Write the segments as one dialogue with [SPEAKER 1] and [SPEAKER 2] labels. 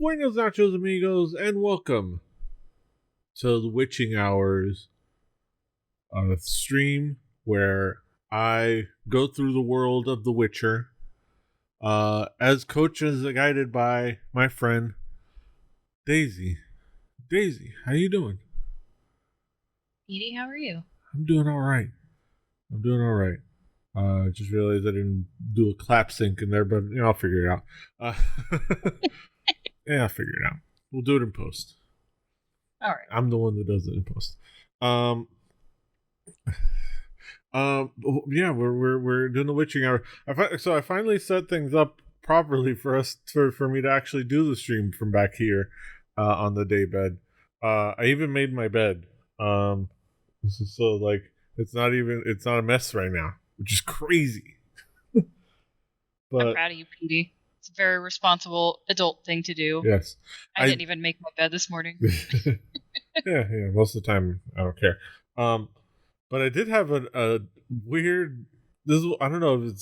[SPEAKER 1] Buenos nachos, amigos, and welcome to the Witching Hours, a stream where I go through the world of The Witcher, as coaches guided by my friend Daisy. Daisy, how you doing?
[SPEAKER 2] Petey, how are you?
[SPEAKER 1] I'm doing all right. Just realized I didn't do a clap sync in there, but I'll figure it out. Yeah, I'll figure it out. We'll do it in post.
[SPEAKER 2] All right.
[SPEAKER 1] I'm the one that does it in post. Yeah, we're doing the witching hour. So I finally set things up properly for us for me to actually do the stream from back here on the day bed. I even made my bed. So like it's not a mess right now, which is crazy.
[SPEAKER 2] I'm proud of you, Petey. It's a very responsible adult thing to do.
[SPEAKER 1] Yes.
[SPEAKER 2] I didn't even make my bed this morning.
[SPEAKER 1] yeah, most of the time I don't care. But I did have a weird. I don't know if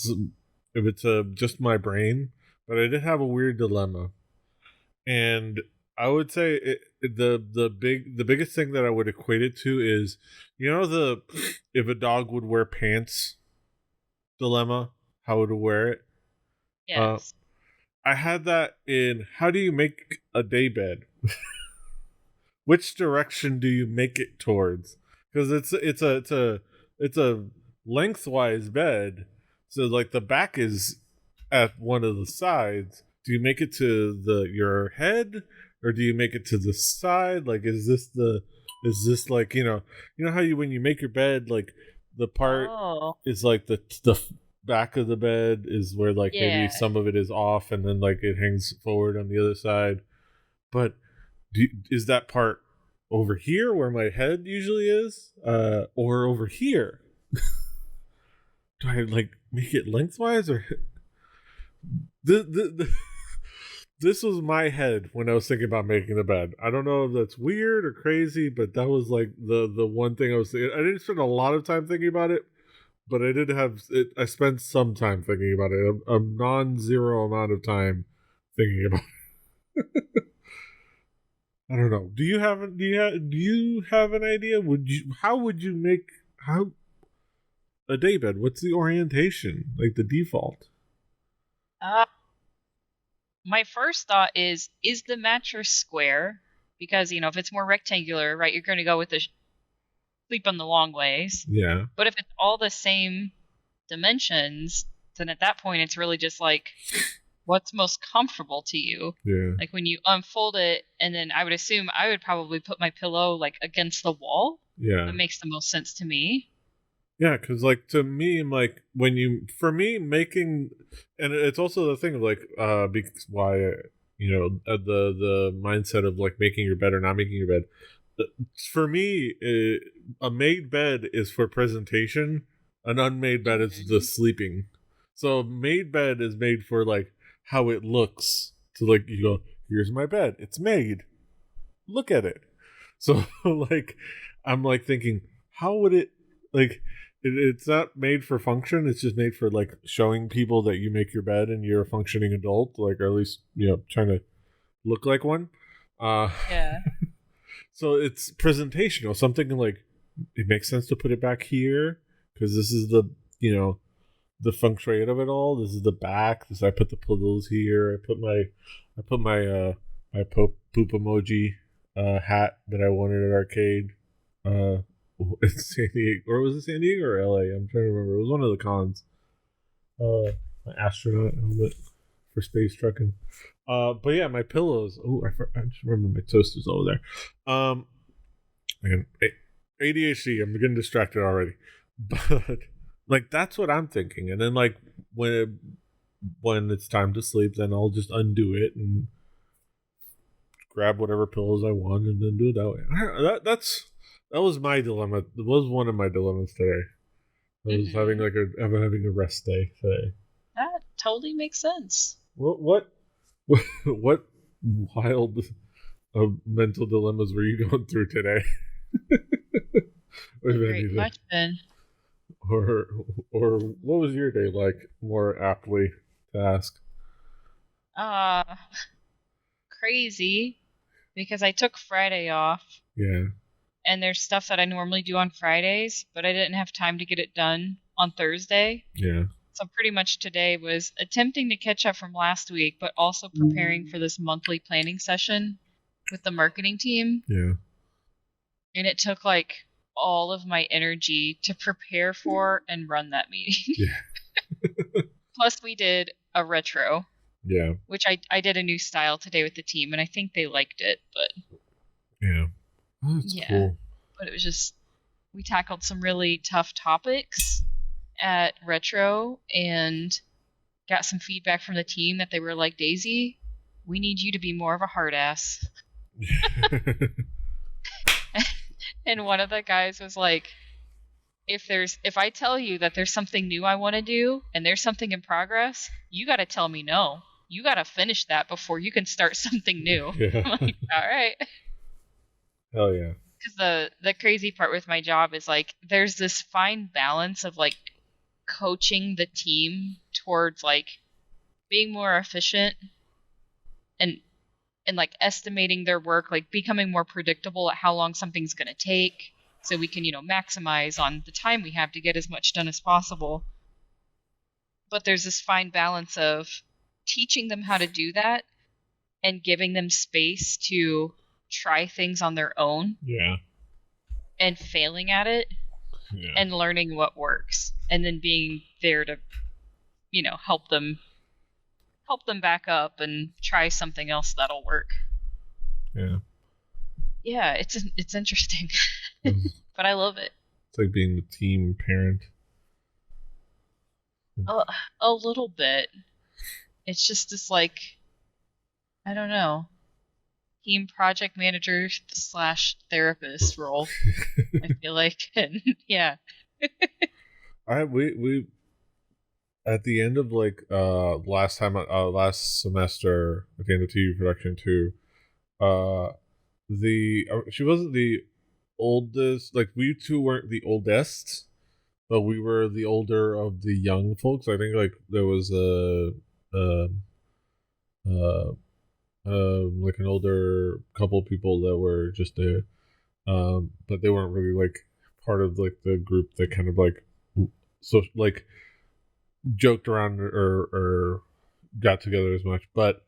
[SPEAKER 1] it's just my brain, but I did have a weird dilemma, and I would say the biggest thing that I would equate it to is if a dog would wear pants dilemma, how would it wear it?
[SPEAKER 2] Yes.
[SPEAKER 1] I had that in how do you make a daybed? Which direction do you make it towards? Because it's a lengthwise bed, so like the back is at one of the sides. Do you make it to your head, or do you make it to the side? Like, is this like how when you make your bed, like the part is like the back of the bed is where like maybe some of it is off, and then like it hangs forward on the other side. But is that part over here where my head usually is, or over here? Do I like make it lengthwise, or this was my head when I was thinking about making the bed. I don't know if that's weird or crazy, but that was like the one thing I was thinking. I didn't spend a lot of time thinking about it, but I did have it. I spent some time thinking about it, a non-zero amount of time thinking about it. I don't know. Do you have an idea? How would you make a daybed? What's the orientation? Like the default?
[SPEAKER 2] My first thought is the mattress square? Because if it's more rectangular, right, you're going to go with the sleep on the long ways.
[SPEAKER 1] Yeah.
[SPEAKER 2] But if it's all the same dimensions, then at that point it's really just like what's most comfortable to you.
[SPEAKER 1] Yeah.
[SPEAKER 2] Like when you unfold it, and then I would assume I would probably put my pillow like against the wall.
[SPEAKER 1] Yeah.
[SPEAKER 2] That makes the most sense to me.
[SPEAKER 1] Yeah, because like to me, like making, and it's also the thing of like because why the mindset of like making your bed or not making your bed. For me, a made bed is for presentation. An unmade bed is the sleeping. So a made bed is made for like how it looks. To like you go, here's my bed. It's made. Look at it. So like I'm like thinking, how would it like? It's not made for function. It's just made for like showing people that you make your bed and you're a functioning adult, like, or at least trying to look like one.
[SPEAKER 2] Yeah.
[SPEAKER 1] So it's presentational. Something like it makes sense to put it back here because this is the the feng shui of it all. This is the back. I put the pillows here. I put my poop emoji hat that I wanted at arcade. San Diego, or was it San Diego or LA? I'm trying to remember. It was one of the cons. My astronaut helmet for space trucking. But yeah, my pillows. Oh, I just remember my toaster's over there. Again, ADHD. I'm getting distracted already. But like that's what I'm thinking. And then like when it's time to sleep, then I'll just undo it and grab whatever pillows I want and then do it that way. That was my dilemma. It was one of my dilemmas today. I was having a rest day today.
[SPEAKER 2] That totally makes sense.
[SPEAKER 1] What wild mental dilemmas were you going through today?
[SPEAKER 2] Great question.
[SPEAKER 1] Or what was your day like? More aptly to ask.
[SPEAKER 2] crazy because I took Friday off.
[SPEAKER 1] Yeah.
[SPEAKER 2] And there's stuff that I normally do on Fridays, but I didn't have time to get it done on Thursday.
[SPEAKER 1] Yeah.
[SPEAKER 2] So pretty much today was attempting to catch up from last week, but also preparing for this monthly planning session with the marketing team.
[SPEAKER 1] Yeah.
[SPEAKER 2] And it took like all of my energy to prepare for and run that meeting.
[SPEAKER 1] Yeah.
[SPEAKER 2] Plus we did a retro.
[SPEAKER 1] Yeah.
[SPEAKER 2] Which I did a new style today with the team, and I think they liked it, but...
[SPEAKER 1] Yeah. Oh, that's cool.
[SPEAKER 2] But it was just... We tackled some really tough topics at retro, and got some feedback from the team that they were like, Daisy, we need you to be more of a hard ass. And one of the guys was like, if I tell you that there's something new I want to do and there's something in progress, you got to tell me no. You got to finish that before you can start something new.
[SPEAKER 1] Yeah.
[SPEAKER 2] I'm like, all right.
[SPEAKER 1] Hell yeah.
[SPEAKER 2] Because the crazy part with my job is like there's this fine balance of like coaching the team towards like being more efficient and like estimating their work, like becoming more predictable at how long something's going to take, so we can, maximize on the time we have to get as much done as possible. But there's this fine balance of teaching them how to do that and giving them space to try things on their own.
[SPEAKER 1] Yeah.
[SPEAKER 2] And failing at it.
[SPEAKER 1] Yeah.
[SPEAKER 2] And learning what works. And then being there to, help them back up and try something else that'll work.
[SPEAKER 1] Yeah.
[SPEAKER 2] Yeah, it's interesting. But I love it.
[SPEAKER 1] It's like being the team parent.
[SPEAKER 2] A little bit. It's just this like, I don't know, team project manager / therapist role. I feel like, and yeah.
[SPEAKER 1] We at the end of like last semester at the end of TV production 2, she wasn't the oldest. Like we two weren't the oldest, but we were the older of the young folks. I think like there was like an older couple of people that were just there, but they weren't really like part of like the group that kind of like joked around or got together as much. But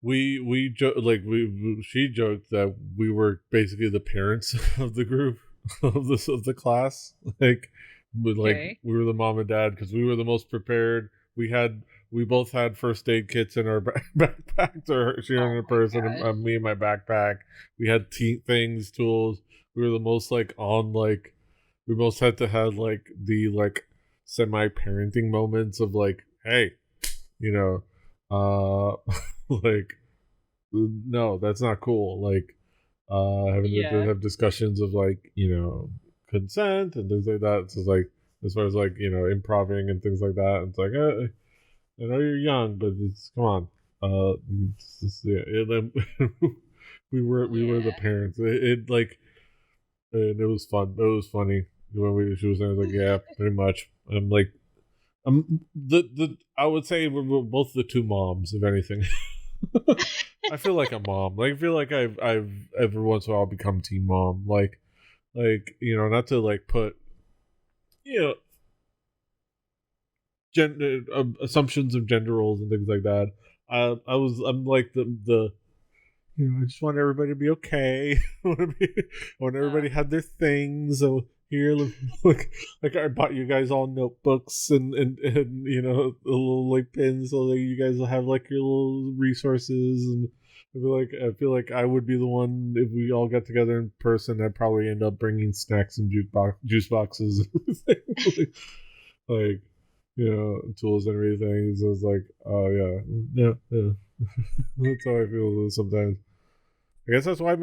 [SPEAKER 1] she joked that we were basically the parents of the group of the class. Okay. We were the mom and dad because we were the most prepared. We both had first aid kits in our backpacks, or she in her purse, and me in my backpack. We had things, tools. We were the most like on like. We most had to have like the like semi-parenting moments of like, hey, like, no, that's not cool. Like, having to have discussions of like, consent and things like that. So it's like, as far as like, improving and things like that. It's like, I know you're young, but come on. We were the parents. It like, and it was fun. It was funny when she was there. I was like, yeah, pretty much. I'm like, I would say we're both the two moms, if anything. I feel like a mom. Like, I feel like I've every once in a while become teen mom. Like not to like put, gender assumptions of gender roles and things like that. I'm like the I just want everybody to be okay. I want everybody to have their things. So here, like I bought you guys all notebooks and little like pins so that you guys will have like your little resources. And I feel like I would be the one if we all got together in person. I'd probably end up bringing snacks and juice boxes and everything. like tools and everything. So it's like, oh yeah. That's how I feel sometimes. I guess that's why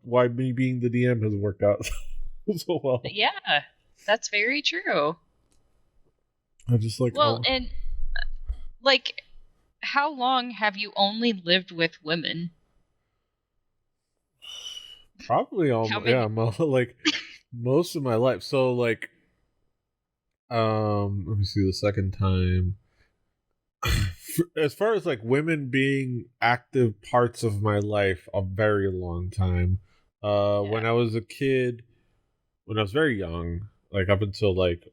[SPEAKER 1] why me being the DM has worked out so well.
[SPEAKER 2] Yeah, that's very true.
[SPEAKER 1] I just like
[SPEAKER 2] and like, how long have you only lived with women?
[SPEAKER 1] Probably like most of my life. So like, let me see, the second time as far as like women being active parts of my life, a very long time. When I was a kid, when I was very young, like up until like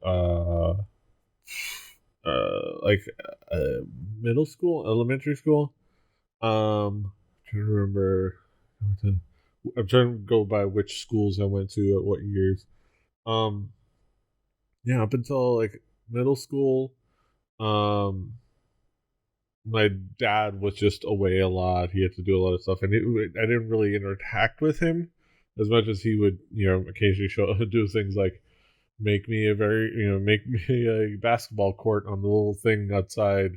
[SPEAKER 1] middle school, elementary school. Trying to remember. I'm trying to go by which schools I went to at what years. Um, yeah, up until like middle school. Um, my dad was just away a lot. He had to do a lot of stuff, and I didn't really interact with him as much as he would, occasionally do things like make me a basketball court on the little thing outside,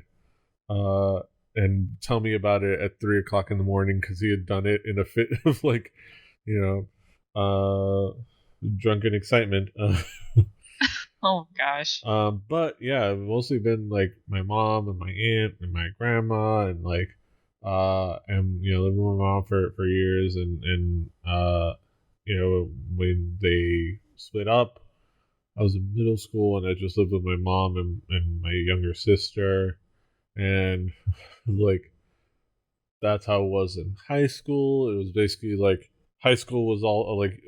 [SPEAKER 1] and tell me about it at 3 o'clock in the morning because he had done it in a fit of like, you drunken excitement.
[SPEAKER 2] Oh gosh.
[SPEAKER 1] But yeah, it's mostly been like my mom and my aunt and my grandma and like, and living with my mom for years and when they split up, I was in middle school and I just lived with my mom and my younger sister, and like that's how it was in high school. It was basically like high school was all like,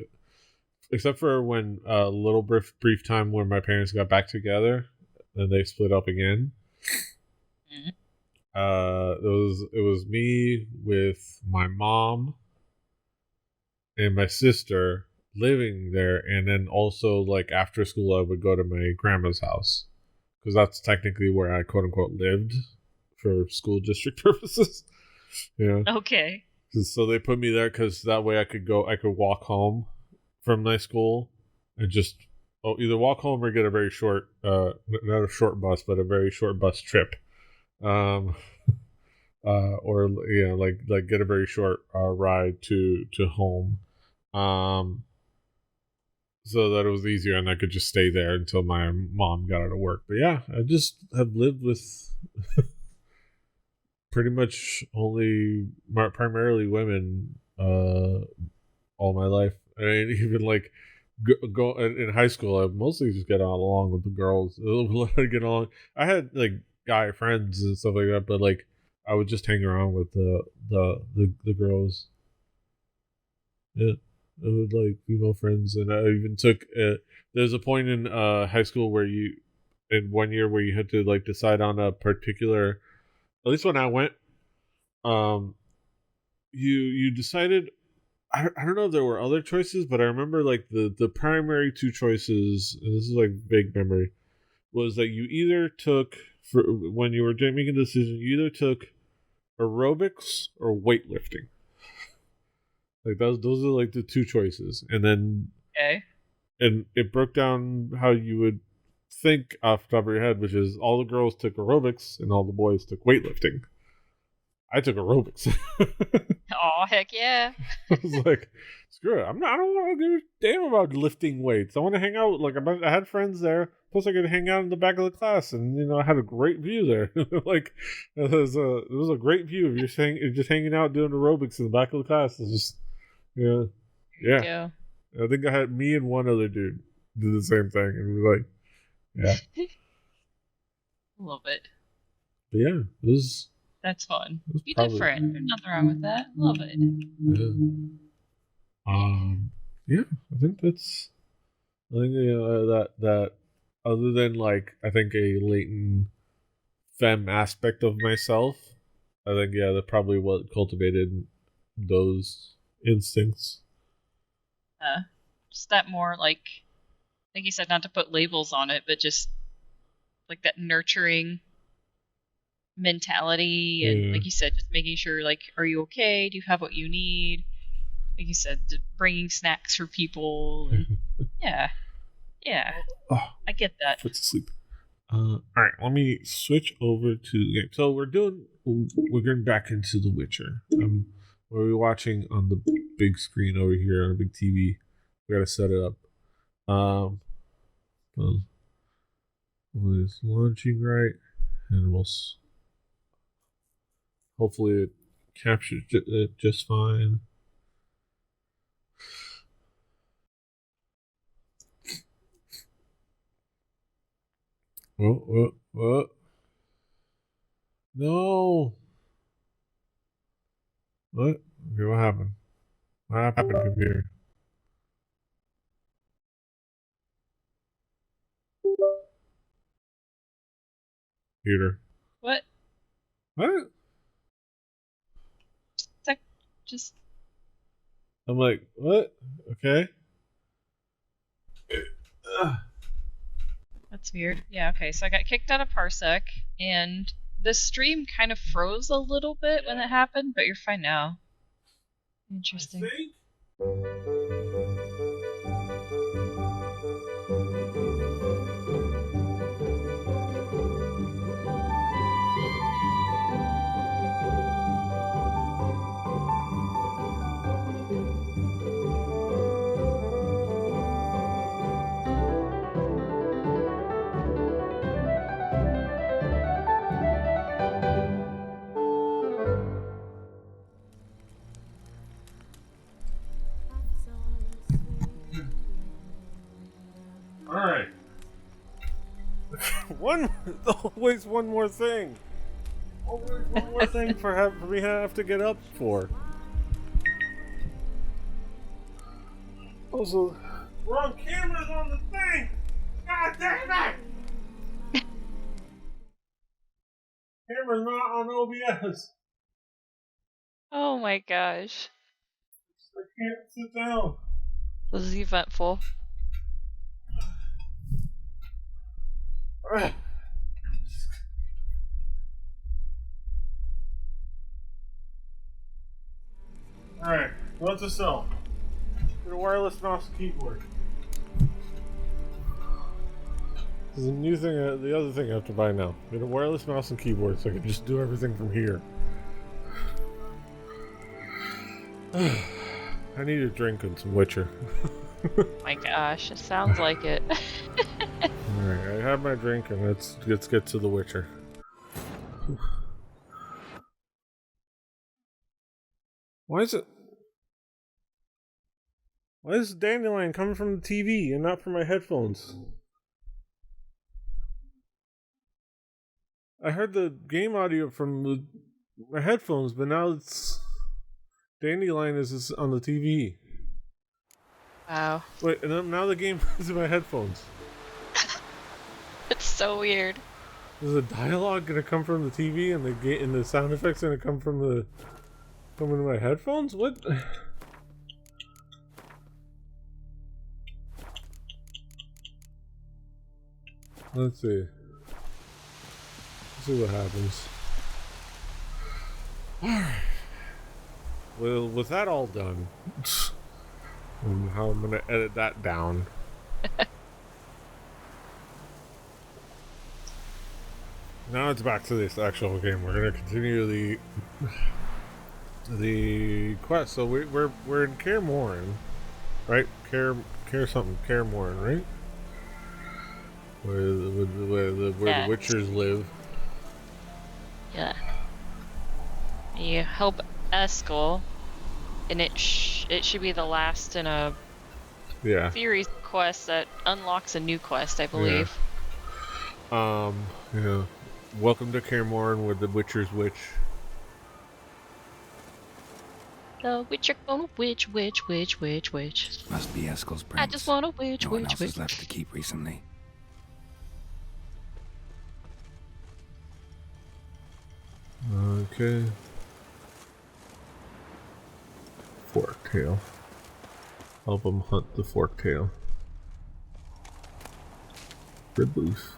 [SPEAKER 1] except for when a little brief time when my parents got back together and they split up again.
[SPEAKER 2] Mhm.
[SPEAKER 1] It was me with my mom and my sister living there, and then also like after school I would go to my grandma's house because that's technically where I quote unquote lived for school district purposes. Yeah.
[SPEAKER 2] Okay.
[SPEAKER 1] So they put me there because that way I could walk home from my school and just either walk home or get a very short, not a short bus, but a very short bus trip, um, or like get a very short ride to home, so that it was easier and I could just stay there until my mom got out of work. But yeah, I just have lived with pretty much only primarily women all my life. I mean, even like go in high school, I mostly just get along with the girls. I get along. I had like guy friends and stuff like that, but like I would just hang around with the girls. Yeah, I would like female friends, and I even took. There's a point in high school where in 1 year where you had to like decide on a particular. At least when I went, um, you decided. I don't know if there were other choices, but I remember like the primary two choices, and this is like big memory, was that you either took for when you were making a decision, you either took aerobics or weightlifting. Like those are like the two choices, and then
[SPEAKER 2] Okay.
[SPEAKER 1] and it broke down how you would think off the top of your head, which is all the girls took aerobics and all the boys took weightlifting. I took aerobics.
[SPEAKER 2] Oh heck yeah.
[SPEAKER 1] I was like, screw it. I don't want to give a damn about lifting weights. I want to hang out. Like I had friends there. Plus, I could hang out in the back of the class, and I had a great view there. Like it was a great view of just hanging out doing aerobics in the back of the class. It's just yeah.
[SPEAKER 2] There you go.
[SPEAKER 1] I think I had me and one other dude do the same thing, and we were like, yeah.
[SPEAKER 2] Love it.
[SPEAKER 1] But yeah,
[SPEAKER 2] That's fun.
[SPEAKER 1] it was
[SPEAKER 2] Be
[SPEAKER 1] probably
[SPEAKER 2] different. There's nothing wrong with that. Love it.
[SPEAKER 1] yeah. I think that other than like I think a latent femme aspect of myself, I think that's probably what cultivated those instincts.
[SPEAKER 2] Just that more like you said, not to put labels on it, but just like that nurturing mentality, and
[SPEAKER 1] Yeah.
[SPEAKER 2] like you said, just making sure like, are you okay? Do you have what you need? Like you said, bringing snacks for people. And yeah,
[SPEAKER 1] Oh,
[SPEAKER 2] I get that.
[SPEAKER 1] put to sleep. All right, let me switch over to the game. So we're getting back into The Witcher. We're watching on the big screen over here on a big TV. We gotta set it up. Well, it's launching right, and hopefully it captures it just fine. Oh. No. What? Okay, what happened? What happened, computer? Computer.
[SPEAKER 2] What?
[SPEAKER 1] What?
[SPEAKER 2] Just
[SPEAKER 1] I'm like, what? Okay.
[SPEAKER 2] that's weird. Yeah, okay. So I got kicked out of Parsec, and the stream kind of froze a little bit when it happened, but you're fine now. Interesting.
[SPEAKER 1] I think? Alright. Always one more thing. Always one more thing for me to have to get up for. Also, wrong camera's on the thing! God damn it! Camera's not on OBS.
[SPEAKER 2] Oh my gosh.
[SPEAKER 1] I can't sit down.
[SPEAKER 2] This is eventful.
[SPEAKER 1] Alright. Alright, what's to sell? Get a wireless mouse and keyboard. This is a new thing, the other thing I have to buy now. Get a wireless mouse and keyboard so I can just do everything from here. I need a drink and some Witcher.
[SPEAKER 2] My gosh, it sounds like it.
[SPEAKER 1] Alright, I have my drink and let's get to the Witcher. Why is the dandelion coming from the TV and not from my headphones? I heard the game audio from my headphones, but now it's dandelion is on the TV.
[SPEAKER 2] Wow.
[SPEAKER 1] Wait, and now the game is in my headphones.
[SPEAKER 2] It's so weird.
[SPEAKER 1] Is the dialogue gonna come from the TV and the sound effects gonna come from into my headphones? What? Let's see. Let's see what happens. Alright. Well, with that all done, how I'm gonna edit that down. Now it's back to this actual game. We're gonna continue the quest. So we're in Kaer Morhen, right? Kaer Morhen, right? Where the Witchers live.
[SPEAKER 2] Yeah. You help Eskel, and it should be the last in a series quest that unlocks a new quest, I believe.
[SPEAKER 1] Yeah. Welcome to Kaer Morhen with the Witcher's Witch.
[SPEAKER 2] The Witcher gonna witch.
[SPEAKER 3] Must be Eskel's prince.
[SPEAKER 2] I just want a witch,
[SPEAKER 3] no one else has left to keep recently.
[SPEAKER 1] Okay. Forktail. Help him hunt the forktail. Good booth.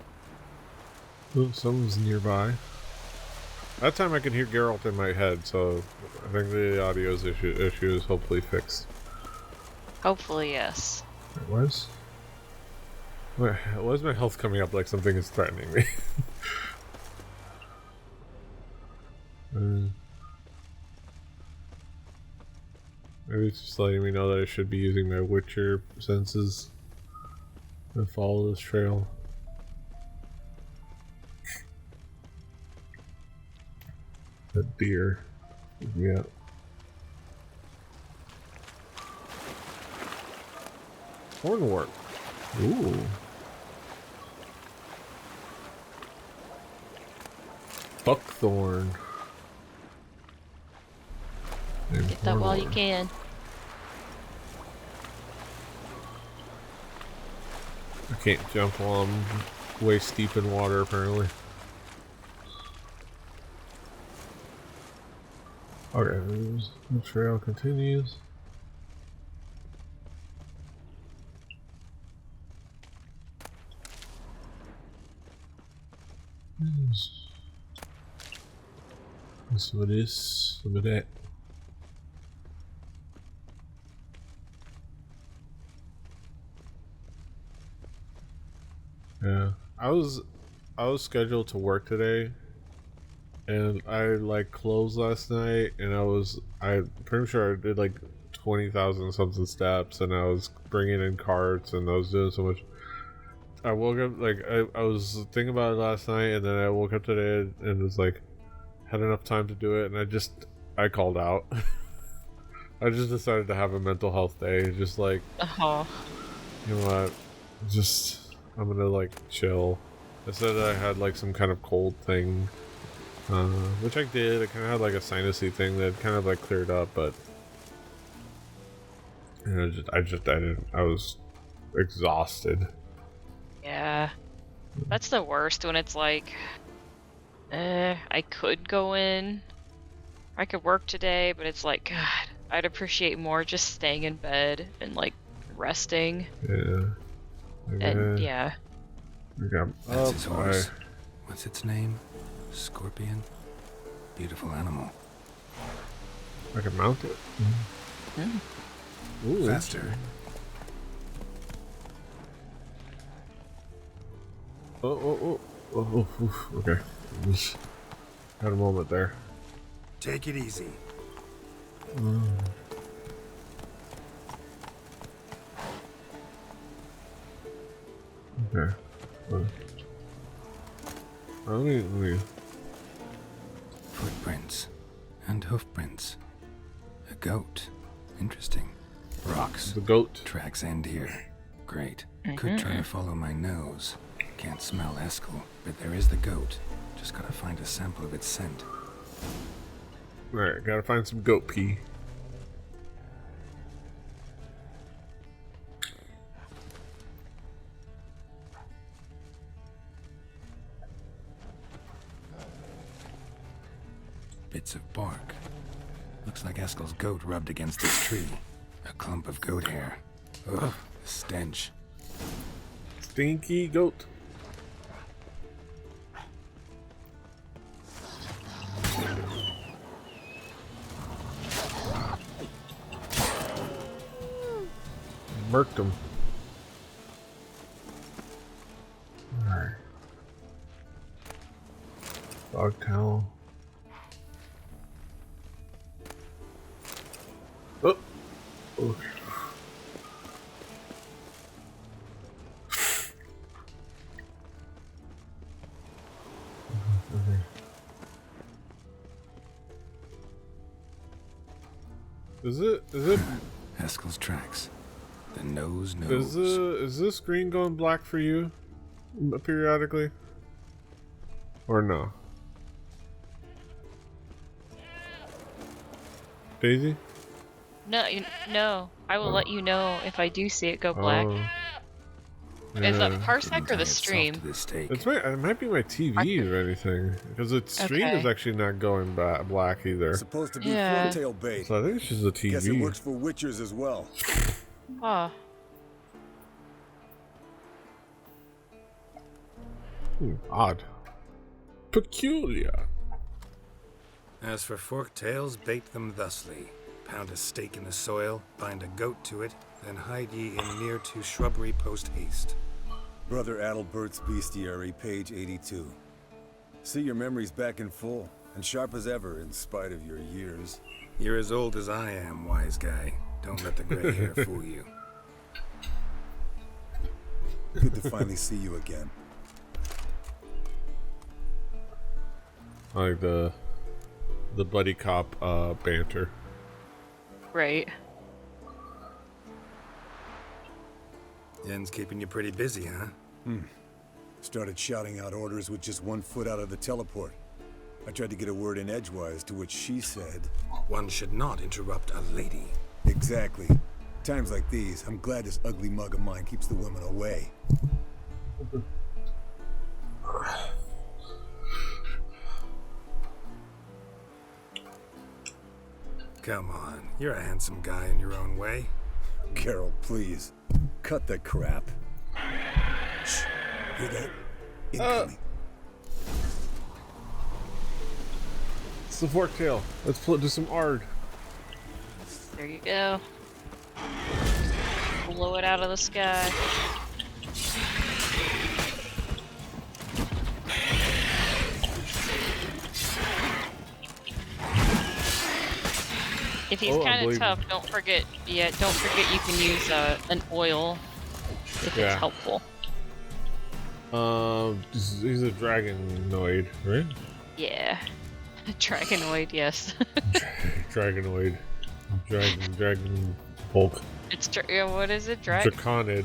[SPEAKER 1] Oh, someone's nearby. That time I could hear Geralt in my head, so I think the audio's issue is hopefully fixed.
[SPEAKER 2] Hopefully, yes.
[SPEAKER 1] It was? Why is my health coming up like something is threatening me? Maybe it's just letting me know that I should be using my Witcher senses and follow this trail. That deer. Yeah. Hornwort. Ooh. buckthorn.
[SPEAKER 2] Get that while you can.
[SPEAKER 1] I can't jump while I'm waist deep in water, apparently. Okay, the trail continues. Some of this, some of that. Yeah, I was scheduled to work today, and I like closed last night, and I'm pretty sure I did like 20,000 something steps, and I was bringing in carts, and I was doing so much. I woke up like I was thinking about it last night, and then I woke up today and was like had enough time to do it, and I called out. I just decided to have a mental health day, just like you know what, I'm gonna like chill. I said I had like some kind of cold thing, which I did. I kind of had like a sinusy thing that kind of like cleared up, but you know, I was exhausted.
[SPEAKER 2] Yeah, that's the worst when it's like, I could go in, I could work today, but it's like, God, I'd appreciate more just staying in bed and like resting.
[SPEAKER 1] Yeah.
[SPEAKER 2] And yeah.
[SPEAKER 3] That's his horse. What's its name? Scorpion? Beautiful animal.
[SPEAKER 1] I can mount it. Ooh,
[SPEAKER 3] faster.
[SPEAKER 1] Oh, okay. Just had a moment there.
[SPEAKER 3] Take it easy.
[SPEAKER 1] Okay. Let me.
[SPEAKER 3] Footprints and hoofprints. A goat. Interesting. Rocks.
[SPEAKER 1] The goat.
[SPEAKER 3] Tracks end here. Great. Could try to follow my nose. Can't smell Eskel, but there is the goat. Just gotta find a sample of its scent.
[SPEAKER 1] Alright, gotta find some goat pee.
[SPEAKER 3] Bits of bark. Looks like Eskel's goat rubbed against this tree. A clump of goat hair. Ugh, stench.
[SPEAKER 1] Stinky goat. Murked him. Alright. Dog towel. Oh! Oh. Is it
[SPEAKER 3] Eskel's tracks. The nose.
[SPEAKER 1] Is this screen going black for you periodically? Or no? Daisy?
[SPEAKER 2] No. I will let you know if I do see it go black. Is that Parsec or the stream?
[SPEAKER 1] It might be my TV or anything, because its stream is actually not going black either.
[SPEAKER 4] It's supposed to be fork-tail bait.
[SPEAKER 1] So I think it's just the TV.
[SPEAKER 4] Guess it works for witchers as well.
[SPEAKER 2] Oh.
[SPEAKER 1] Odd. Peculiar.
[SPEAKER 3] As for fork-tails, bait them thusly. Pound a stake in the soil, bind a goat to it, then hide ye in near to shrubbery post-haste.
[SPEAKER 4] Brother Adalbert's Bestiary, page 82. See your memories back in full, and sharp as ever in spite of your years.
[SPEAKER 3] You're as old as I am, wise guy. Don't let the gray hair fool you.
[SPEAKER 4] Good to finally see you again.
[SPEAKER 1] I like the buddy cop banter.
[SPEAKER 2] Right.
[SPEAKER 3] Yen's keeping you pretty busy, huh?
[SPEAKER 4] Started shouting out orders with just 1 foot out of the teleport. I tried to get a word in edgewise, to which she said...
[SPEAKER 3] One should not interrupt a lady.
[SPEAKER 4] Exactly. Times like these, I'm glad this ugly mug of mine keeps the women away.
[SPEAKER 3] Come on, you're a handsome guy in your own way.
[SPEAKER 4] Carol, please. Cut the crap. Shh. Hear that? Incoming.
[SPEAKER 1] It's the forktail. Let's do some ard.
[SPEAKER 2] There you go. Blow it out of the sky. If he's kind of tough, don't forget you can use an oil if it's helpful.
[SPEAKER 1] He's a dragonoid, right?
[SPEAKER 2] Yeah. Dragonoid, yes.
[SPEAKER 1] Dragonoid. Dragon Hulk.
[SPEAKER 2] It's what is it?
[SPEAKER 1] Draconid.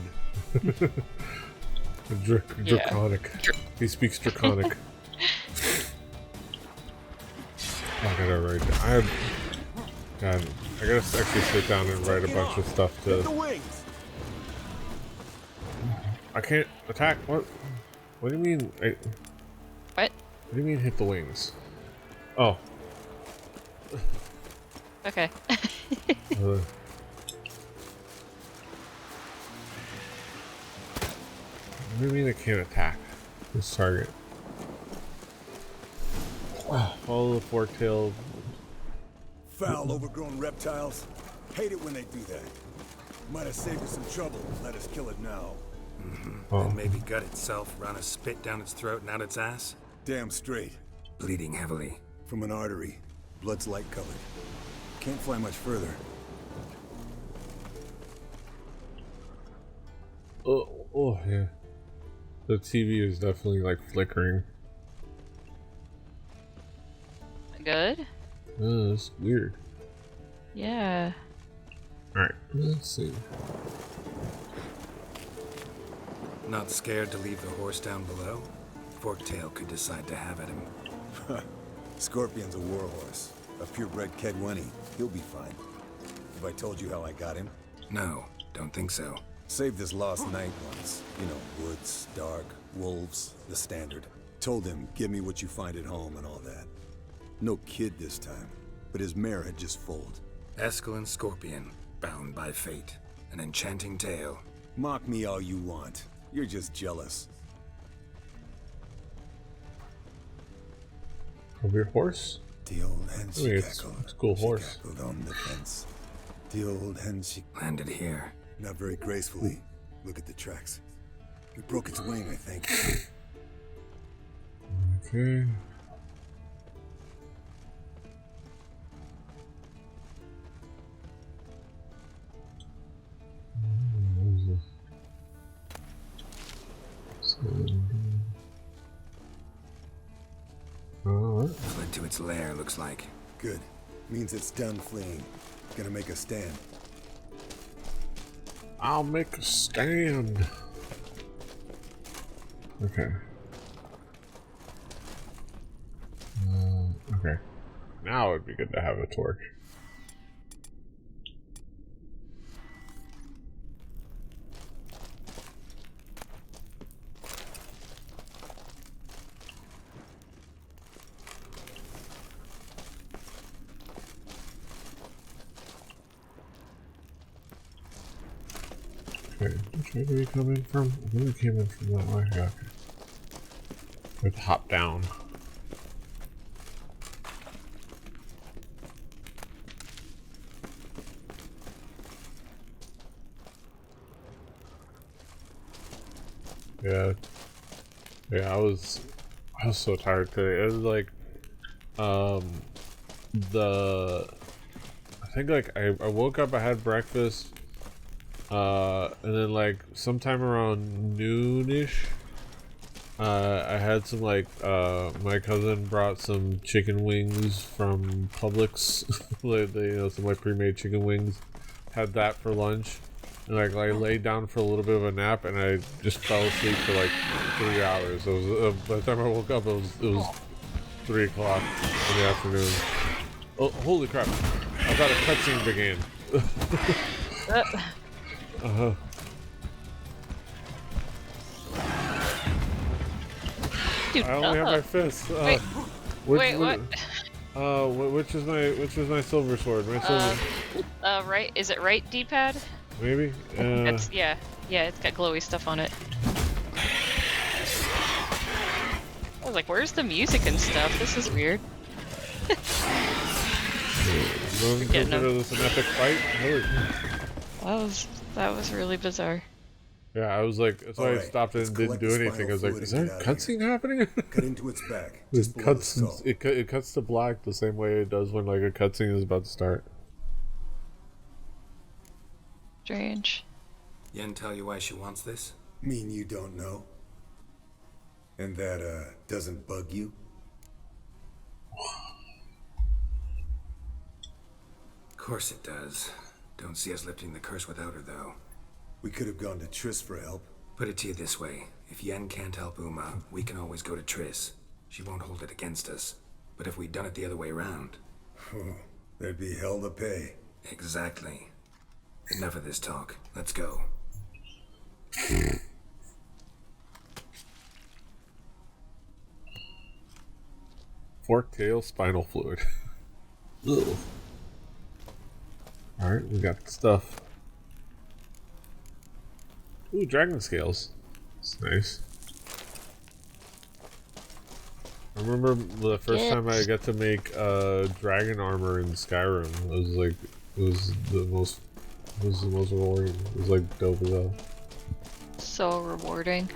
[SPEAKER 1] Draconic. He speaks Draconic. I gotta write. I gotta actually sit down and write a bunch of stuff to.
[SPEAKER 4] Hit the wings.
[SPEAKER 1] I can't attack. What? What do you mean?
[SPEAKER 2] What?
[SPEAKER 1] What do you mean hit the wings? Oh.
[SPEAKER 2] Okay.
[SPEAKER 1] What do you mean I can't attack this target? Follow the forktail.
[SPEAKER 4] Foul, overgrown reptiles. Hate it when they do that. Might have saved us some trouble. Let us kill it now.
[SPEAKER 3] And maybe gut itself, run a spit down its throat and out its ass.
[SPEAKER 4] Damn straight.
[SPEAKER 3] Bleeding heavily.
[SPEAKER 4] From an artery. Blood's light colored. Can't fly much further.
[SPEAKER 1] Oh yeah. The TV is definitely like flickering.
[SPEAKER 2] Good?
[SPEAKER 1] Oh, that's weird.
[SPEAKER 2] Yeah.
[SPEAKER 1] Alright, let's see.
[SPEAKER 3] Not scared to leave the horse down below? Forktail could decide to have at him.
[SPEAKER 4] Scorpion's a warhorse. A purebred Kedwenny. He'll be fine. Have I told you how I got him?
[SPEAKER 3] No, don't think so.
[SPEAKER 4] Saved this lost knight once. You know, woods, dark, wolves, the standard. Told him, give me what you find at home and all that. No kid this time, but his mare had just foaled.
[SPEAKER 3] Escalin Scorpion, bound by fate. An enchanting tale.
[SPEAKER 4] Mock me all you want. You're just jealous.
[SPEAKER 1] Of your horse?
[SPEAKER 4] The old hen she
[SPEAKER 1] it's
[SPEAKER 4] cackled.
[SPEAKER 1] a cool horse.
[SPEAKER 4] She cackled on the fence. The old hen she
[SPEAKER 3] Landed here.
[SPEAKER 4] not very gracefully. Look at the tracks. It broke its wing, I think.
[SPEAKER 1] Okay. Alright.
[SPEAKER 3] Fled to its lair, looks like.
[SPEAKER 4] Good. Means it's done fleeing. Gonna make a stand.
[SPEAKER 1] I'll make a stand. Okay. Okay. Now it'd be good to have a torch. Okay, which way do we come in from? I think we came in from that way. Okay. We have to hop down. Yeah. Yeah, I was so tired today. It was like, I think like I woke up, I had breakfast, and then like sometime around noonish, I had some like, my cousin brought some chicken wings from Publix, like, some like pre-made chicken wings, had that for lunch. And like I laid down for a little bit of a nap, and I just fell asleep for like 3 hours. It was by the time I woke up, it was 3 o'clock in the afternoon. Oh, holy crap. I thought a cutscene began. Uh-huh.
[SPEAKER 2] Dude,
[SPEAKER 1] I only have my fists.
[SPEAKER 2] Wait. Wait, what?
[SPEAKER 1] Which is my silver sword? My silver.
[SPEAKER 2] Right. Is it right D-pad?
[SPEAKER 1] Maybe.
[SPEAKER 2] It's yeah. It's got glowy stuff on it. I was like, where's the music and stuff? This is weird.
[SPEAKER 1] Don't consider this an epic fight.
[SPEAKER 2] That was really bizarre.
[SPEAKER 1] Yeah, I was like, that's why I stopped and didn't do anything. I was like, is there a cutscene happening?
[SPEAKER 4] Cut into its back.
[SPEAKER 1] It cuts to black the same way it does when like a cutscene is about to start.
[SPEAKER 2] Strange.
[SPEAKER 3] Yen tell you why she wants this?
[SPEAKER 4] Mean you don't know? And that, doesn't bug you?
[SPEAKER 3] Of course it does. Don't see us lifting the curse without her, though.
[SPEAKER 4] We could have gone to Triss for help.
[SPEAKER 3] Put it to you this way. If Yen can't help Uma, we can always go to Triss. She won't hold it against us. But if we'd done it the other way around...
[SPEAKER 4] There'd be hell to pay.
[SPEAKER 3] Exactly. Enough of this talk. Let's go.
[SPEAKER 1] Forked tail, spinal fluid. Ugh. Alright, we got stuff. Ooh, dragon scales. That's nice. I remember the first time I got to make dragon armor in Skyrim. It was the most rewarding. It was like dope as hell.
[SPEAKER 2] So rewarding.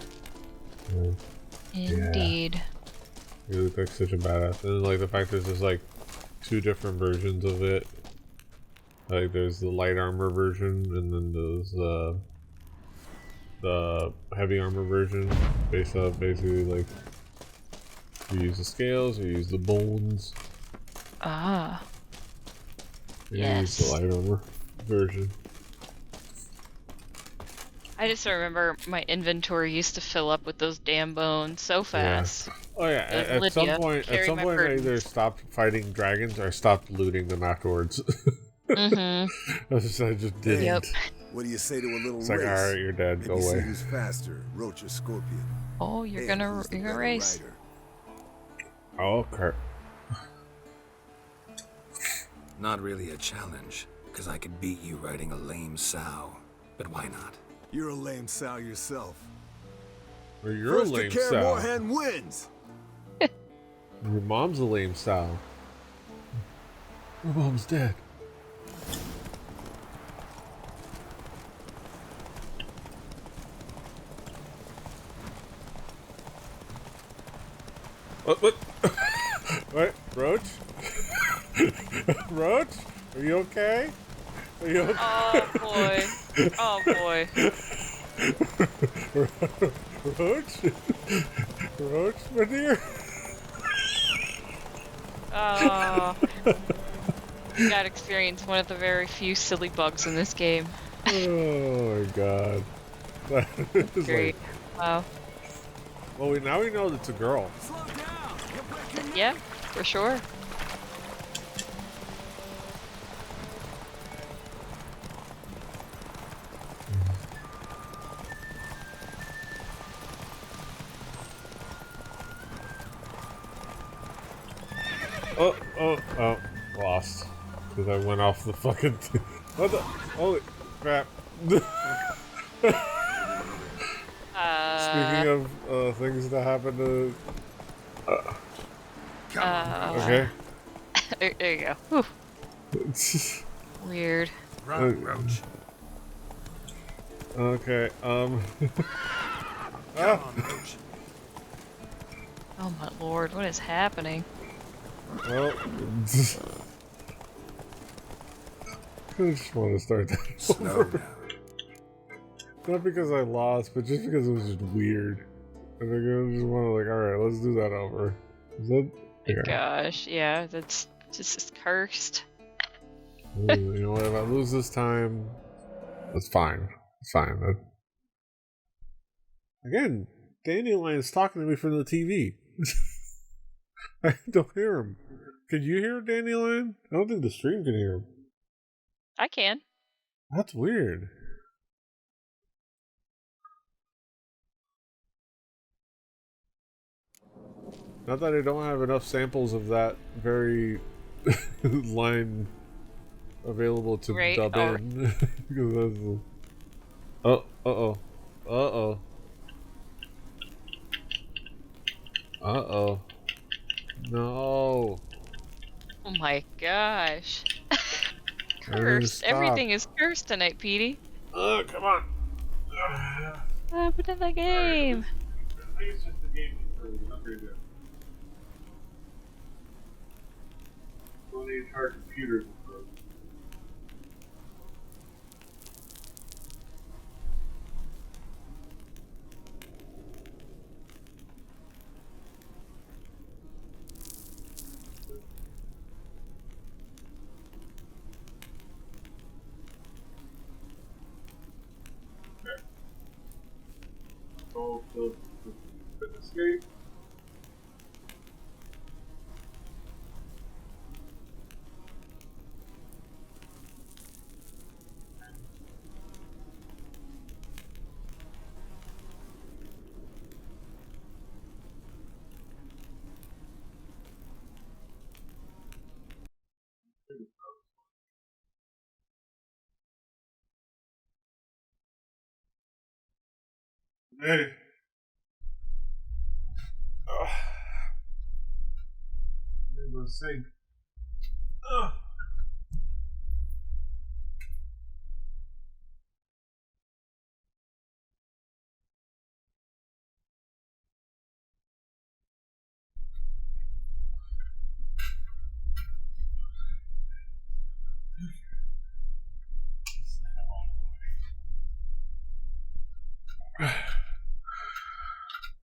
[SPEAKER 1] Yeah.
[SPEAKER 2] Indeed.
[SPEAKER 1] You look like such a badass. And like the fact that there's like 2 different versions of it. Like there's the light armor version and then there's the heavy armor version based off basically like you use the scales, you use the bones.
[SPEAKER 2] Ah.
[SPEAKER 1] Yeah, you use the light armor version.
[SPEAKER 2] I just remember my inventory used to fill up with those damn bones so fast.
[SPEAKER 1] Yeah. Oh yeah, at some point I either stopped fighting dragons or stopped looting them afterwards.
[SPEAKER 2] Mm-hmm.
[SPEAKER 1] I just didn't.
[SPEAKER 2] Yep.
[SPEAKER 4] What do you say to a little
[SPEAKER 1] It's
[SPEAKER 4] race?
[SPEAKER 1] like, alright, you're dead, go
[SPEAKER 4] Maybe see
[SPEAKER 1] away.
[SPEAKER 4] who's faster, Roach or Scorpion.
[SPEAKER 2] Oh, you're gonna race.
[SPEAKER 4] Rider.
[SPEAKER 1] Oh, okay.
[SPEAKER 3] Not really a challenge, because I could beat you riding a lame sow. But why not?
[SPEAKER 4] You're a lame sow yourself.
[SPEAKER 1] Or you're
[SPEAKER 4] First
[SPEAKER 1] a lame
[SPEAKER 4] to Kaer
[SPEAKER 1] sow.
[SPEAKER 4] Morhen wins.
[SPEAKER 1] Your mom's a lame sow. Your mom's dead. What? What? Roach? Roach? Are you okay? Are you okay?
[SPEAKER 2] Oh boy. Oh boy.
[SPEAKER 1] Roach? Roach, my dear?
[SPEAKER 2] Oh. You got to experience one of the very few silly bugs in this game.
[SPEAKER 1] Oh my god. That is
[SPEAKER 2] Great. Wow.
[SPEAKER 1] Well, now we know it's a girl.
[SPEAKER 2] Yeah, for sure.
[SPEAKER 1] Oh, lost. Because I went off the fucking thing. What the? Holy crap. Speaking of things that happen to... okay.
[SPEAKER 2] There you go. Whew. Weird.
[SPEAKER 3] Run, Roach.
[SPEAKER 1] Okay,
[SPEAKER 3] Come on, Roach.
[SPEAKER 2] Oh my lord, what is happening?
[SPEAKER 1] Well... I just want to start that
[SPEAKER 3] Snow
[SPEAKER 1] over.
[SPEAKER 3] now.
[SPEAKER 1] Not because I lost, but just because it was just weird. I think I just want to like, alright, let's do that over. Is that... Okay.
[SPEAKER 2] Gosh, yeah, that's just cursed.
[SPEAKER 1] You know what, if I lose this time, that's fine. It's fine. Again, Dandelion's talking to me from the TV. I don't hear him. Can you hear Dandelion? I don't think the stream can hear him.
[SPEAKER 2] I can.
[SPEAKER 1] That's weird. Not that I don't have enough samples of that very line available to dub in. Uh-oh. No.
[SPEAKER 2] Oh my gosh. Cursed. Everything is cursed tonight, Petey.
[SPEAKER 1] Oh, come on.
[SPEAKER 2] What happened in the game?
[SPEAKER 1] I think it's just the game is not very good. Well, the entire computer is frozen. The escape. Hey. I'm gonna sink.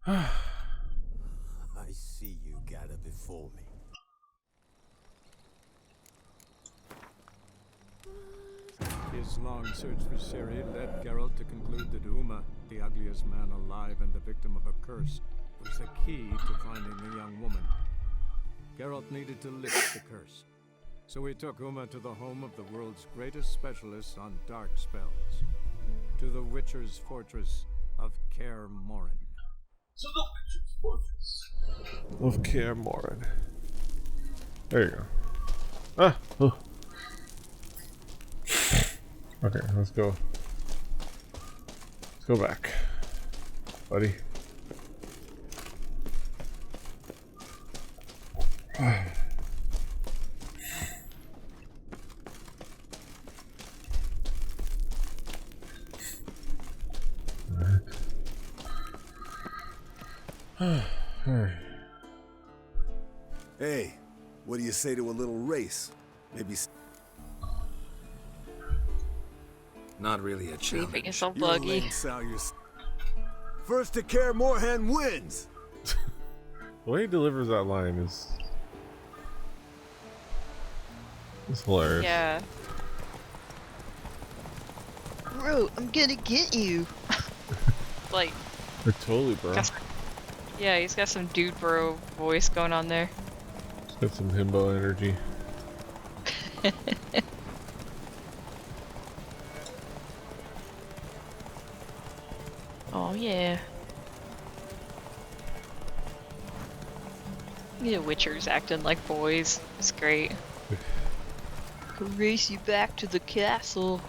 [SPEAKER 4] I see you gather before me.
[SPEAKER 5] His long search for Ciri led Geralt to conclude that Uma, the ugliest man alive and the victim of a curse, was the key to finding the young woman. Geralt needed to lift the curse, so he took Uma to the home of the world's greatest specialist on dark spells, to the Witcher's fortress of Kaer Morhen.
[SPEAKER 1] So the Witcher's fortress of Kaer Morhen. There you go. Okay, let's go. Let's go back, buddy.
[SPEAKER 4] Hey, what do you say to a little race? Maybe.
[SPEAKER 3] Not really a challenge.
[SPEAKER 2] Sleeping is so
[SPEAKER 4] You're a
[SPEAKER 2] buggy.
[SPEAKER 4] lame sow, first to Kaer Morhen wins.
[SPEAKER 1] The way he delivers that line is hilarious.
[SPEAKER 2] Yeah. Bro, I'm gonna get you. Like,
[SPEAKER 1] Totally, bro.
[SPEAKER 2] yeah, he's got some dude bro voice going on there.
[SPEAKER 1] He's got some himbo energy.
[SPEAKER 2] Oh yeah. Yeah, Witchers acting like boys. It's great. Could race you back to the castle.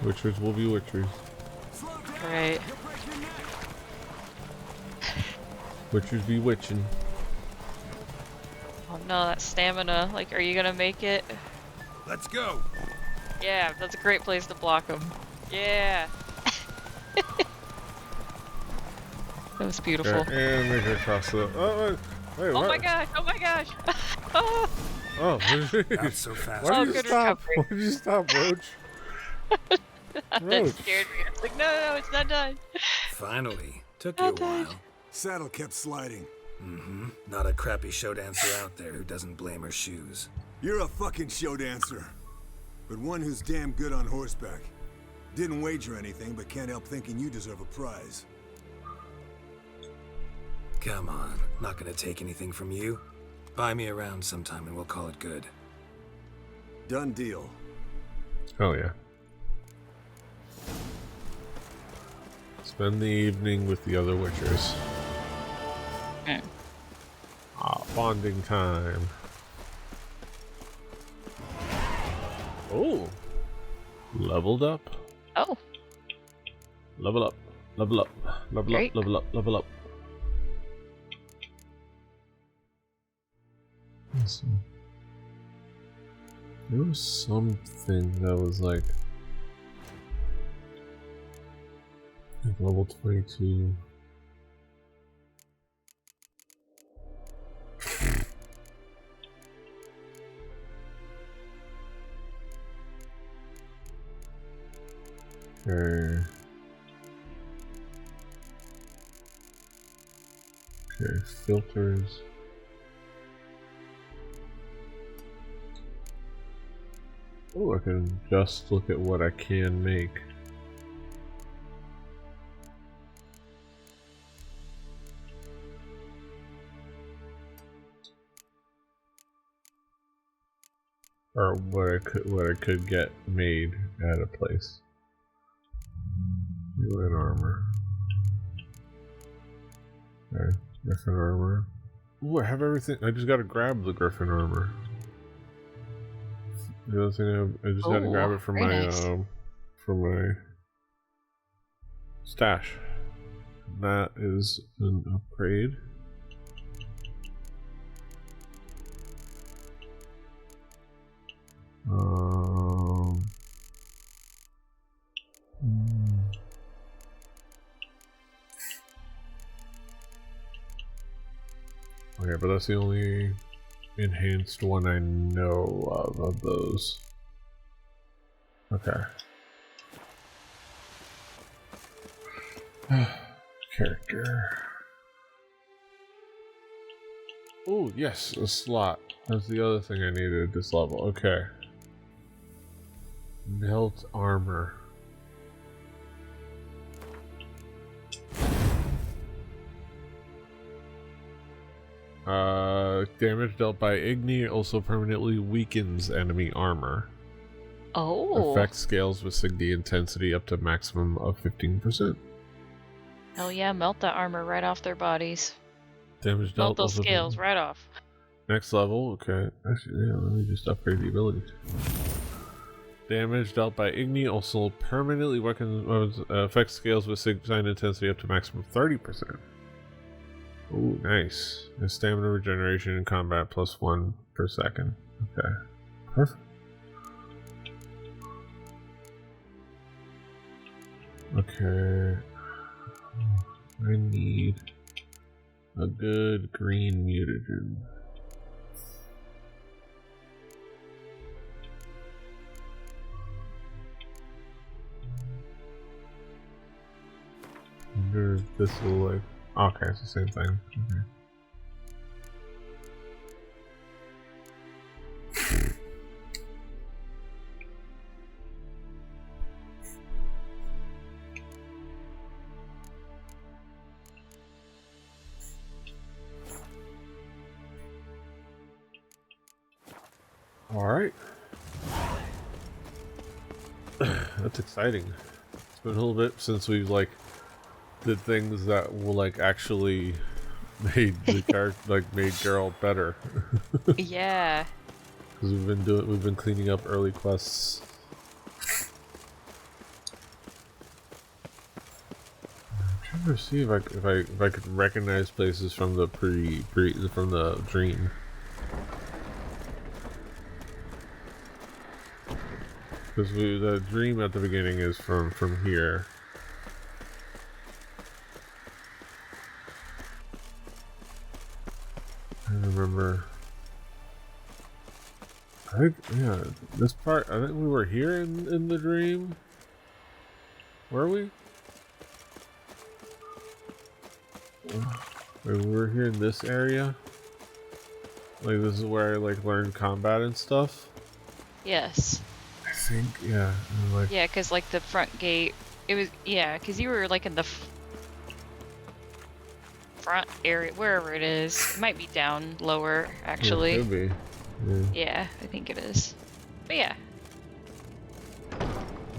[SPEAKER 1] Witchers will be witchers.
[SPEAKER 2] Right.
[SPEAKER 1] Witchers be witching.
[SPEAKER 2] Oh no, that stamina. Like, are you gonna make it?
[SPEAKER 3] Let's go.
[SPEAKER 2] Yeah, that's a great place to block him. Yeah. That was beautiful.
[SPEAKER 1] And make her cross the. Oh, wait,
[SPEAKER 2] Oh
[SPEAKER 1] what?
[SPEAKER 2] my gosh! Oh my gosh! Oh,
[SPEAKER 1] Oh,
[SPEAKER 3] Not so fast.
[SPEAKER 1] why
[SPEAKER 2] Oh,
[SPEAKER 1] did you
[SPEAKER 2] good
[SPEAKER 1] stop?
[SPEAKER 2] recovery.
[SPEAKER 1] Why did you stop, Roach?
[SPEAKER 2] that
[SPEAKER 1] Roach.
[SPEAKER 2] scared me. I was like, no, it's not done.
[SPEAKER 3] Finally. Took you a
[SPEAKER 2] Okay.
[SPEAKER 3] while.
[SPEAKER 4] Saddle kept sliding.
[SPEAKER 3] Mm-hmm. Not a crappy show dancer out there who doesn't blame her shoes.
[SPEAKER 4] You're a fucking show dancer, but one who's damn good on horseback. Didn't wager anything, but can't help thinking you deserve a prize.
[SPEAKER 3] Come on, not gonna take anything from you. Buy me around sometime and we'll call it good.
[SPEAKER 4] Done deal.
[SPEAKER 1] Oh yeah. Spend the evening with the other witchers. Bonding time. Oh. Leveled up.
[SPEAKER 2] Oh.
[SPEAKER 1] Level up. Level up. Level
[SPEAKER 2] Great.
[SPEAKER 1] up. Level up. Level up. Awesome. There was something that was like level 22. Okay. Okay, filters. Oh, I can just look at what I can make. Or what I could get made at a place. Griffin Armor. Okay, Griffin Armor. Ooh, I have everything. I just gotta grab the Griffin Armor. The other thing I just gotta grab it from my stash. That is an upgrade. Okay, but that's the only enhanced one I know of those. Okay. Character. Oh, yes, a slot. That's the other thing I needed at this level. Okay. Melt armor. Damage dealt by Igni also permanently weakens enemy armor.
[SPEAKER 2] Oh.
[SPEAKER 1] Effect scales with Signy intensity up to maximum of 15%.
[SPEAKER 2] Hell yeah, melt that armor right off their bodies.
[SPEAKER 1] Damage
[SPEAKER 2] Melt
[SPEAKER 1] dealt
[SPEAKER 2] those
[SPEAKER 1] also
[SPEAKER 2] scales right off.
[SPEAKER 1] Next level, okay. Actually, yeah, let me just upgrade the abilities. Damage dealt by Igni also permanently weakens effect scales with sign intensity up to maximum 30%. Ooh, nice. And stamina regeneration in combat +1 per second. Okay. Perfect. Okay. I need a good green mutagen. I wonder if this will like... Okay, it's the same thing. Okay. Alright. That's exciting. It's been a little bit since we've like did things that will like actually made the character like made Geralt better.
[SPEAKER 2] Yeah.
[SPEAKER 1] Because we've been cleaning up early quests. I'm trying to see if I could recognize places from the from the dream. Because the dream at the beginning is from here. I remember. I think, yeah, this part, I think we were here in the dream. Were we? We were here in this area. Like, this is where I, like, learned combat and stuff.
[SPEAKER 2] Yes.
[SPEAKER 1] I think, yeah. Like,
[SPEAKER 2] Yeah, because, like, the front gate, it was, yeah, because you were, like, in the front area, wherever it is. It might be down lower, actually.
[SPEAKER 1] It could be.
[SPEAKER 2] Yeah, I think it is. But yeah.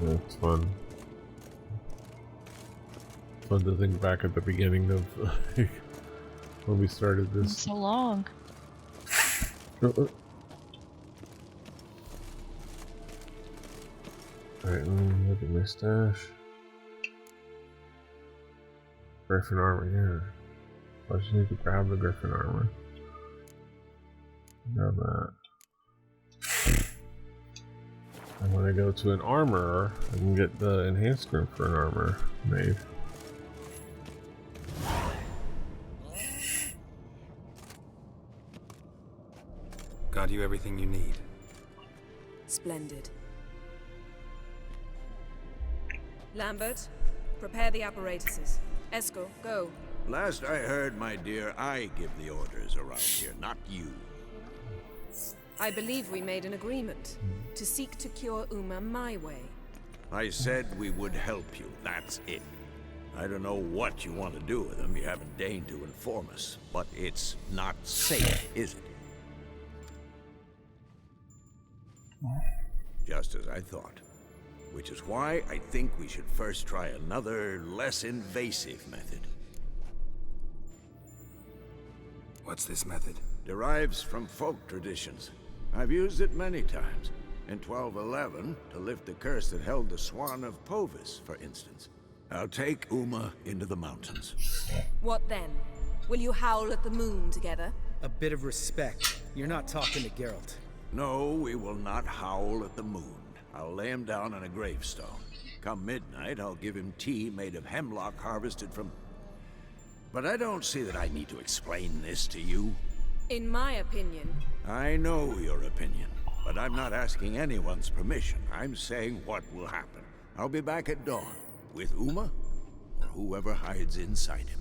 [SPEAKER 1] It's fun. Fun to think back at the beginning of when we started this.
[SPEAKER 2] So long.
[SPEAKER 1] Alright, let me look at my stash. Griffin Armor, yeah. I just need to grab the Griffin Armor. Grab that. And when I go to an armorer, I can get the enhanced grip for an armor made.
[SPEAKER 3] Got you everything you need.
[SPEAKER 6] Splendid. Lambert, prepare the apparatuses. Esco, go.
[SPEAKER 7] Last I heard, my dear, I give the orders around here, not you.
[SPEAKER 6] I believe we made an agreement to seek to cure Uma my way.
[SPEAKER 7] I said we would help you, that's it. I don't know what you want to do with them, you haven't deigned to inform us. But it's not safe, is it? Just as I thought. Which is why I think we should first try another, less invasive method.
[SPEAKER 3] What's this method?
[SPEAKER 7] Derives from folk traditions. I've used it many times. In 1211, to lift the curse that held the Swan of Povis, for instance. I'll take Uma into the mountains.
[SPEAKER 6] What then? Will you howl at the moon together?
[SPEAKER 8] A bit of respect. You're not talking to Geralt.
[SPEAKER 7] No, we will not howl at the moon. I'll lay him down on a gravestone. Come midnight, I'll give him tea made of hemlock harvested from... But I don't see that I need to explain this to you.
[SPEAKER 6] In my opinion...
[SPEAKER 7] I know your opinion, but I'm not asking anyone's permission. I'm saying what will happen. I'll be back at dawn, with Uma, or whoever hides inside him.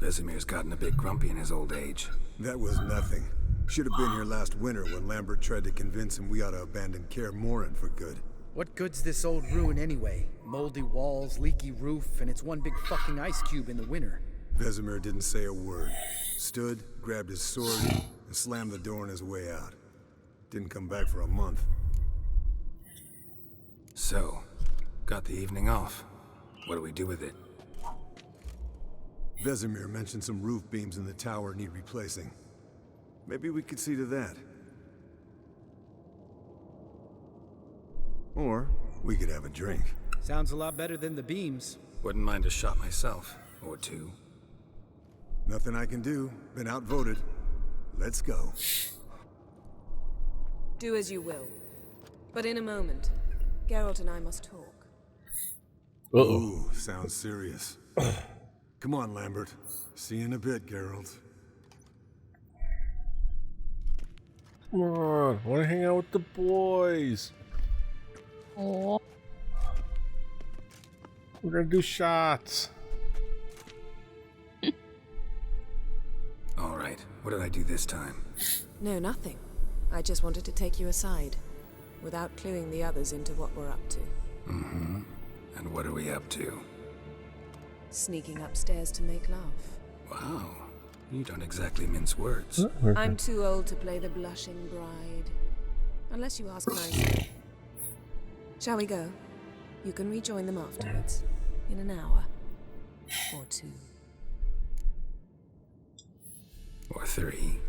[SPEAKER 3] Vesemir's gotten a bit grumpy in his old age.
[SPEAKER 4] That was nothing. Should have been here last winter when Lambert tried to convince him we ought to abandon Kaer Morhen for good.
[SPEAKER 8] What good's this old ruin anyway? Moldy walls, leaky roof, and it's one big fucking ice cube in the winter.
[SPEAKER 4] Vesemir didn't say a word. Stood, grabbed his sword, and slammed the door on his way out. Didn't come back for a month.
[SPEAKER 3] So, got the evening off. What do we do with it?
[SPEAKER 4] Vesemir mentioned some roof beams in the tower need replacing. Maybe we could see to that. Or we could have a drink.
[SPEAKER 8] Sounds a lot better than the beams.
[SPEAKER 3] Wouldn't mind a shot myself, or two.
[SPEAKER 4] Nothing I can do. Been outvoted. Let's go.
[SPEAKER 6] Do as you will. But in a moment, Geralt and I must talk.
[SPEAKER 4] Ooh, sounds serious. Come on, Lambert. See you in a bit, Geralt.
[SPEAKER 1] Come on, I want to hang out with the boys.
[SPEAKER 2] Oh.
[SPEAKER 1] We're gonna do shots.
[SPEAKER 3] Alright, what did I do this time?
[SPEAKER 6] No, nothing. I just wanted to take you aside, without cluing the others into what we're up to.
[SPEAKER 3] Mm-hmm. And what are we up to?
[SPEAKER 6] Sneaking upstairs to make love.
[SPEAKER 3] Wow, you don't exactly mince words.
[SPEAKER 6] I'm too old to play the blushing bride. Unless you ask nicely. Shall we go? You can rejoin them afterwards. In an hour. Or two.
[SPEAKER 3] Or three.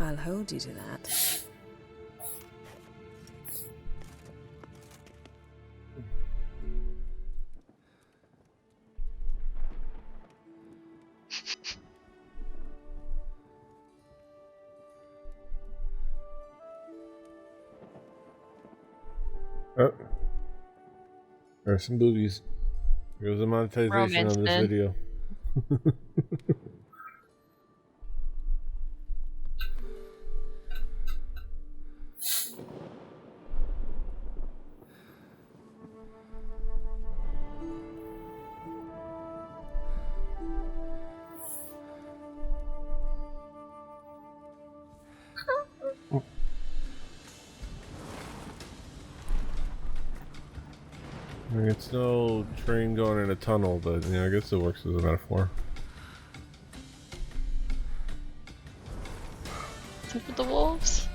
[SPEAKER 6] I'll hold you to that.
[SPEAKER 1] Oh. There's some boobies. There goes the monetization on this video. mean, it's no train going in a tunnel, but I guess it works as a metaphor.
[SPEAKER 2] What's up with the wolves?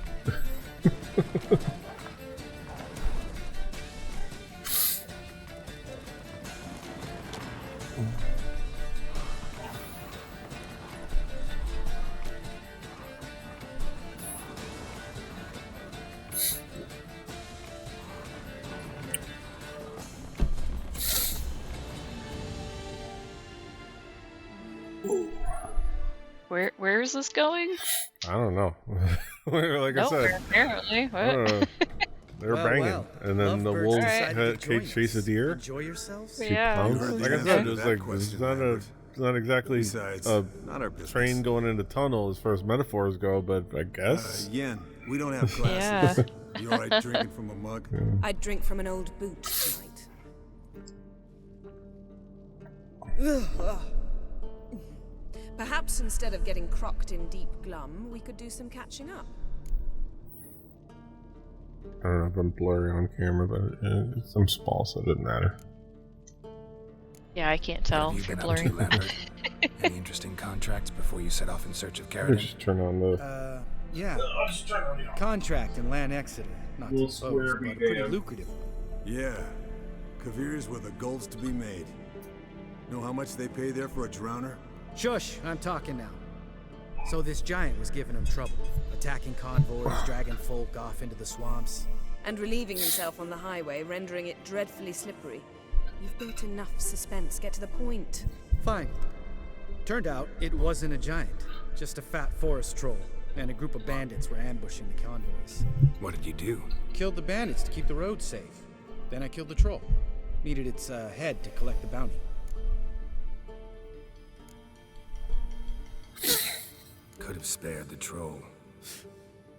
[SPEAKER 2] Where is this going?
[SPEAKER 1] I don't know. Like I said,
[SPEAKER 2] apparently.
[SPEAKER 1] I don't know. They were banging, and then the wolves chase a deer.
[SPEAKER 8] Enjoy yourselves.
[SPEAKER 2] Yeah.
[SPEAKER 1] Like I said, it was like it's not exactly a
[SPEAKER 4] not our business.
[SPEAKER 1] train going into tunnel as far as metaphors go, but I guess.
[SPEAKER 4] Yen, we don't have classes.
[SPEAKER 2] Yeah.
[SPEAKER 4] You alright drinking from a mug?
[SPEAKER 6] I'd drink from an old boot tonight. Perhaps instead of getting crocked in deep glum, we could do some catching up.
[SPEAKER 1] I don't know if I'm blurry on camera, but I'm small, so it doesn't matter.
[SPEAKER 2] Yeah, I can't tell.
[SPEAKER 3] What have you
[SPEAKER 2] You're
[SPEAKER 3] been up
[SPEAKER 2] blurry.
[SPEAKER 3] to, Lambert? Any interesting contracts before you set off in search of
[SPEAKER 1] I
[SPEAKER 3] Kaer?
[SPEAKER 1] just turn on the.
[SPEAKER 8] Yeah. Contract in Lan Exeter. Not to boast, but pretty lucrative.
[SPEAKER 4] Yeah. Kavir's where the gold's to be made. Know how much they pay there for a drowner?
[SPEAKER 8] Shush, I'm talking now. So this giant was giving him trouble, attacking convoys, dragging folk off into the swamps.
[SPEAKER 6] And relieving himself on the highway, rendering it dreadfully slippery. You've built enough suspense. Get to the point.
[SPEAKER 8] Fine. Turned out it wasn't a giant, just a fat forest troll, and a group of bandits were ambushing the convoys.
[SPEAKER 3] What did you do?
[SPEAKER 8] Killed the bandits to keep the roads safe. Then I killed the troll. Needed its head to collect the bounty.
[SPEAKER 3] Could have spared the troll.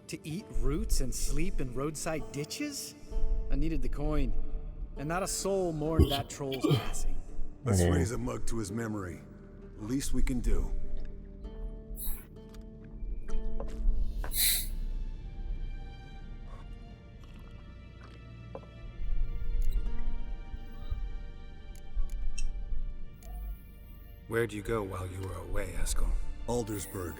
[SPEAKER 8] To eat roots and sleep in roadside ditches? I needed the coin. And not a soul mourned that troll's passing.
[SPEAKER 4] Let's raise a mug to his memory. Least we can do.
[SPEAKER 3] Where'd you go while you were away, Eskel?
[SPEAKER 4] Aldersburg.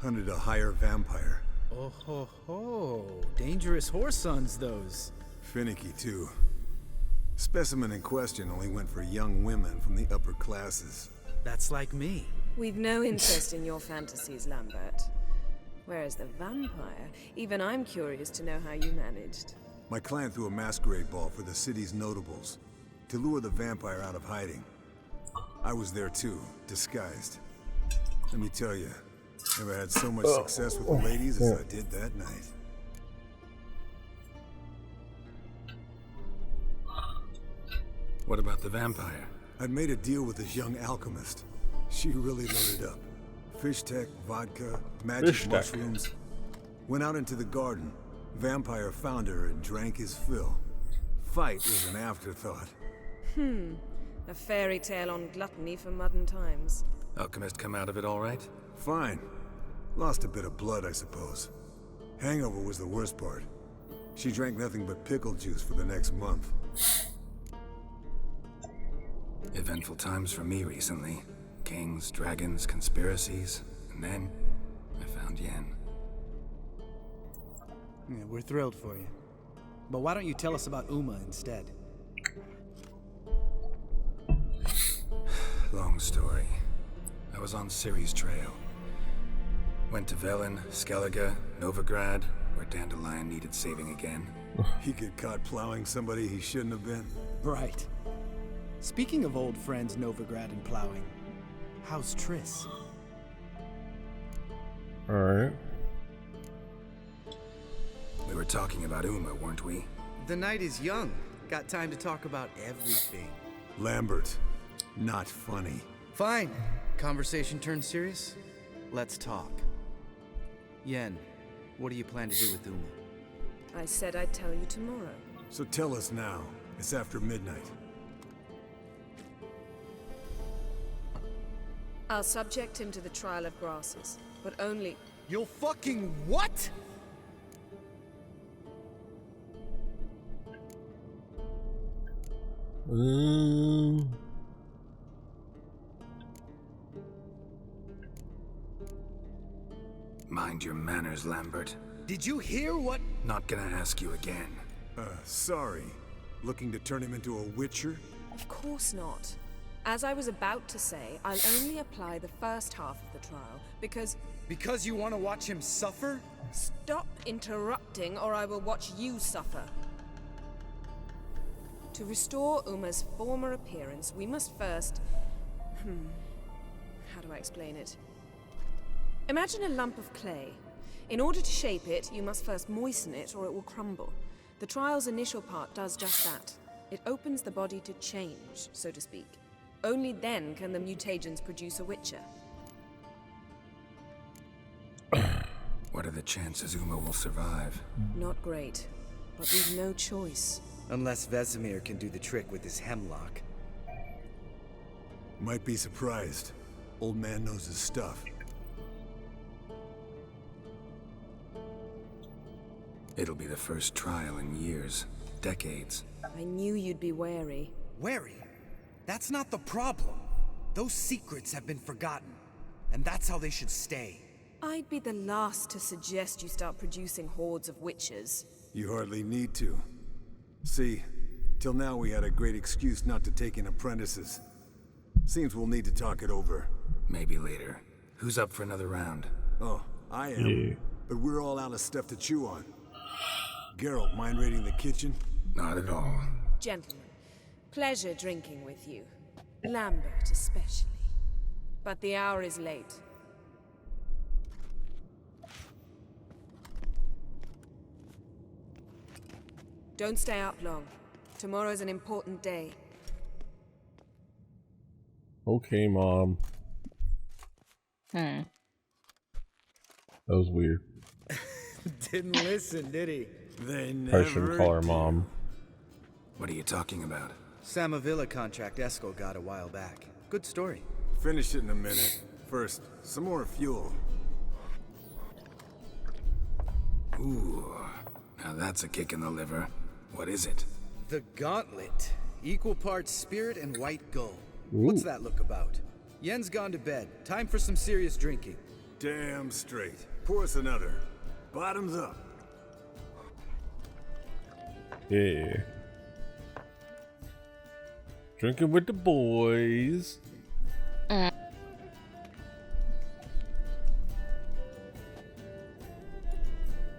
[SPEAKER 4] Hunted a higher vampire.
[SPEAKER 8] Oh ho ho. Dangerous horse sons, those.
[SPEAKER 4] Finicky, too. Specimen in question only went for young women from the upper classes.
[SPEAKER 8] That's like me.
[SPEAKER 6] We've no interest in your fantasies, Lambert. Whereas the vampire, even I'm curious to know how you managed.
[SPEAKER 4] My clan threw a masquerade ball for the city's notables to lure the vampire out of hiding. I was there too, disguised. Let me tell you, never had so much success with the ladies as I did that night.
[SPEAKER 3] What about the vampire?
[SPEAKER 4] I'd made a deal with this young alchemist. She really loaded up. Fish tech, vodka, magic
[SPEAKER 1] Fish tech.
[SPEAKER 4] mushrooms. Went out into the garden. Vampire found her and drank his fill. Fight was an afterthought.
[SPEAKER 6] A fairy tale on gluttony for modern times.
[SPEAKER 3] Alchemist come out of it all right?
[SPEAKER 4] Fine. Lost a bit of blood, I suppose. Hangover was the worst part. She drank nothing but pickle juice for the next month.
[SPEAKER 3] Eventful times for me recently. Kings, dragons, conspiracies. And then, I found Yen.
[SPEAKER 8] Yeah, we're thrilled for you. But why don't you tell us about Uma instead?
[SPEAKER 3] Long story. I was on Ciri's trail. Went to Velen, Skellige, Novigrad, where Dandelion needed saving again.
[SPEAKER 4] He get caught plowing somebody he shouldn't have been.
[SPEAKER 8] Right. Speaking of old friends Novigrad and plowing, how's Triss?
[SPEAKER 1] Alright.
[SPEAKER 3] We were talking about Uma, weren't we?
[SPEAKER 8] The night is young. Got time to talk about everything.
[SPEAKER 4] Lambert, not funny.
[SPEAKER 8] Fine. Conversation turned serious? Let's talk. Yen, what do you plan to do with Uma?
[SPEAKER 6] I said I'd tell you tomorrow.
[SPEAKER 4] So tell us now. It's after midnight.
[SPEAKER 6] I'll subject him to the trial of grasses, but only...
[SPEAKER 8] You'll fucking what?
[SPEAKER 3] Mind your manners, Lambert.
[SPEAKER 8] Did you hear what?
[SPEAKER 3] Not gonna ask you again.
[SPEAKER 4] Sorry. Looking to turn him into a witcher?
[SPEAKER 6] Of course not. As I was about to say, I'll only apply the first half of the trial, because...
[SPEAKER 8] Because you want to watch him suffer?
[SPEAKER 6] Stop interrupting, or I will watch you suffer. To restore Uma's former appearance, we must first... How do I explain it? Imagine a lump of clay. In order to shape it, you must first moisten it, or it will crumble. The trial's initial part does just that. It opens the body to change, so to speak. Only then can the mutagens produce a witcher.
[SPEAKER 3] What are the chances Uma will survive?
[SPEAKER 6] Not great, but we've no choice.
[SPEAKER 8] Unless Vesemir can do the trick with his hemlock.
[SPEAKER 4] Might be surprised. Old man knows his stuff.
[SPEAKER 3] It'll be the first trial in years, decades.
[SPEAKER 6] I knew you'd be wary.
[SPEAKER 8] Wary? That's not the problem. Those secrets have been forgotten, and that's how they should stay.
[SPEAKER 6] I'd be the last to suggest you start producing hordes of witches.
[SPEAKER 4] You hardly need to. See, till now we had a great excuse not to take in apprentices. Seems we'll need to talk it over.
[SPEAKER 3] Maybe later. Who's up for another round?
[SPEAKER 4] Oh, I am. But we're all out of stuff to chew on. Geralt, mind raiding the kitchen?
[SPEAKER 3] Not at all.
[SPEAKER 6] Gentlemen, pleasure drinking with you. Lambert especially. But the hour is late. Don't stay up long. Tomorrow's an important day.
[SPEAKER 1] Okay, Mom. That was weird.
[SPEAKER 8] Didn't listen, did he?
[SPEAKER 4] They
[SPEAKER 1] I shouldn't call her Mom.
[SPEAKER 3] What are you talking about?
[SPEAKER 8] Samavilla contract Esco got a while back. Good story.
[SPEAKER 4] Finish it in a minute. First, some more fuel.
[SPEAKER 3] Ooh, now that's a kick in the liver. What is it?
[SPEAKER 8] The Gauntlet. Equal parts spirit and white gold.
[SPEAKER 1] Ooh.
[SPEAKER 8] What's that look about? Yen's gone to bed. Time for some serious drinking.
[SPEAKER 4] Damn straight. Pour us another. Bottoms up.
[SPEAKER 1] Yeah. Drinking with the boys.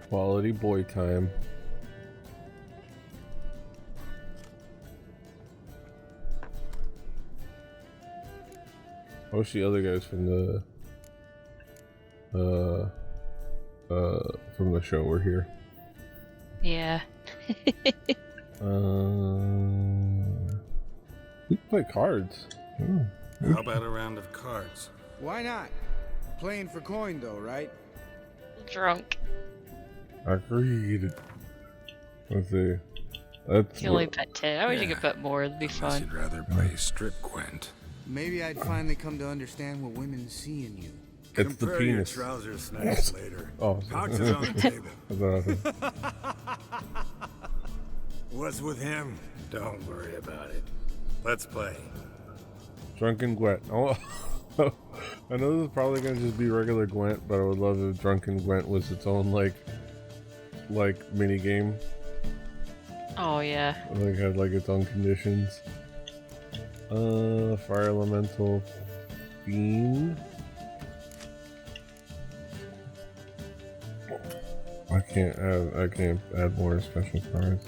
[SPEAKER 1] Quality boy time. I wish the other guys from the show were here.
[SPEAKER 2] Yeah.
[SPEAKER 1] We can play cards.
[SPEAKER 3] How about a round of cards?
[SPEAKER 8] Why not? Playing for coin though, right?
[SPEAKER 2] Drunk.
[SPEAKER 1] Agreed. Let's see. That's
[SPEAKER 2] You only bet 10. I wish you could bet more. It'd be
[SPEAKER 3] Unless
[SPEAKER 2] fun.
[SPEAKER 3] you'd rather play strip Gwent.
[SPEAKER 8] Maybe I'd finally come to understand what women see in you.
[SPEAKER 1] it's the
[SPEAKER 4] Compare your
[SPEAKER 1] penis.
[SPEAKER 4] trousers snacks later.
[SPEAKER 1] Oh,
[SPEAKER 4] Pouches on the table.
[SPEAKER 1] that's awesome.
[SPEAKER 4] What's with him?
[SPEAKER 3] Don't worry about it. Let's play.
[SPEAKER 1] Drunken Gwent. Oh, I know this is probably gonna just be regular Gwent, but I would love if Drunken Gwent was its own like mini game.
[SPEAKER 2] Oh, yeah.
[SPEAKER 1] Like had like its own conditions. Fire Elemental Fiend. I can't add more special cards.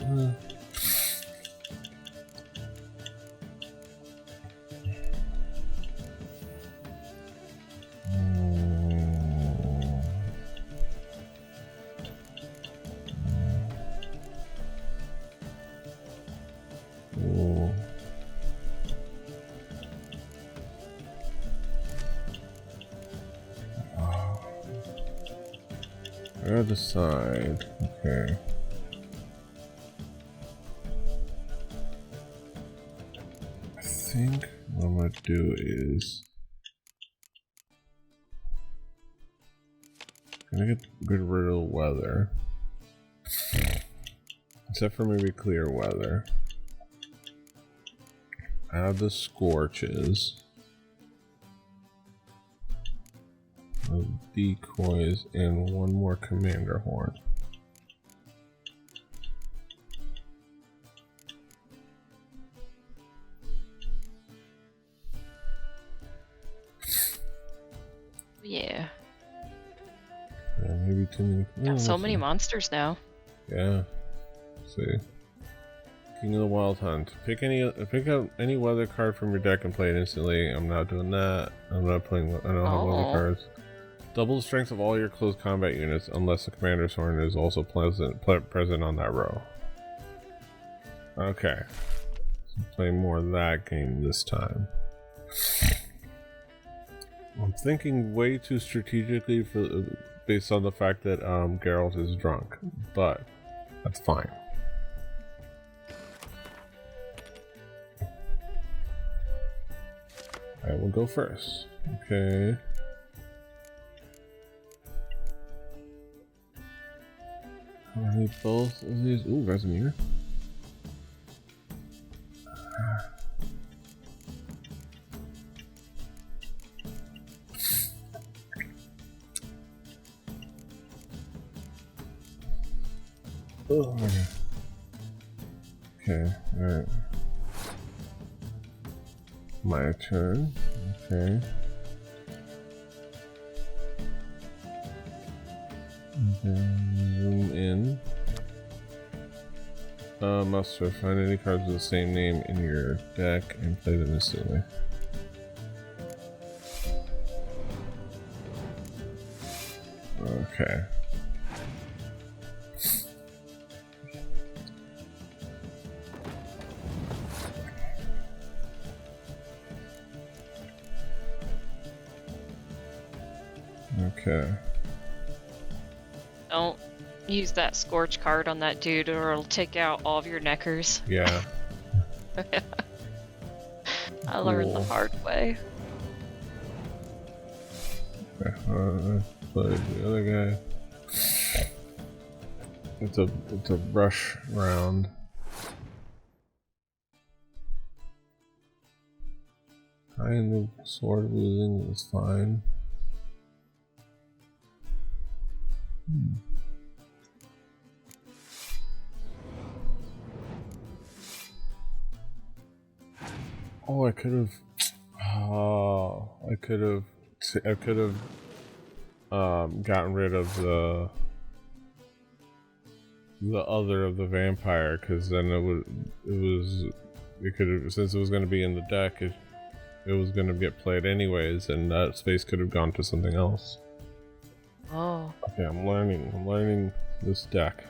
[SPEAKER 1] Other side. Okay. I think what I'm gonna do is I'm gonna get rid of weather. Except for maybe clear weather. add the scorches, decoys, and one more commander horn.
[SPEAKER 2] Yeah.
[SPEAKER 1] Yeah, maybe too many.
[SPEAKER 2] Got so many monsters now.
[SPEAKER 1] Yeah. Let's see. King of the Wild Hunt. Pick up any weather card from your deck and play it instantly. I'm not doing that. I'm not playing. I don't have weather cards. Double the strength of all your close combat units unless the commander's horn is also present on that row. Okay. So play more of that game this time. I'm thinking way too strategically based on the fact that Geralt is drunk, but that's fine. I will go first. Okay. I need both of these. Ooh, Vesemir. Oh my god. Okay, alright. My turn. Okay. Zoom in. Must find any cards with the same name in your deck and play them instantly. Okay. Okay.
[SPEAKER 2] Don't use that Scorch card on that dude or it'll take out all of your neckers.
[SPEAKER 1] Yeah.
[SPEAKER 2] I learned the hard way.
[SPEAKER 1] Okay, play the other guy. It's a rush round. Tying the sword losing is fine. Oh, I could have. Oh, I could have. Gotten rid of the other of the vampire, because then it could have, since it was going to be in the deck, it was going to get played anyways, and that space could have gone to something else.
[SPEAKER 2] Oh.
[SPEAKER 1] Okay, I'm learning this deck.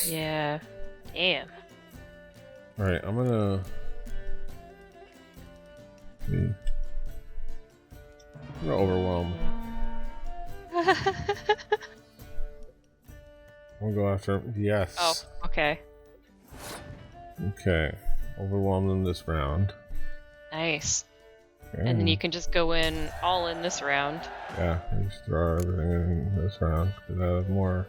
[SPEAKER 2] Yeah. Damn.
[SPEAKER 1] Alright, I'm gonna overwhelm. I'm gonna go after him. Yes.
[SPEAKER 2] Oh, okay.
[SPEAKER 1] Okay. Overwhelm them this round.
[SPEAKER 2] Nice.
[SPEAKER 1] Okay.
[SPEAKER 2] And then you can just go in all in this round.
[SPEAKER 1] Yeah, I just throw everything in this round because I have more.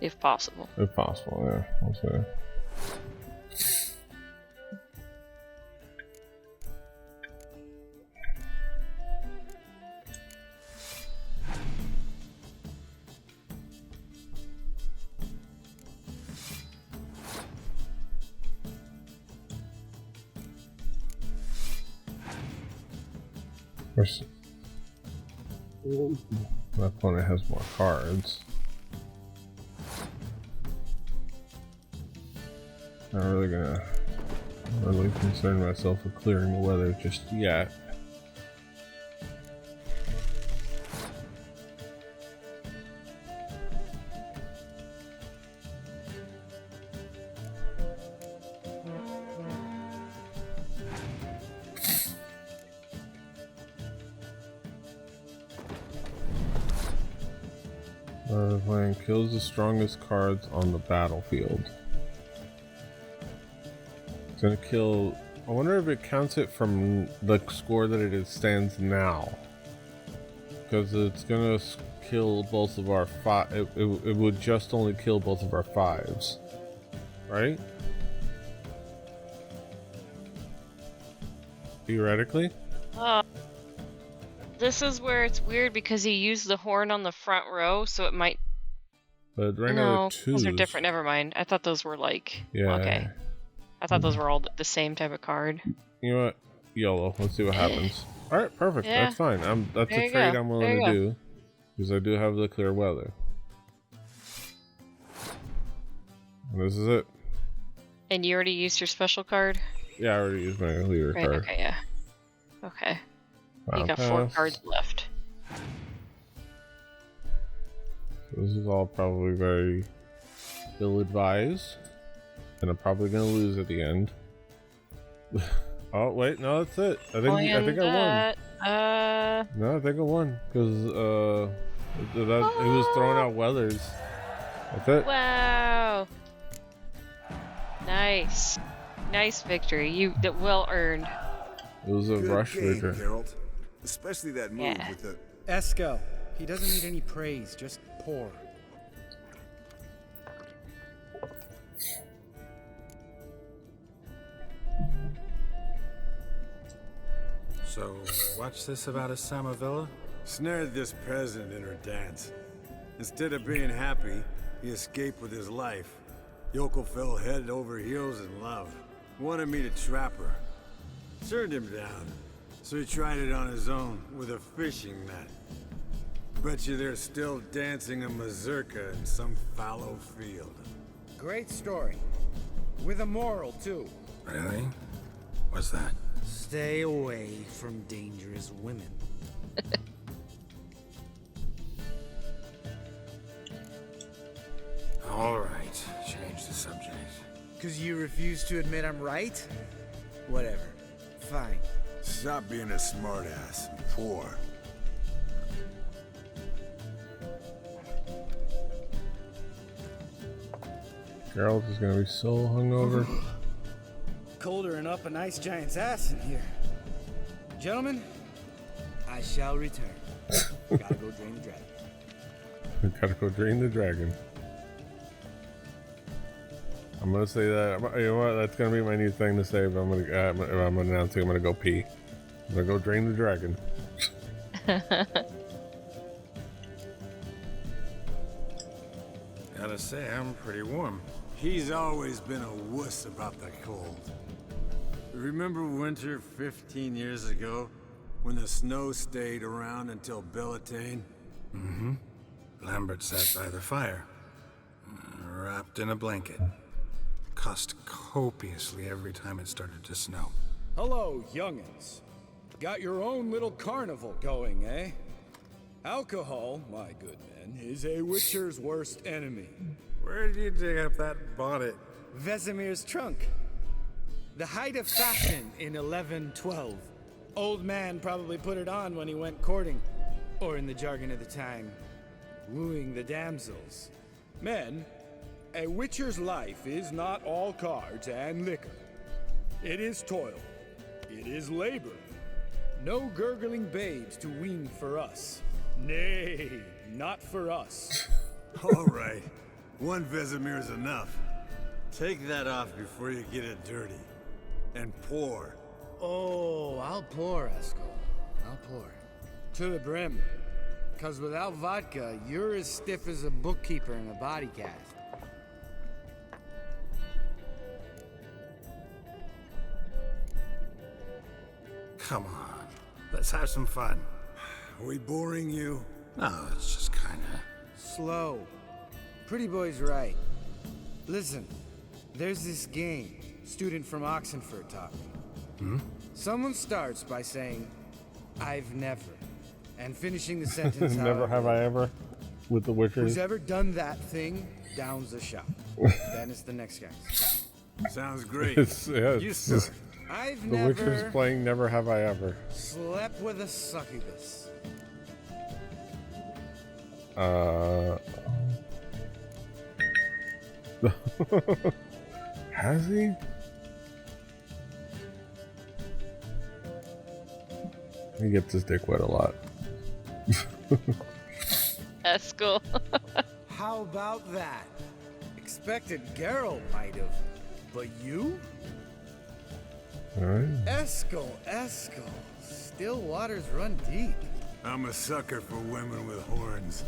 [SPEAKER 2] If possible.
[SPEAKER 1] If possible, yeah. I'll say. My opponent has more cards. Not really concern myself with clearing the weather just yet. Playing kills the strongest cards on the battlefield. It's gonna kill. I wonder if it counts it from the score that it stands now, because it's gonna kill both of our five. It would just only kill both of our fives, right? theoretically.
[SPEAKER 2] This is where it's weird because he used the horn on the front row, so it might.
[SPEAKER 1] But right now
[SPEAKER 2] No,
[SPEAKER 1] the
[SPEAKER 2] those are
[SPEAKER 1] twos.
[SPEAKER 2] different. Never mind. I thought those were like.
[SPEAKER 1] Yeah.
[SPEAKER 2] Okay. I thought those were all the same type of card.
[SPEAKER 1] You know what? Yellow. Let's see what happens. All right, perfect.
[SPEAKER 2] Yeah.
[SPEAKER 1] That's fine. That's
[SPEAKER 2] There
[SPEAKER 1] a
[SPEAKER 2] you
[SPEAKER 1] trade
[SPEAKER 2] go.
[SPEAKER 1] I'm willing to do because I do have the clear weather. And this is it.
[SPEAKER 2] And you already used your special card?
[SPEAKER 1] Yeah, I already used my leader
[SPEAKER 2] Right,
[SPEAKER 1] card.
[SPEAKER 2] okay, yeah. Okay. You
[SPEAKER 1] Round
[SPEAKER 2] got 4
[SPEAKER 1] pass.
[SPEAKER 2] cards left.
[SPEAKER 1] This is all probably very ill-advised, and I'm probably gonna lose at the end. Oh wait, no, that's it. I think I won. No, I think I won because he was throwing out weathers. That's it.
[SPEAKER 2] Wow. Nice. Nice victory. That well earned.
[SPEAKER 1] It was a
[SPEAKER 4] Good
[SPEAKER 1] rush
[SPEAKER 4] game,
[SPEAKER 1] victory.
[SPEAKER 4] Geralt. Especially that move
[SPEAKER 2] Yeah.
[SPEAKER 4] with the...
[SPEAKER 8] Esco, he doesn't need any praise, just pour.
[SPEAKER 3] So, what's this about a Samavilla?
[SPEAKER 4] Snared this peasant in her dance. Instead of being happy, he escaped with his life. Yoko fell head over heels in love. Wanted me to trap her. Turned him down. So he tried it on his own with a fishing net. Bet you they're still dancing a mazurka in some fallow field.
[SPEAKER 8] Great story. With a moral, too.
[SPEAKER 3] Really? What's that?
[SPEAKER 8] Stay away from dangerous women.
[SPEAKER 3] All right, change the subject.
[SPEAKER 8] Because you refuse to admit I'm right? Whatever. Fine.
[SPEAKER 4] Stop being a smartass. Poor.
[SPEAKER 1] Geralt is gonna be so hungover.
[SPEAKER 8] Colder and up a nice giant's ass in here. Gentlemen, I shall return. Gotta go drain the dragon.
[SPEAKER 1] We gotta go drain the dragon. I'm gonna say that. You know what? That's gonna be my new thing to say. But I'm announcing. I'm gonna go pee. I'm gonna go drain the dragon.
[SPEAKER 3] Gotta say, I'm pretty warm.
[SPEAKER 4] He's always been a wuss about the cold. Remember winter 15 years ago? When the snow stayed around until Bellatane?
[SPEAKER 3] Mm-hmm. Lambert sat by the fire, wrapped in a blanket. Cussed copiously every time it started to snow.
[SPEAKER 5] Hello, youngins. Got your own little carnival going, eh? Alcohol, my good men, is a witcher's worst enemy.
[SPEAKER 3] Where did you dig up that bonnet?
[SPEAKER 8] Vesemir's trunk. The height of fashion in 1112. Old man probably put it on when he went courting. Or in the jargon of the time, wooing the damsels.
[SPEAKER 5] Men, a witcher's life is not all cards and liquor. It is toil. It is labor. No gurgling babes to wean for us. Nay, not for us.
[SPEAKER 4] All right. One Vesemir's enough. Take that off before you get it dirty. And pour.
[SPEAKER 8] Oh, I'll pour, Esco. I'll pour. To the brim. Cause without vodka, you're as stiff as a bookkeeper in a body cast.
[SPEAKER 3] Come on, let's have some fun.
[SPEAKER 4] Are we boring you?
[SPEAKER 3] No, it's just kinda...
[SPEAKER 8] Slow. Pretty boy's right. Listen, there's this game. Student from Oxenford taught me. Someone starts by saying, I've never, and finishing the sentence
[SPEAKER 1] Never have I ever with the Witchers.
[SPEAKER 8] Who's ever done that thing downs the shop. Then it's the next guy's.
[SPEAKER 4] Sounds great.
[SPEAKER 8] You start. I've
[SPEAKER 1] The
[SPEAKER 8] never
[SPEAKER 1] Witcher's playing Never Have I Ever.
[SPEAKER 8] slept with a succubus.
[SPEAKER 1] Has he? He gets his dick wet a lot.
[SPEAKER 2] That's cool.
[SPEAKER 8] How about that? Expected Geralt might have, but you?
[SPEAKER 1] Alright.
[SPEAKER 8] Eskel. Still waters run deep.
[SPEAKER 4] I'm a sucker for women with horns.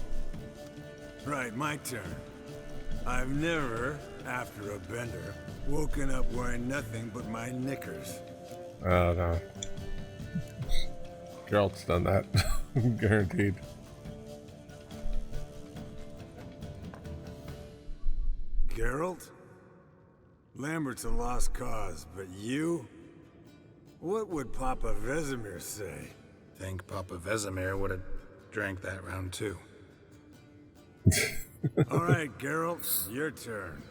[SPEAKER 4] Right, my turn. I've never, after a bender, woken up wearing nothing but my knickers.
[SPEAKER 1] Oh, no. Geralt's done that. Guaranteed.
[SPEAKER 4] Geralt? Lambert's a lost cause, but you? What would Papa Vesemir say?
[SPEAKER 3] Think Papa Vesemir would have drank that round too.
[SPEAKER 4] All right, Geralt, your turn.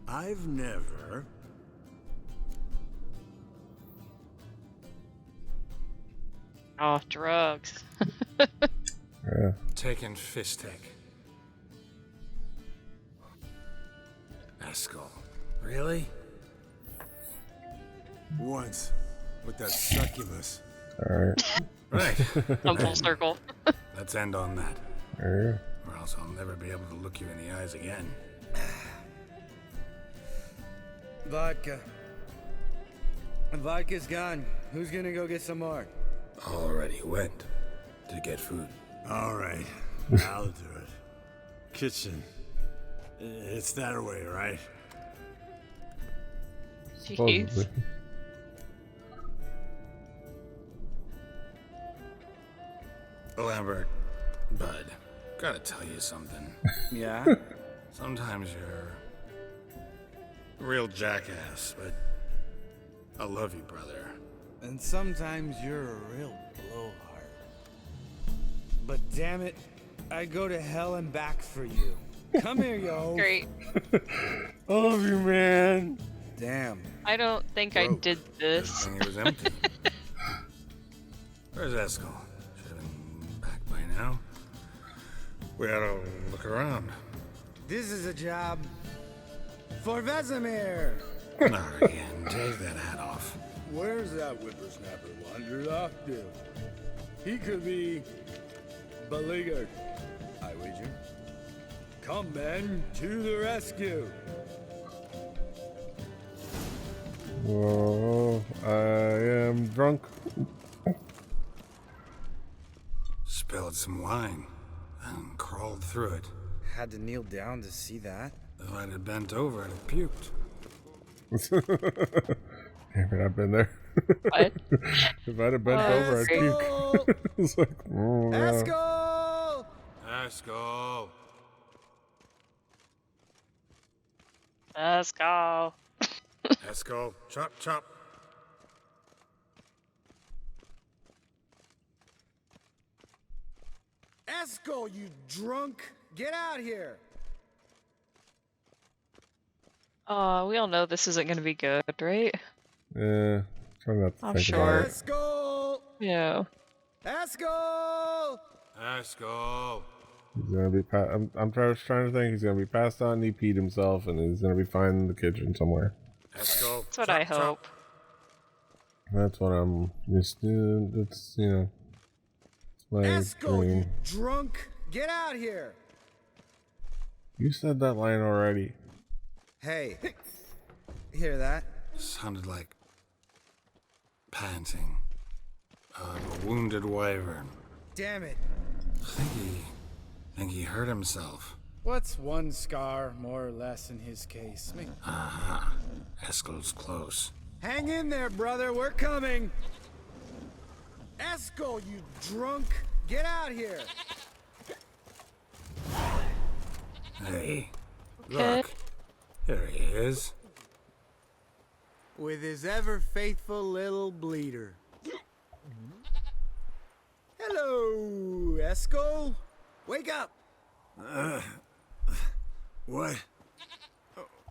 [SPEAKER 4] I've never...
[SPEAKER 2] Oh, drugs.
[SPEAKER 1] Yeah.
[SPEAKER 3] Taking Fistek. Eskel. Really?
[SPEAKER 4] Once, with that succubus.
[SPEAKER 1] Alright.
[SPEAKER 3] Right.
[SPEAKER 2] I'm full circle.
[SPEAKER 3] Let's end on that.
[SPEAKER 1] There
[SPEAKER 3] Or else I'll never be able to look you in the eyes again.
[SPEAKER 8] Vodka. Vodka's gone. Who's gonna go get some more?
[SPEAKER 3] Already went to get food.
[SPEAKER 4] All right, I'll do it. Kitchen. It's that way, right?
[SPEAKER 2] Jeez.
[SPEAKER 3] Lambert, bud, gotta tell you something.
[SPEAKER 8] Yeah?
[SPEAKER 3] Sometimes you're a real jackass, but I love you, brother.
[SPEAKER 8] And sometimes you're a real blowhard. But damn it, I'd go to hell and back for you. Come here, yo.
[SPEAKER 2] Great.
[SPEAKER 1] I love you, man.
[SPEAKER 8] Damn.
[SPEAKER 2] I don't think I did
[SPEAKER 3] Good
[SPEAKER 2] this.
[SPEAKER 3] thing it was empty. Where's Eskel? Should have been back by now. We ought to look around.
[SPEAKER 8] This is a job for Vesemir.
[SPEAKER 3] Not again. Take that hat off.
[SPEAKER 8] Where's that whippersnapper wandered off to? He could be beleaguered, I wager. Come, men, to the rescue.
[SPEAKER 1] Whoa, I am drunk.
[SPEAKER 3] Spilled some wine and crawled through it.
[SPEAKER 8] Had to kneel down to see that.
[SPEAKER 3] If I'd have bent over, I'd have puked.
[SPEAKER 1] Damn it, I've been there.
[SPEAKER 2] What?
[SPEAKER 1] If I'd have bent over, I'd puke. It's like, oh, yeah.
[SPEAKER 8] Eskel!
[SPEAKER 3] Eskel!
[SPEAKER 2] Let's go.
[SPEAKER 3] Eskel, chop, chop.
[SPEAKER 8] Eskel, you drunk! Get out here!
[SPEAKER 2] We all know this isn't gonna be good, right?
[SPEAKER 1] Yeah, try not to
[SPEAKER 2] I'm
[SPEAKER 1] think
[SPEAKER 2] sure.
[SPEAKER 1] about it.
[SPEAKER 8] Eskel!
[SPEAKER 2] Yeah.
[SPEAKER 8] Eskel!
[SPEAKER 3] Eskel!
[SPEAKER 1] He's gonna be. I'm trying to think. He's gonna be passed out and he peed himself, and he's gonna be fine in the kitchen somewhere.
[SPEAKER 3] Eskel.
[SPEAKER 2] That's what I hope.
[SPEAKER 1] That's what I'm used to. It's it's my
[SPEAKER 8] Eskel, you
[SPEAKER 1] dream.
[SPEAKER 8] drunk! Get out here!
[SPEAKER 1] You said that line already.
[SPEAKER 8] Hey, hear that?
[SPEAKER 3] Sounded like panting of a wounded wyvern.
[SPEAKER 8] Damn it.
[SPEAKER 3] Think he hurt himself.
[SPEAKER 8] What's one scar, more or less, in his case?
[SPEAKER 3] Aha. Eskel's close.
[SPEAKER 8] Hang in there, brother. We're coming. Eskel, you drunk! Get out here!
[SPEAKER 3] Hey,
[SPEAKER 2] Okay.
[SPEAKER 3] look. There he is.
[SPEAKER 8] With his ever faithful little bleeder. Hello, Eskel. Wake up!
[SPEAKER 4] What?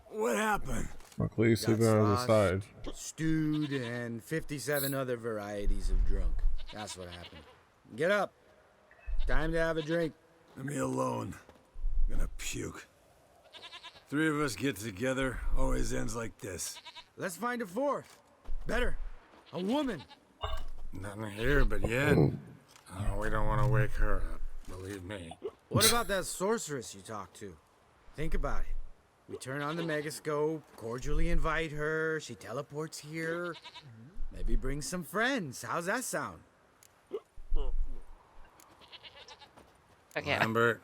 [SPEAKER 4] What happened?
[SPEAKER 1] Luckily, he's sleeping on his side.
[SPEAKER 8] Stewed and 57 other varieties of drunk. That's what happened. Get up. Time to have a drink.
[SPEAKER 4] Let me alone. I'm gonna puke. Three of us get together, always ends like this.
[SPEAKER 8] Let's find a fourth. Better. A woman.
[SPEAKER 3] Nothing here but Yen. Oh, we don't want to wake her up. Believe me.
[SPEAKER 8] What about that sorceress you talked to? Think about it. We turn on the megascope, cordially invite her, she teleports here. Maybe bring some friends. How's that sound?
[SPEAKER 2] Okay.
[SPEAKER 3] Lambert,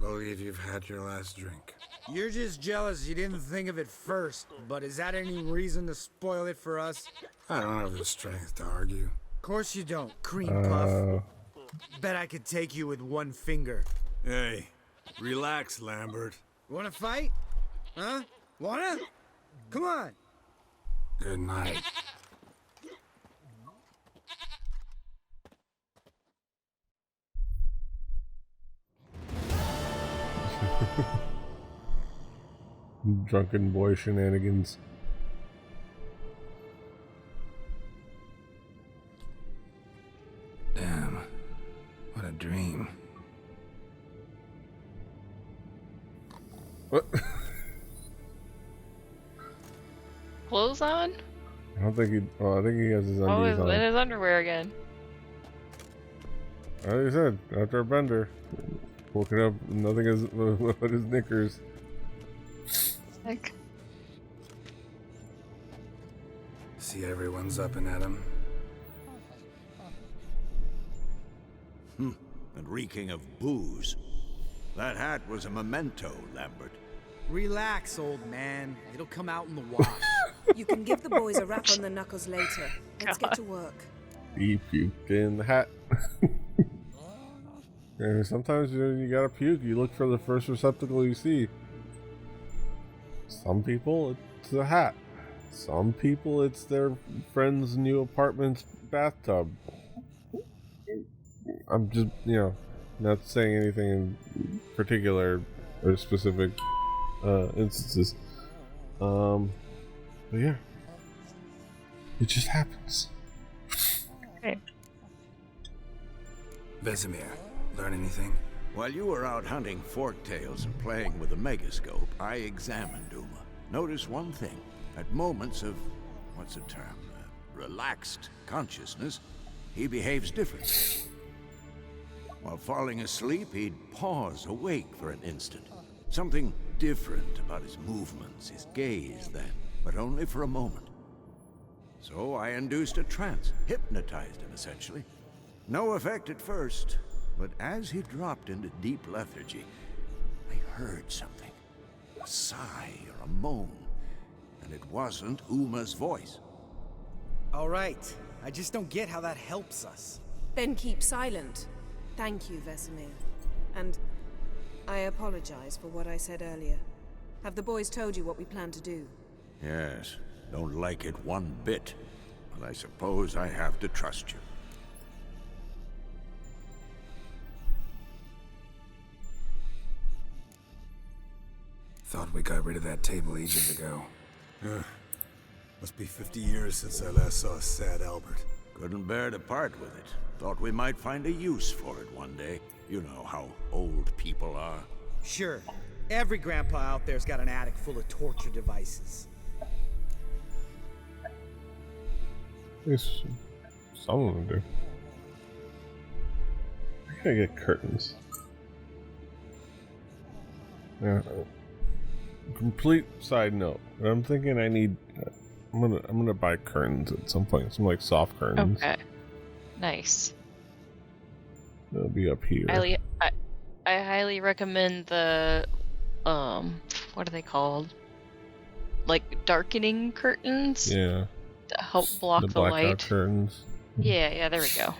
[SPEAKER 3] believe you've had your last drink.
[SPEAKER 8] You're just jealous you didn't think of it first, but is that any reason to spoil it for us?
[SPEAKER 3] I don't have the strength to argue.
[SPEAKER 8] Of course you don't, cream puff. Bet I could take you with one finger.
[SPEAKER 4] Hey, relax, Lambert.
[SPEAKER 8] Wanna fight? Huh? Wanna? Come on.
[SPEAKER 3] Good night.
[SPEAKER 1] Drunken boy shenanigans.
[SPEAKER 3] Damn. What a dream.
[SPEAKER 1] What?
[SPEAKER 2] Clothes on?
[SPEAKER 1] I don't think he. Oh, I think he has his
[SPEAKER 2] Oh,
[SPEAKER 1] undies
[SPEAKER 2] he's
[SPEAKER 1] on.
[SPEAKER 2] in his underwear again.
[SPEAKER 1] Like I said, after a bender, woken up, nothing is but his knickers.
[SPEAKER 2] Like,
[SPEAKER 3] See, everyone's up and at him.
[SPEAKER 7] And reeking of booze. That hat was a memento, Lambert.
[SPEAKER 8] Relax, old man. It'll come out in the wash.
[SPEAKER 6] You can give the boys a rap on the knuckles later. Let's get to work.
[SPEAKER 1] He puked in the hat. And sometimes you gotta puke. You look for the first receptacle you see. Some people, it's a hat. Some people, it's their friend's new apartment's bathtub. I'm just, not saying anything in particular or specific instances. But yeah. It just happens.
[SPEAKER 2] okay.
[SPEAKER 3] Vesemir, learn anything?
[SPEAKER 7] While you were out hunting forktails and playing with the megascope, I examined Uma. Notice one thing. At moments of, what's the term, relaxed consciousness, he behaves differently. While falling asleep, he'd pause awake for an instant. Something different about his movements, his gaze then, but only for a moment. So I induced a trance, hypnotized him essentially. No effect at first, but as he dropped into deep lethargy, I heard something. A sigh or a moan. And it wasn't Uma's voice.
[SPEAKER 8] All right. I just don't get how that helps us.
[SPEAKER 6] Then keep silent. Thank you, Vesemir. And I apologize for what I said earlier. Have the boys told you what we plan to do?
[SPEAKER 7] Yes, don't like it one bit. But I suppose I have to trust you.
[SPEAKER 3] Thought we got rid of that table ages ago.
[SPEAKER 4] Must be 50 years since I last saw sad Albert.
[SPEAKER 7] Couldn't bear to part with it. Thought we might find a use for it one day. You know how old people are.
[SPEAKER 8] Sure. Every grandpa out there's got an attic full of torture devices.
[SPEAKER 1] Yes, some of them do. I gotta get curtains. Yeah. Complete side note. I'm thinking I need. I'm gonna buy curtains at some point. Some like soft curtains.
[SPEAKER 2] Okay. Nice.
[SPEAKER 1] They'll be up here.
[SPEAKER 2] I highly recommend the what are they called? Like darkening curtains.
[SPEAKER 1] Yeah.
[SPEAKER 2] To help block the
[SPEAKER 1] blackout
[SPEAKER 2] light.
[SPEAKER 1] curtains.
[SPEAKER 2] Yeah, there we go.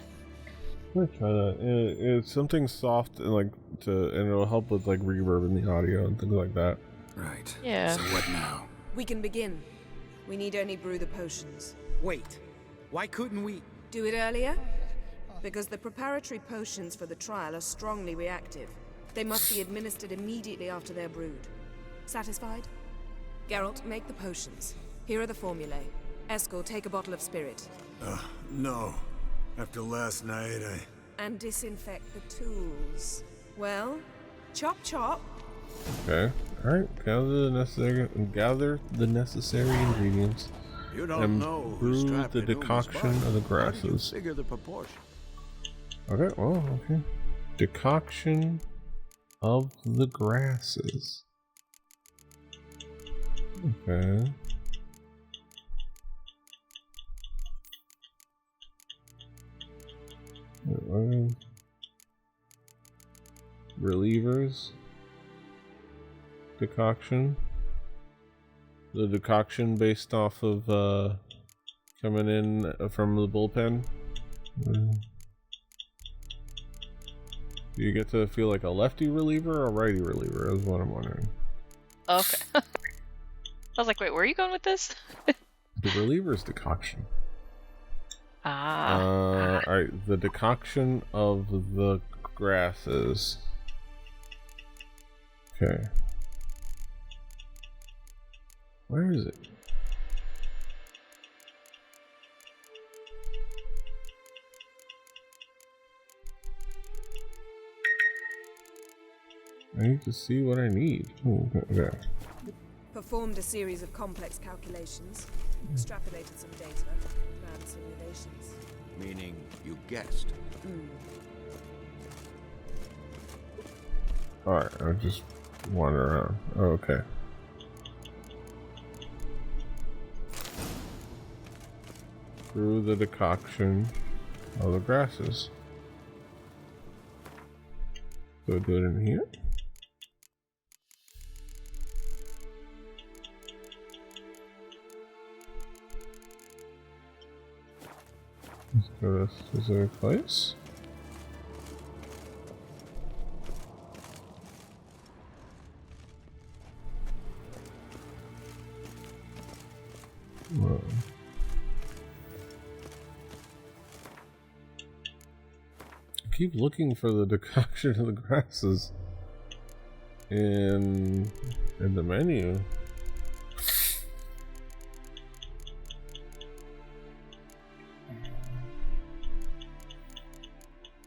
[SPEAKER 1] I'm gonna try that. It's something soft and and it'll help with like reverb in the audio and things like that.
[SPEAKER 3] Right.
[SPEAKER 2] Yeah.
[SPEAKER 3] So what now?
[SPEAKER 6] We can begin. We need only brew the potions.
[SPEAKER 8] Wait. Why couldn't we...
[SPEAKER 6] Do it earlier? Because the preparatory potions for the trial are strongly reactive. They must be administered immediately after they're brewed. Satisfied? Geralt, make the potions. Here are the formulae. Eskel, take a bottle of spirit.
[SPEAKER 4] No. After last night,
[SPEAKER 6] And disinfect the tools. Well, chop chop.
[SPEAKER 1] Okay. Alright. Gather the necessary ingredients.
[SPEAKER 7] You don't
[SPEAKER 1] And
[SPEAKER 7] know who's
[SPEAKER 1] brew
[SPEAKER 7] trapped
[SPEAKER 1] the
[SPEAKER 7] in Uma's
[SPEAKER 1] decoction
[SPEAKER 7] body.
[SPEAKER 1] of the
[SPEAKER 7] How do you
[SPEAKER 1] grasses.
[SPEAKER 7] figure the proportion?
[SPEAKER 1] Okay, well, okay. Decoction of the grasses. Okay. Relievers. Decoction. The decoction based off of coming in from the bullpen. Do you get to feel like a lefty reliever or a righty reliever? Is what I'm wondering.
[SPEAKER 2] Okay. I was like, wait, where are you going with this?
[SPEAKER 1] The reliever's decoction.
[SPEAKER 2] Ah.
[SPEAKER 1] Alright, the decoction of the grasses. Okay. Where is it? I need to see what I need. Ooh, okay.
[SPEAKER 6] Performed a series of complex calculations, extrapolated some data, ran simulations.
[SPEAKER 7] Meaning you guessed.
[SPEAKER 1] Alright, I'll just wander around. Oh, okay. Through the decoction of the grasses. So do it in here. Let's go to a specific place. Whoa. I keep looking for the decoction of the grasses in the menu.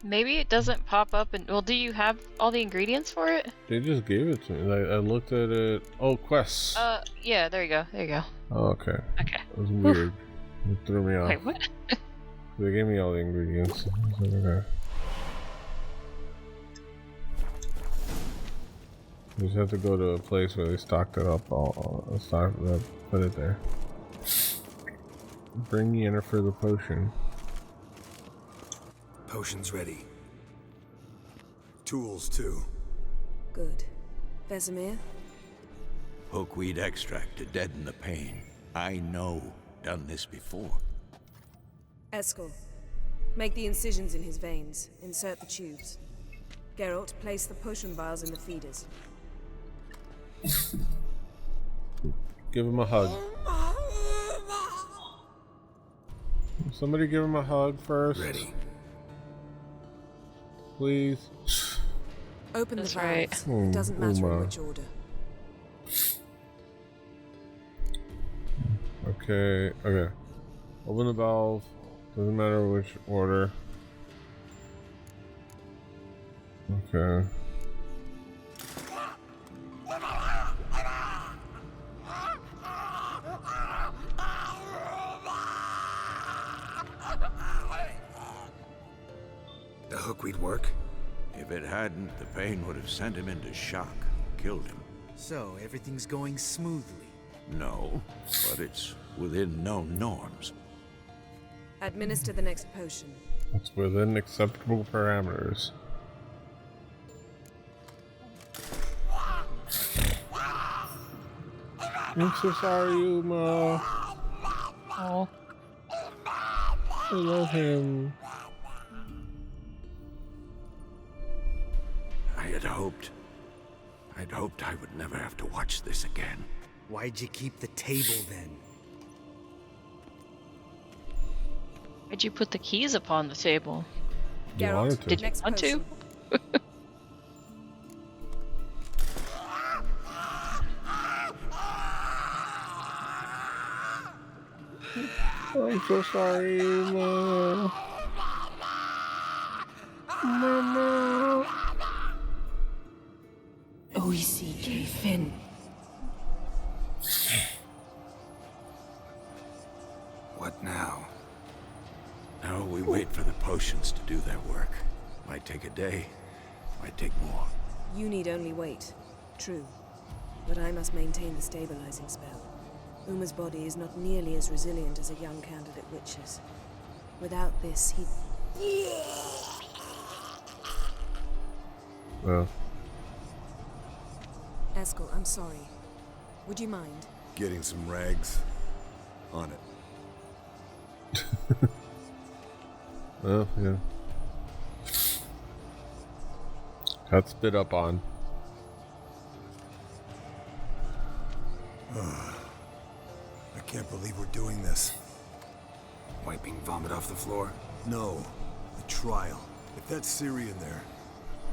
[SPEAKER 2] Maybe it doesn't pop up and well, do you have all the ingredients for it?
[SPEAKER 1] They just gave it to me. I looked at it. Oh, quests.
[SPEAKER 2] Yeah, there you go. There you go.
[SPEAKER 1] Oh, okay.
[SPEAKER 2] Okay.
[SPEAKER 1] That was weird. It threw me off.
[SPEAKER 2] Wait, what?
[SPEAKER 1] They gave me all the ingredients. Okay. You just have to go to a place where they stocked it up. Put it there. Bring Yennefer the potion.
[SPEAKER 3] Potion's ready.
[SPEAKER 4] Tools, too.
[SPEAKER 6] Good. Vesemir?
[SPEAKER 7] Hookweed extract to deaden the pain. I know. Done this before.
[SPEAKER 6] Eskel. Make the incisions in his veins. Insert the tubes. Geralt, place the potion vials in the feeders.
[SPEAKER 1] Give him a hug. Somebody give him a hug first.
[SPEAKER 3] Ready.
[SPEAKER 1] Please.
[SPEAKER 6] Open
[SPEAKER 2] That's
[SPEAKER 6] the
[SPEAKER 2] right.
[SPEAKER 6] valves. It doesn't matter in which order.
[SPEAKER 1] Okay, okay. Open the valve. Doesn't matter which order. Okay.
[SPEAKER 3] The hookweed work?
[SPEAKER 7] If it hadn't, the pain would have sent him into shock, killed him.
[SPEAKER 8] So, everything's going smoothly.
[SPEAKER 7] No, but it's within known norms.
[SPEAKER 6] Administer the next potion.
[SPEAKER 1] It's within acceptable parameters. I'm so sorry, Uma.
[SPEAKER 2] Oh.
[SPEAKER 1] I love him.
[SPEAKER 7] I'd hoped I would never have to watch this again.
[SPEAKER 8] Why'd you keep the table then?
[SPEAKER 2] Why'd you put the keys upon the table?
[SPEAKER 1] You
[SPEAKER 6] Geralt,
[SPEAKER 1] wanted to.
[SPEAKER 2] Did you
[SPEAKER 6] next
[SPEAKER 2] want to?
[SPEAKER 6] potion.
[SPEAKER 1] I'm so sorry, Uma. Mama.
[SPEAKER 6] OECK Finn.
[SPEAKER 3] What now?
[SPEAKER 7] Now we wait for the potions to do their work. Might take a day, might take more.
[SPEAKER 6] You need only wait. True. But I must maintain the stabilizing spell. Uma's body is not nearly as resilient as a young candidate witch's. Without this, he...
[SPEAKER 1] Well,
[SPEAKER 6] Eskel, I'm sorry. Would you mind?
[SPEAKER 4] Getting some rags on it.
[SPEAKER 1] well, yeah. Got spit up on.
[SPEAKER 4] I can't believe we're doing this.
[SPEAKER 3] Wiping vomit off the floor.
[SPEAKER 4] No, the trial. If that's Syrian there,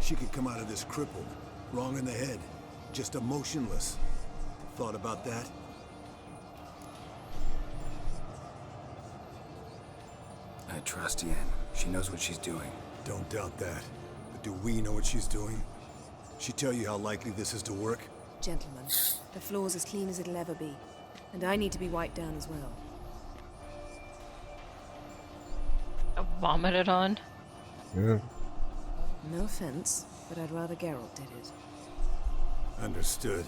[SPEAKER 4] she could come out of this crippled, wrong in the head, just emotionless. Thought about that?
[SPEAKER 3] I trust Yen. She knows what she's doing.
[SPEAKER 4] Don't doubt that. But do we know what she's doing? She tell you how likely this is to work?
[SPEAKER 6] Gentlemen, the floor's as clean as it'll ever be. And I need to be wiped down as well.
[SPEAKER 2] Vomited on.
[SPEAKER 1] Yeah.
[SPEAKER 6] No offense, but I'd rather Geralt did it.
[SPEAKER 4] Understood.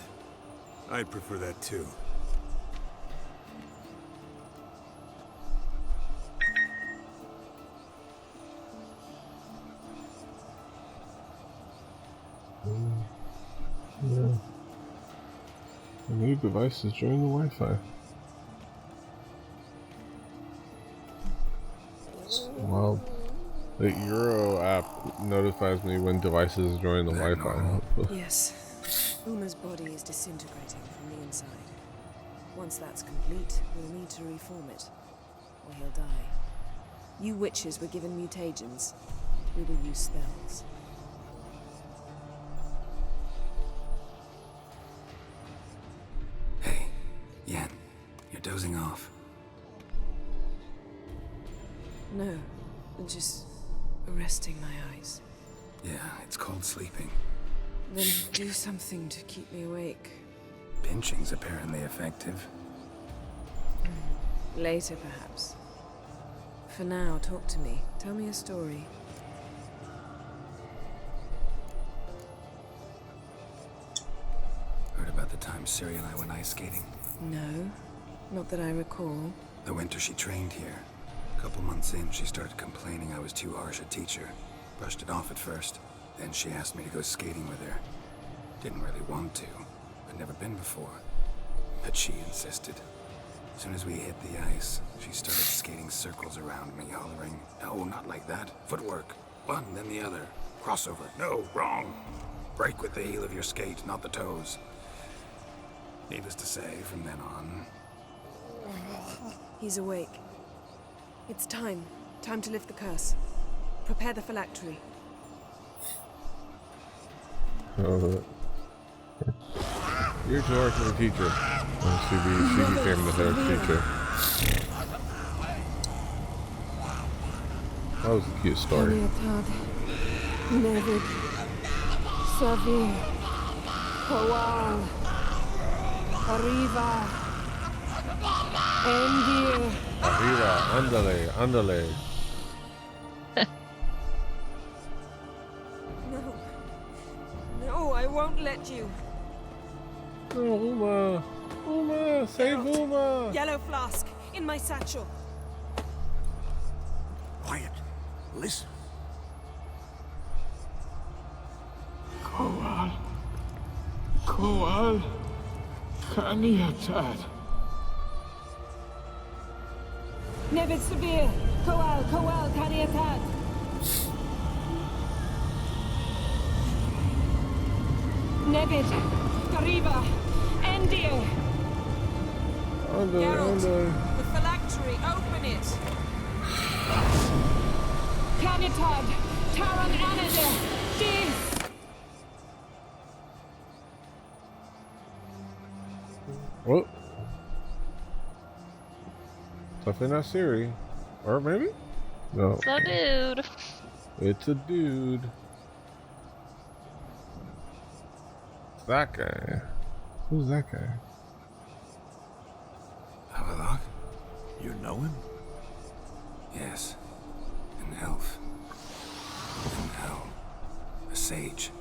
[SPEAKER 4] I'd prefer that too.
[SPEAKER 1] Yeah. New devices join the Wi-Fi. Wow. The Euro app notifies me when devices join the Wi-Fi.
[SPEAKER 6] Yes. Uma's body is disintegrating from the inside. Once that's complete, we'll need to reform it, or he'll die. You witches were given mutagens. We will use spells.
[SPEAKER 3] Hey, Yen, you're dozing off.
[SPEAKER 6] No, just resting my eyes.
[SPEAKER 3] Yeah, it's called sleeping.
[SPEAKER 6] Then do something to keep me awake.
[SPEAKER 3] Pinching's apparently effective.
[SPEAKER 6] Later, perhaps. For now, talk to me. Tell me a story.
[SPEAKER 3] Heard about the time Siri and I went ice skating?
[SPEAKER 6] No, not that I recall.
[SPEAKER 3] The winter she trained here. A couple months in, she started complaining I was too harsh a teacher. Brushed it off at first. Then she asked me to go skating with her. Didn't really want to. I'd never been before. But she insisted. As soon as we hit the ice, she started skating circles around me, hollering, "No, not like that. Footwork. One, then the other. Crossover. No, wrong. Break with the heel of your skate, not the toes." Needless to say, from then on...
[SPEAKER 6] He's awake. It's time. Time to lift the curse. Prepare the phylactery.
[SPEAKER 1] You're too hard for the teacher. She became the head teacher. That was a cute story.
[SPEAKER 6] Nevid, Savi, Kowal, Arriva, Endir.
[SPEAKER 1] Arriba, andale.
[SPEAKER 6] No, I won't let you.
[SPEAKER 1] Oh, Uma, save Uma.
[SPEAKER 6] Yellow flask, in my satchel.
[SPEAKER 7] Quiet. Listen.
[SPEAKER 5] Kowal, Kaniatad.
[SPEAKER 6] Nevid Severe, Kowal, Kaniatad. Nevid, Gariba, Endir. Geralt, the phylactery, open it. Kaniatad, Taran Anadir, Dis.
[SPEAKER 1] Oh. Definitely not Siri. Or maybe? No.
[SPEAKER 2] It's a dude.
[SPEAKER 1] It's a dude. That guy. Who's that guy?
[SPEAKER 3] Havelock?
[SPEAKER 7] You know him?
[SPEAKER 3] Yes. An elf. An hell. A sage.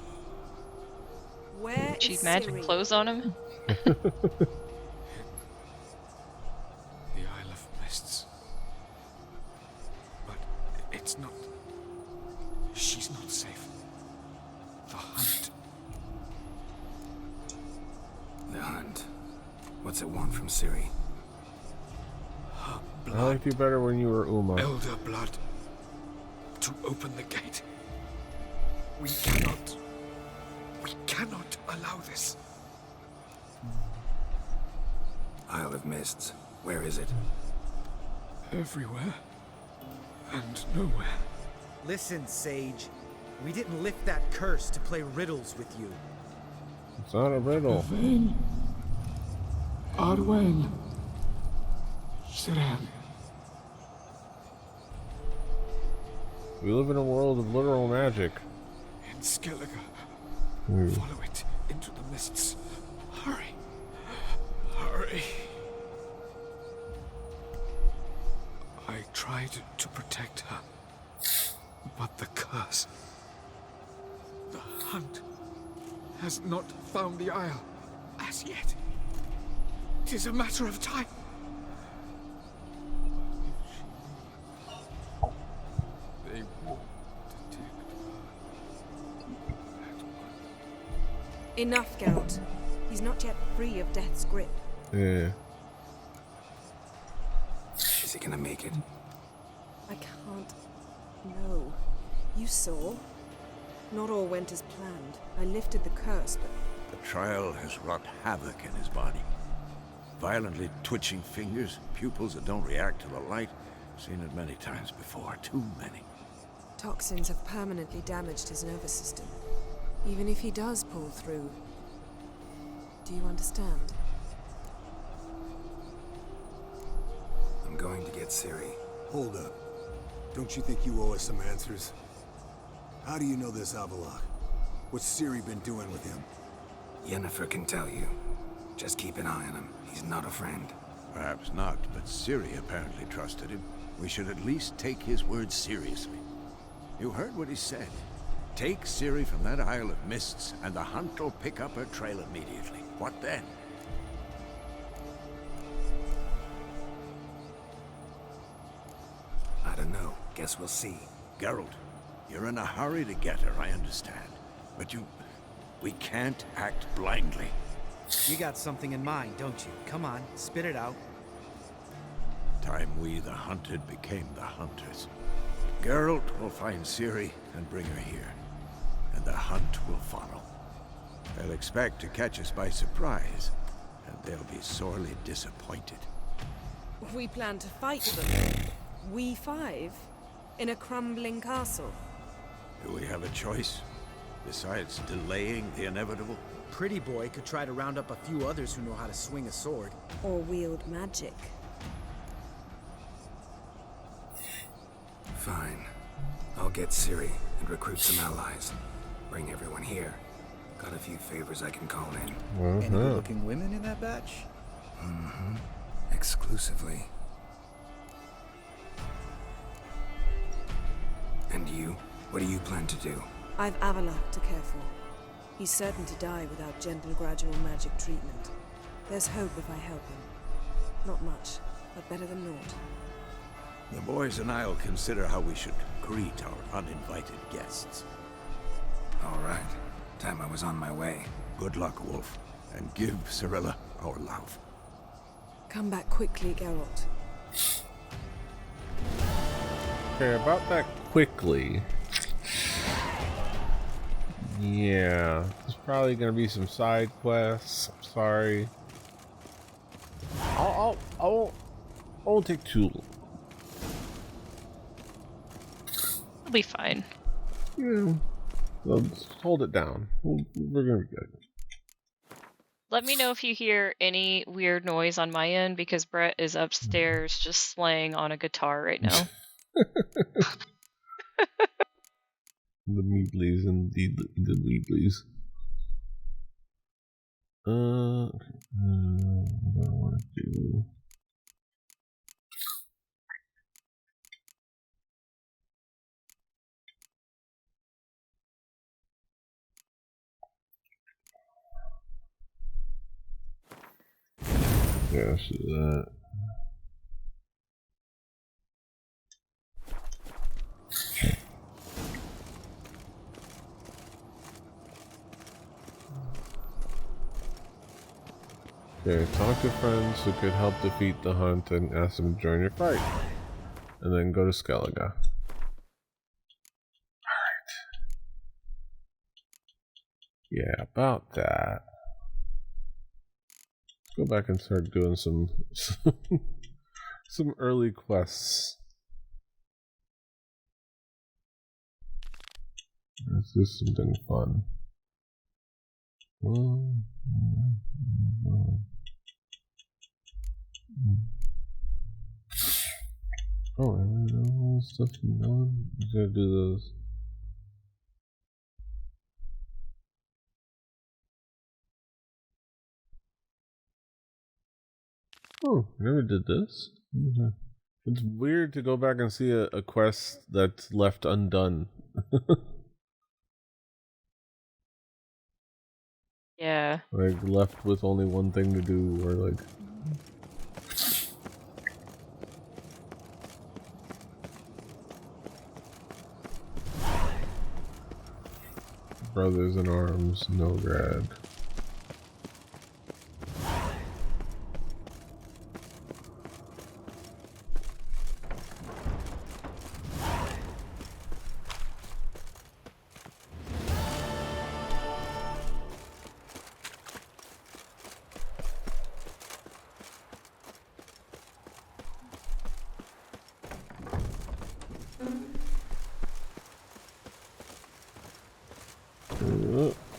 [SPEAKER 6] Where
[SPEAKER 2] Cheap
[SPEAKER 6] is
[SPEAKER 2] magic
[SPEAKER 6] Siri?
[SPEAKER 2] clothes on him.
[SPEAKER 9] She's not safe. The hunt.
[SPEAKER 3] The hunt. What's it want from Ciri?
[SPEAKER 1] I liked you better when you were Uma.
[SPEAKER 9] Elder blood. To open the gate. We cannot allow this.
[SPEAKER 3] Isle of Mists. Where is it?
[SPEAKER 9] Everywhere. And nowhere.
[SPEAKER 8] Listen, Sage. We didn't lift that curse to play riddles with you.
[SPEAKER 1] It's not a riddle.
[SPEAKER 9] Vane. Arwen. Siran.
[SPEAKER 1] We live in a world of literal magic.
[SPEAKER 9] In Skellige.
[SPEAKER 1] Hmm.
[SPEAKER 9] Follow it into the mists. Hurry. Hurry. I tried to protect her. But the curse. The hunt has not found the Isle as yet. It is a matter of time. They won't detect her.
[SPEAKER 6] Enough, Geralt. He's not yet free of death's grip.
[SPEAKER 1] Yeah.
[SPEAKER 3] Is he gonna make it?
[SPEAKER 6] I can't. No. You saw. Not all went as planned. I lifted the curse, but
[SPEAKER 7] The trial has wrought havoc in his body. Violently twitching fingers, pupils that don't react to the light. Seen it many times before, too many.
[SPEAKER 6] toxins have permanently damaged his nervous system. Even if he does pull through. Do you understand?
[SPEAKER 3] I'm going to get Ciri.
[SPEAKER 4] Hold up. Don't you think you owe us some answers? How do you know this Avalok? What's Ciri been doing with him?
[SPEAKER 3] Yennefer can tell you. Just keep an eye on him. He's not a friend.
[SPEAKER 7] Perhaps not, but Ciri apparently trusted him. We should at least take his words seriously. You heard what he said. Take Ciri from that Isle of Mists, and the hunt will pick up her trail immediately. What then?
[SPEAKER 3] I don't know. Guess we'll see.
[SPEAKER 7] Geralt, you're in a hurry to get her, I understand. But we can't act blindly.
[SPEAKER 8] You got something in mind, don't you? Come on, spit it out.
[SPEAKER 7] Time we, the hunted, became the hunters. Geralt will find Ciri and bring her here, and the hunt will follow. They'll expect to catch us by surprise, and they'll be sorely disappointed.
[SPEAKER 6] We plan to fight them. We five? In a crumbling castle?
[SPEAKER 7] Do we have a choice? Besides delaying the inevitable?
[SPEAKER 8] Pretty boy could try to round up a few others who know how to swing a sword.
[SPEAKER 6] Or wield magic?
[SPEAKER 3] Fine. I'll get Ciri and recruit some allies. Bring everyone here. Got a few favors I can call in.
[SPEAKER 8] Any good-looking women in that batch?
[SPEAKER 3] Mm-hmm. Exclusively. And you? What do you plan to do?
[SPEAKER 6] I've Avalok to care for. He's certain to die without gentle, gradual magic treatment. There's hope if I help him. Not much, but better than naught.
[SPEAKER 7] The boys and I'll consider how we should greet our uninvited guests.
[SPEAKER 3] All right. Time I was on my way.
[SPEAKER 7] Good luck, Wolf, and give Cirilla our love.
[SPEAKER 6] Come back quickly, Geralt.
[SPEAKER 1] Okay, about that quickly. Yeah, there's probably gonna be some side quests. I'm sorry. I won't take too long.
[SPEAKER 2] It'll be fine.
[SPEAKER 1] Yeah, let's hold it down. We're gonna be good.
[SPEAKER 2] Let me know if you hear any weird noise on my end, because Brett is upstairs just slaying on a guitar right now.
[SPEAKER 1] The Meadleys and the Weebleys. What do I want to do? Yeah, let's do that. Okay, talk to friends who could help defeat the hunt and ask them to join your fight. And then go to Skellige. Alright. Yeah, about that. Let's go back and start doing some early quests. Let's do something fun. Oh, I don't know stuff from Dylan. I'm gonna do those. Oh, I never did this. Okay. It's weird to go back and see a quest that's left undone.
[SPEAKER 2] Yeah.
[SPEAKER 1] Like, left with only one thing to do, or like... Brothers in Arms, Nograd.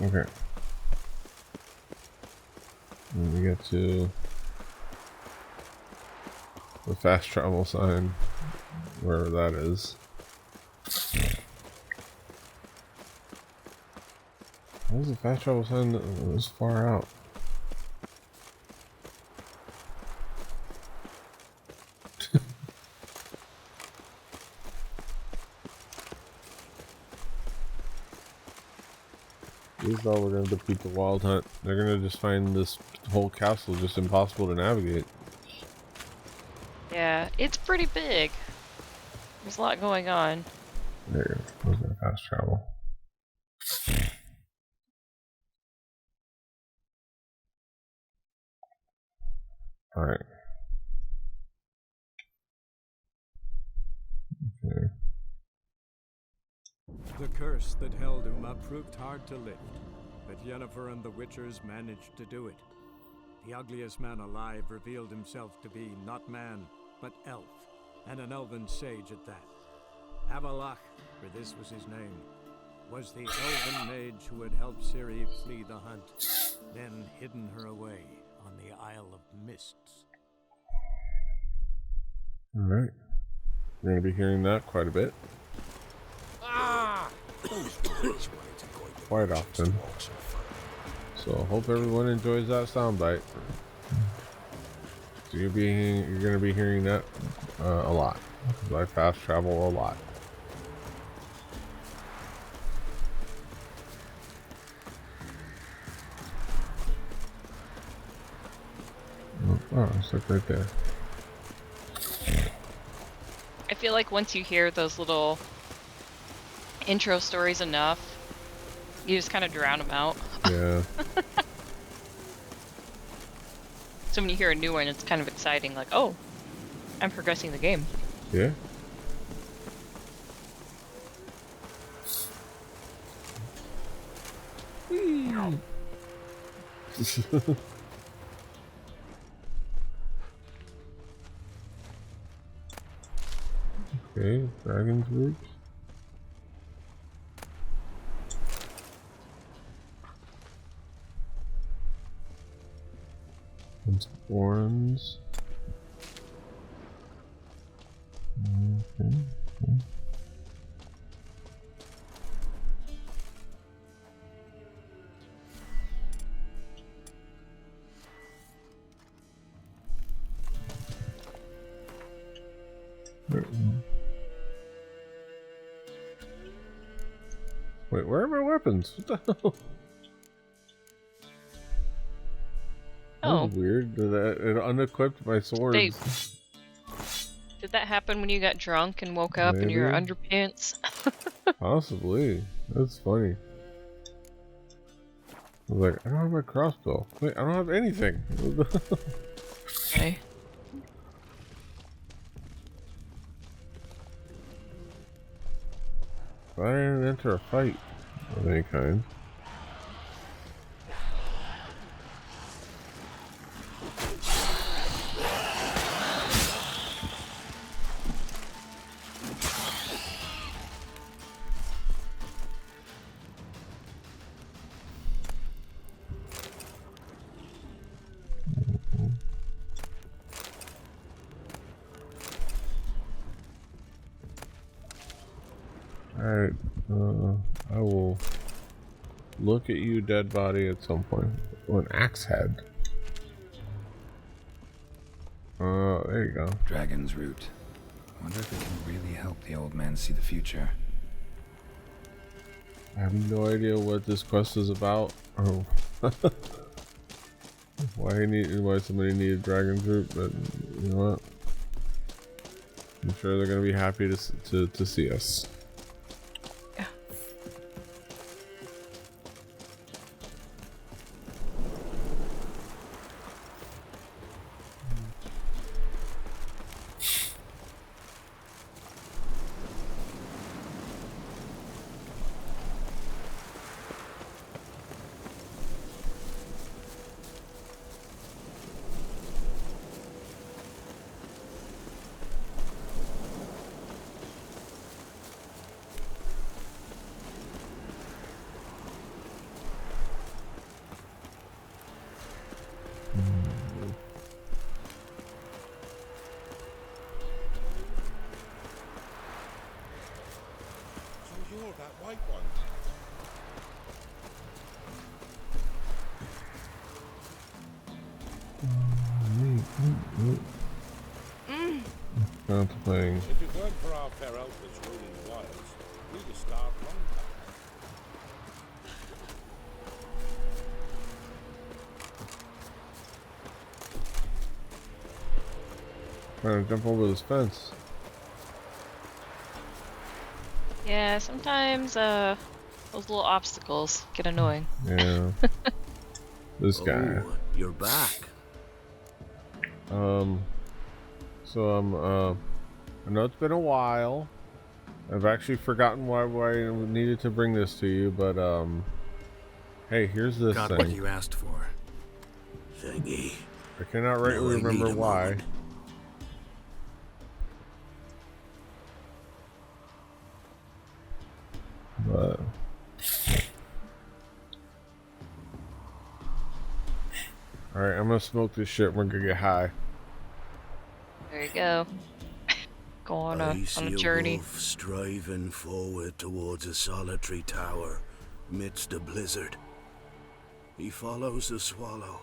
[SPEAKER 1] Okay. And we get to the fast travel sign, wherever that is. What was the fast travel sign that was far out? We thought we're gonna defeat the wild hunt. They're gonna just find this whole castle just impossible to navigate.
[SPEAKER 2] Yeah, it's pretty big. There's a lot going on.
[SPEAKER 1] There, we're gonna fast travel. Alright. Okay.
[SPEAKER 5] The curse that held Uma proved hard to lift, but Yennefer and the Witchers managed to do it. The ugliest man alive revealed himself to be not man, but elf, and an elven sage at that. Avalach, for this was his name, was the elven mage who had helped Ciri flee the hunt, then hidden her away on the Isle of Mists.
[SPEAKER 1] Alright. We're gonna be hearing that quite a bit. Quite often. So hope everyone enjoys that soundbite. So you're gonna be hearing that a lot. I fast travel a lot. Oh, it's like right there.
[SPEAKER 2] I feel like once you hear those little intro stories enough, you just kind of drown them out.
[SPEAKER 1] Yeah.
[SPEAKER 2] So when you hear a new one, it's kind of exciting, like, oh, I'm progressing the game.
[SPEAKER 1] Yeah. Okay, Dragon's Root. And Thorns. Okay. Wait, where are my weapons? What the hell?
[SPEAKER 2] Oh.
[SPEAKER 1] That was weird. It unequipped my swords.
[SPEAKER 2] Did that happen when you got drunk and woke up in your
[SPEAKER 1] Maybe.
[SPEAKER 2] underpants?
[SPEAKER 1] Possibly. That's funny. I was like, I don't have my crossbow. Wait, I don't have anything.
[SPEAKER 2] Okay.
[SPEAKER 1] I didn't enter a fight of any kind. Alright, I will look at you, dead body, at some point. Oh, an axe head. There you go.
[SPEAKER 3] Dragon's root. Wonder if it can really help the old man see the future.
[SPEAKER 1] I have no idea what this quest is about, or why somebody needed dragon's root, but you know what? I'm sure they're gonna be happy to see us. Contemplating.
[SPEAKER 10] If it weren't for our fair elf that's ruling the wilds, we'd have starved long time.
[SPEAKER 1] Trying to jump over this fence.
[SPEAKER 2] Yeah, sometimes those little obstacles get annoying.
[SPEAKER 1] Yeah. This guy.
[SPEAKER 7] Oh, you're back.
[SPEAKER 1] So I know it's been a while. I've actually forgotten why I needed to bring this to you, but hey, here's this
[SPEAKER 3] Got
[SPEAKER 1] thing.
[SPEAKER 3] what you asked for.
[SPEAKER 7] Thingy.
[SPEAKER 1] I cannot rightly remember why. But alright, I'm gonna smoke this shit. We're gonna get high.
[SPEAKER 2] There you go. Go on a journey.
[SPEAKER 7] Wolf striving forward towards a solitary tower midst a blizzard. He follows the swallow,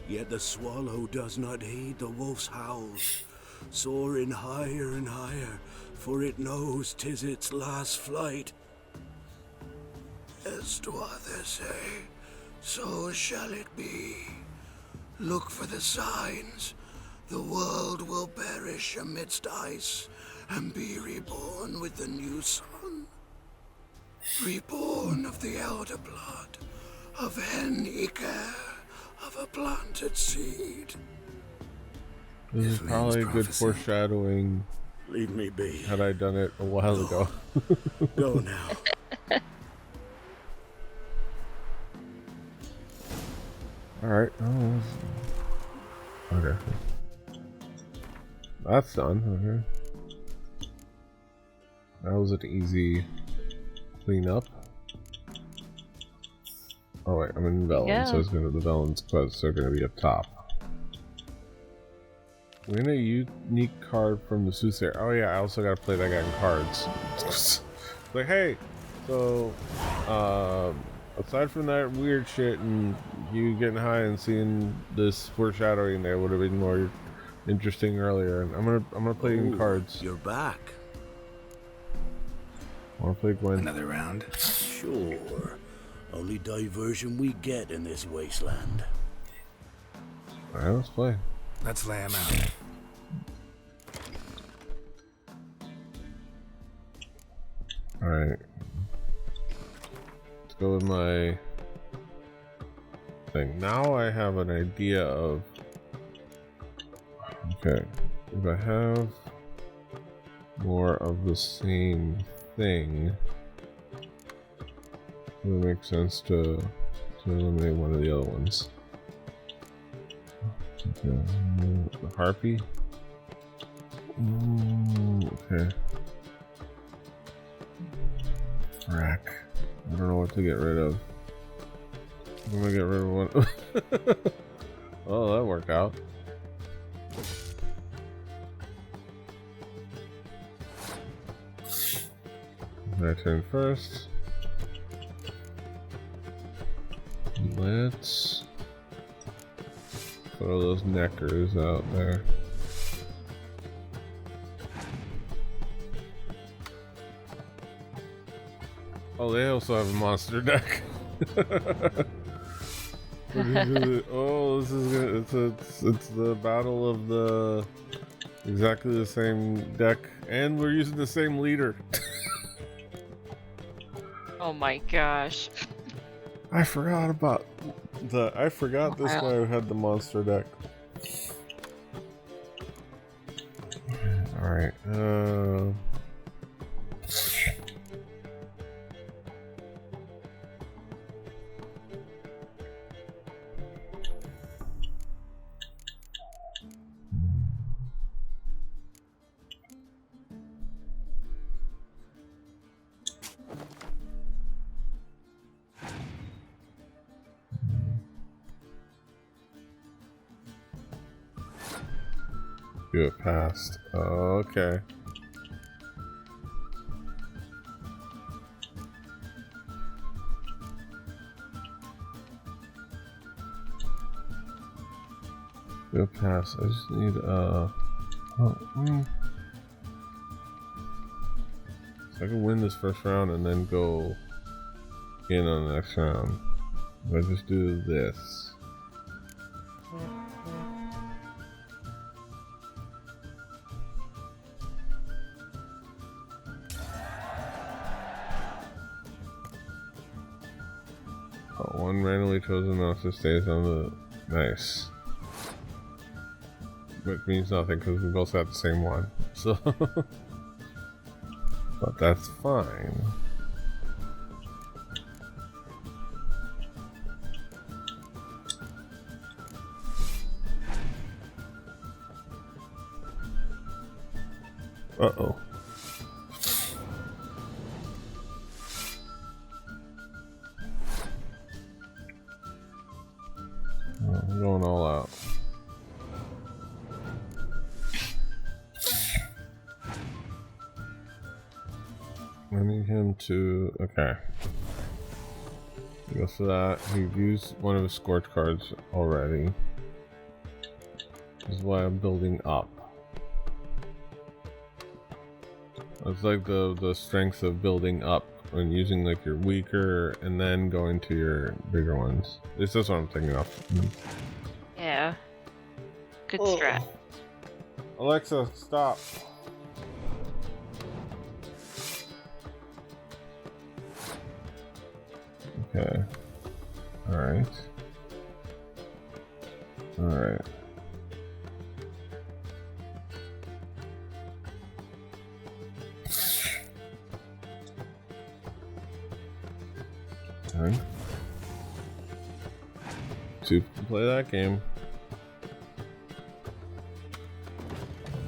[SPEAKER 7] yet the swallow does not heed the wolf's howls, soaring higher and higher, for it knows 'tis its last flight. As to others say, so shall it be. Look for the signs. The world will perish amidst ice and be reborn with the new sun. Reborn of the elder blood, of Kaer, of a planted seed.
[SPEAKER 1] This is probably good foreshadowing.
[SPEAKER 7] Leave me be.
[SPEAKER 1] Had I done it a while ago.
[SPEAKER 7] Go now.
[SPEAKER 1] Alright. Oh, okay. That's done. Okay. That was an easy cleanup. Oh wait, I'm in Velen, so it's gonna the Velen's quests are gonna be up top. Win a unique card from the Soothsayer. Oh yeah, I also gotta play that guy in cards. Like, hey, so aside from that weird shit and you getting high and seeing this foreshadowing there would have been more interesting earlier. And I'm gonna play in cards.
[SPEAKER 7] You're back.
[SPEAKER 1] Wanna play Gwent?
[SPEAKER 3] Another round?
[SPEAKER 7] Sure. Only diversion we get in this wasteland.
[SPEAKER 1] Alright, let's play.
[SPEAKER 3] Let's lay him out.
[SPEAKER 1] Alright. Let's go with my thing. Now I have an idea of... Okay, if I have more of the same thing, it would make sense to eliminate one of the other ones. Okay. The harpy? Okay. Frack. I don't know what to get rid of. I'm gonna get rid of one. Oh, that worked out. My turn first. Let's throw those neckers out there. Oh, they also have a monster deck. Oh, this is good. It's the battle of the exactly the same deck, and we're using the same leader.
[SPEAKER 2] Oh my gosh.
[SPEAKER 1] I forgot about I forgot this guy had the monster deck. Alright, do it past. Oh, okay. Do it past. I just need So I can win this first round and then go in on the next round. If I just do this. One randomly chosen monster stays on the... Nice. Which means nothing because we both got the same one. So... But that's fine. Uh-oh. I'm going all out. I need him to... Okay. He goes for that. He used one of his scorch cards already. This is why I'm building up. It's like the strength of building up when using like your weaker and then going to your bigger ones. This is what I'm thinking of.
[SPEAKER 2] Yeah. Good strat.
[SPEAKER 1] Alexa, stop. Okay. Alright. Alright. Okay. To play that game.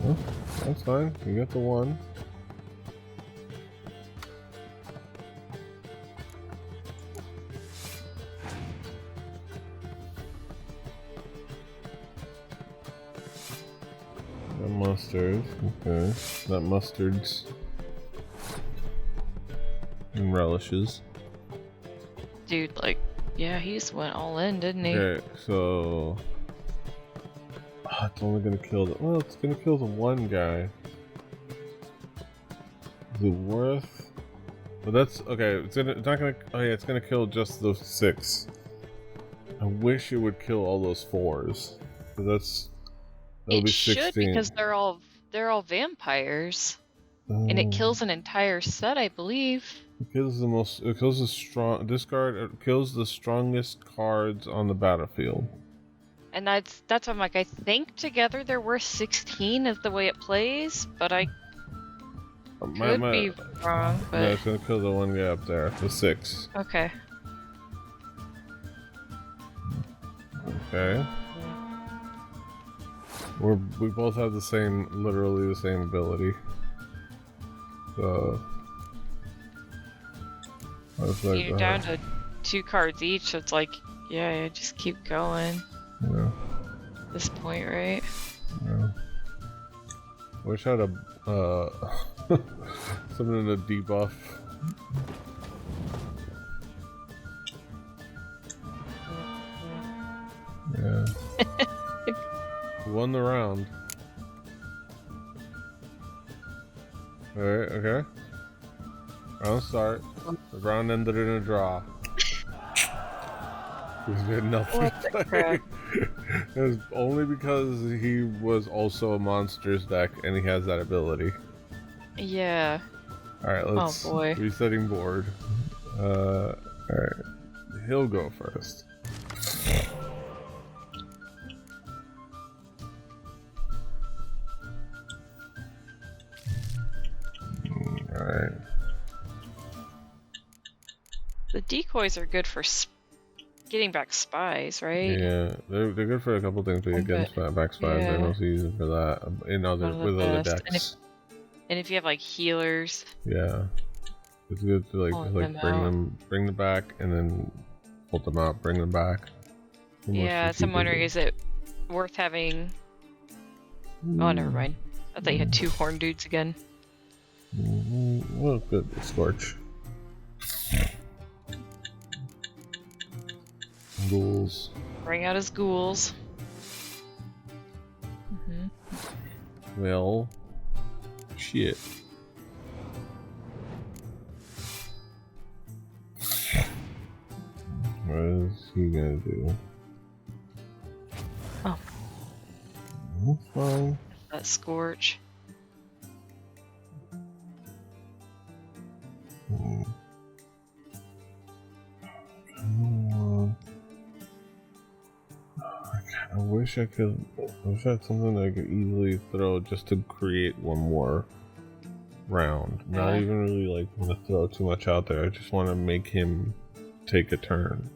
[SPEAKER 1] Well, that's fine. You got the one. That mustard. Okay. That mustards. And relishes.
[SPEAKER 2] Dude, like, yeah, he just went all in, didn't he?
[SPEAKER 1] Okay, so... Oh, it's only gonna kill the... Well, it's gonna kill the one guy. Is it worth... But that's... Okay, it's not gonna... Oh yeah, it's gonna kill just those 6. I wish it would kill all those 4s. But that's... That'll be 16.
[SPEAKER 2] It should, because they're all vampires. And it kills an entire set, I believe.
[SPEAKER 1] It kills the strong. Discard. It kills the strongest cards on the battlefield.
[SPEAKER 2] And that's what I'm like. I think together they're worth 16 is the way it plays, but I could be wrong. But
[SPEAKER 1] no, it's gonna kill the one guy up there. The 6.
[SPEAKER 2] Okay.
[SPEAKER 1] Okay. We both have literally the same ability. So
[SPEAKER 2] you're down to 2 cards each, so it's like, yeah, just keep going.
[SPEAKER 1] Yeah.
[SPEAKER 2] At this point, right?
[SPEAKER 1] Yeah. Wish I had a something to debuff. Yeah. Won the round. Alright, okay. Round start. The round ended in a draw. He's did nothing.
[SPEAKER 2] What the crap?
[SPEAKER 1] It was only because he was also a monsters deck and he has that ability.
[SPEAKER 2] Yeah.
[SPEAKER 1] Alright, let's resetting board. Alright. He'll go first. Alright.
[SPEAKER 2] The decoys are good for getting back spies, right?
[SPEAKER 1] Yeah, they're good for a couple things, but against back spies, I mostly use them for that with other decks.
[SPEAKER 2] And if you have like healers.
[SPEAKER 1] Yeah. It's good to bring them back and then pull them out, bring them back.
[SPEAKER 2] Yeah, so I'm wondering, is it worth having... Oh, never mind. I thought you had 2 horn dudes again.
[SPEAKER 1] Well, good. Scorch. Ghouls.
[SPEAKER 2] Bring out his ghouls.
[SPEAKER 1] Well, shit. What is he gonna do?
[SPEAKER 2] Oh.
[SPEAKER 1] That's fine.
[SPEAKER 2] That Scorch. I wish I had something I could easily throw just to create one more round. Not even really like want to throw too much out there. I just want to make him take a turn.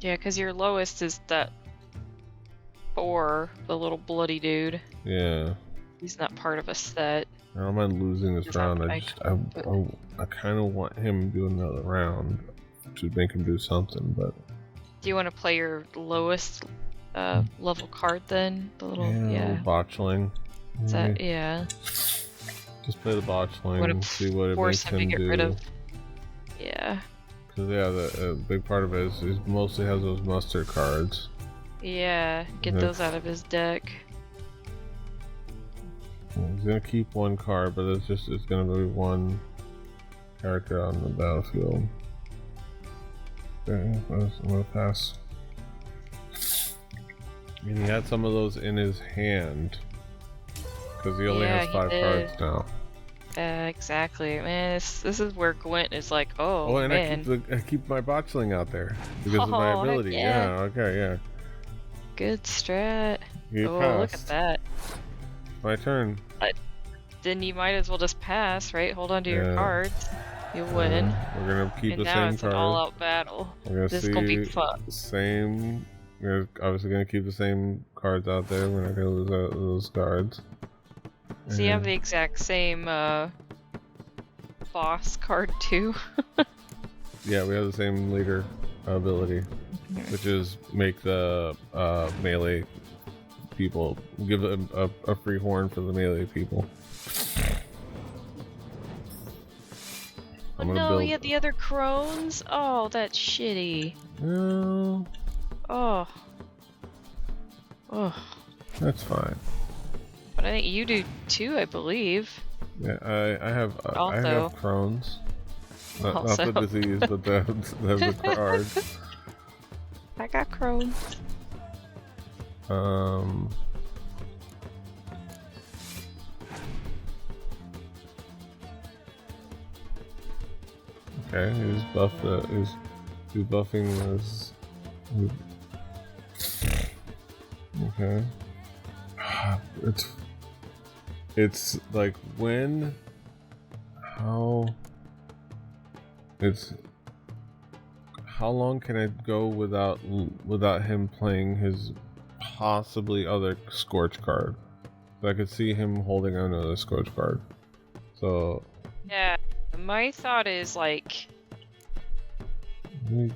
[SPEAKER 2] Yeah, because your lowest is that 4, the little bloody dude.
[SPEAKER 1] Yeah.
[SPEAKER 2] He's not part of a set.
[SPEAKER 1] I don't mind losing this round. I kind of want him to do another round to make him do something, but...
[SPEAKER 2] Do you want to play your lowest level card then? The little,
[SPEAKER 1] little botchling.
[SPEAKER 2] Is that, yeah.
[SPEAKER 1] Just play the botchling and see what it makes him do.
[SPEAKER 2] Rid of... Yeah.
[SPEAKER 1] Because, the big part of it is he mostly has those mustard cards.
[SPEAKER 2] Yeah, get those out of his deck.
[SPEAKER 1] He's gonna keep one card, but it's gonna be one character on the battlefield. Okay, I'm gonna pass. And he had some of those in his hand because he only has 5 cards now.
[SPEAKER 2] Exactly, man. This is where Gwent is like,
[SPEAKER 1] and
[SPEAKER 2] man.
[SPEAKER 1] I keep my botchling out there because of my ability. Yeah.
[SPEAKER 2] Good strat.
[SPEAKER 1] You
[SPEAKER 2] passed. Look at that.
[SPEAKER 1] My turn.
[SPEAKER 2] Then you might as well just pass, right? Hold on to your cards. You'll win.
[SPEAKER 1] We're gonna keep the same card.
[SPEAKER 2] Now it's an all-out battle. This is gonna be fun.
[SPEAKER 1] We're obviously gonna keep the same cards out there. We're not gonna lose those cards.
[SPEAKER 2] So you have the exact same boss card too.
[SPEAKER 1] Yeah, we have the same leader ability, which is make the melee people give them a free horn for the melee people.
[SPEAKER 2] Oh no, he had the other crones? Oh, that's shitty.
[SPEAKER 1] No.
[SPEAKER 2] Oh.
[SPEAKER 1] That's fine.
[SPEAKER 2] But I think you do too, I believe.
[SPEAKER 1] Yeah, I have crones. Not the disease, but the card.
[SPEAKER 2] I got crones.
[SPEAKER 1] Okay, he's he's buffing this. Okay. It's like how long can I go without him playing his possibly other Scorch card? So I could see him holding another Scorch card. So
[SPEAKER 2] yeah, my thought is like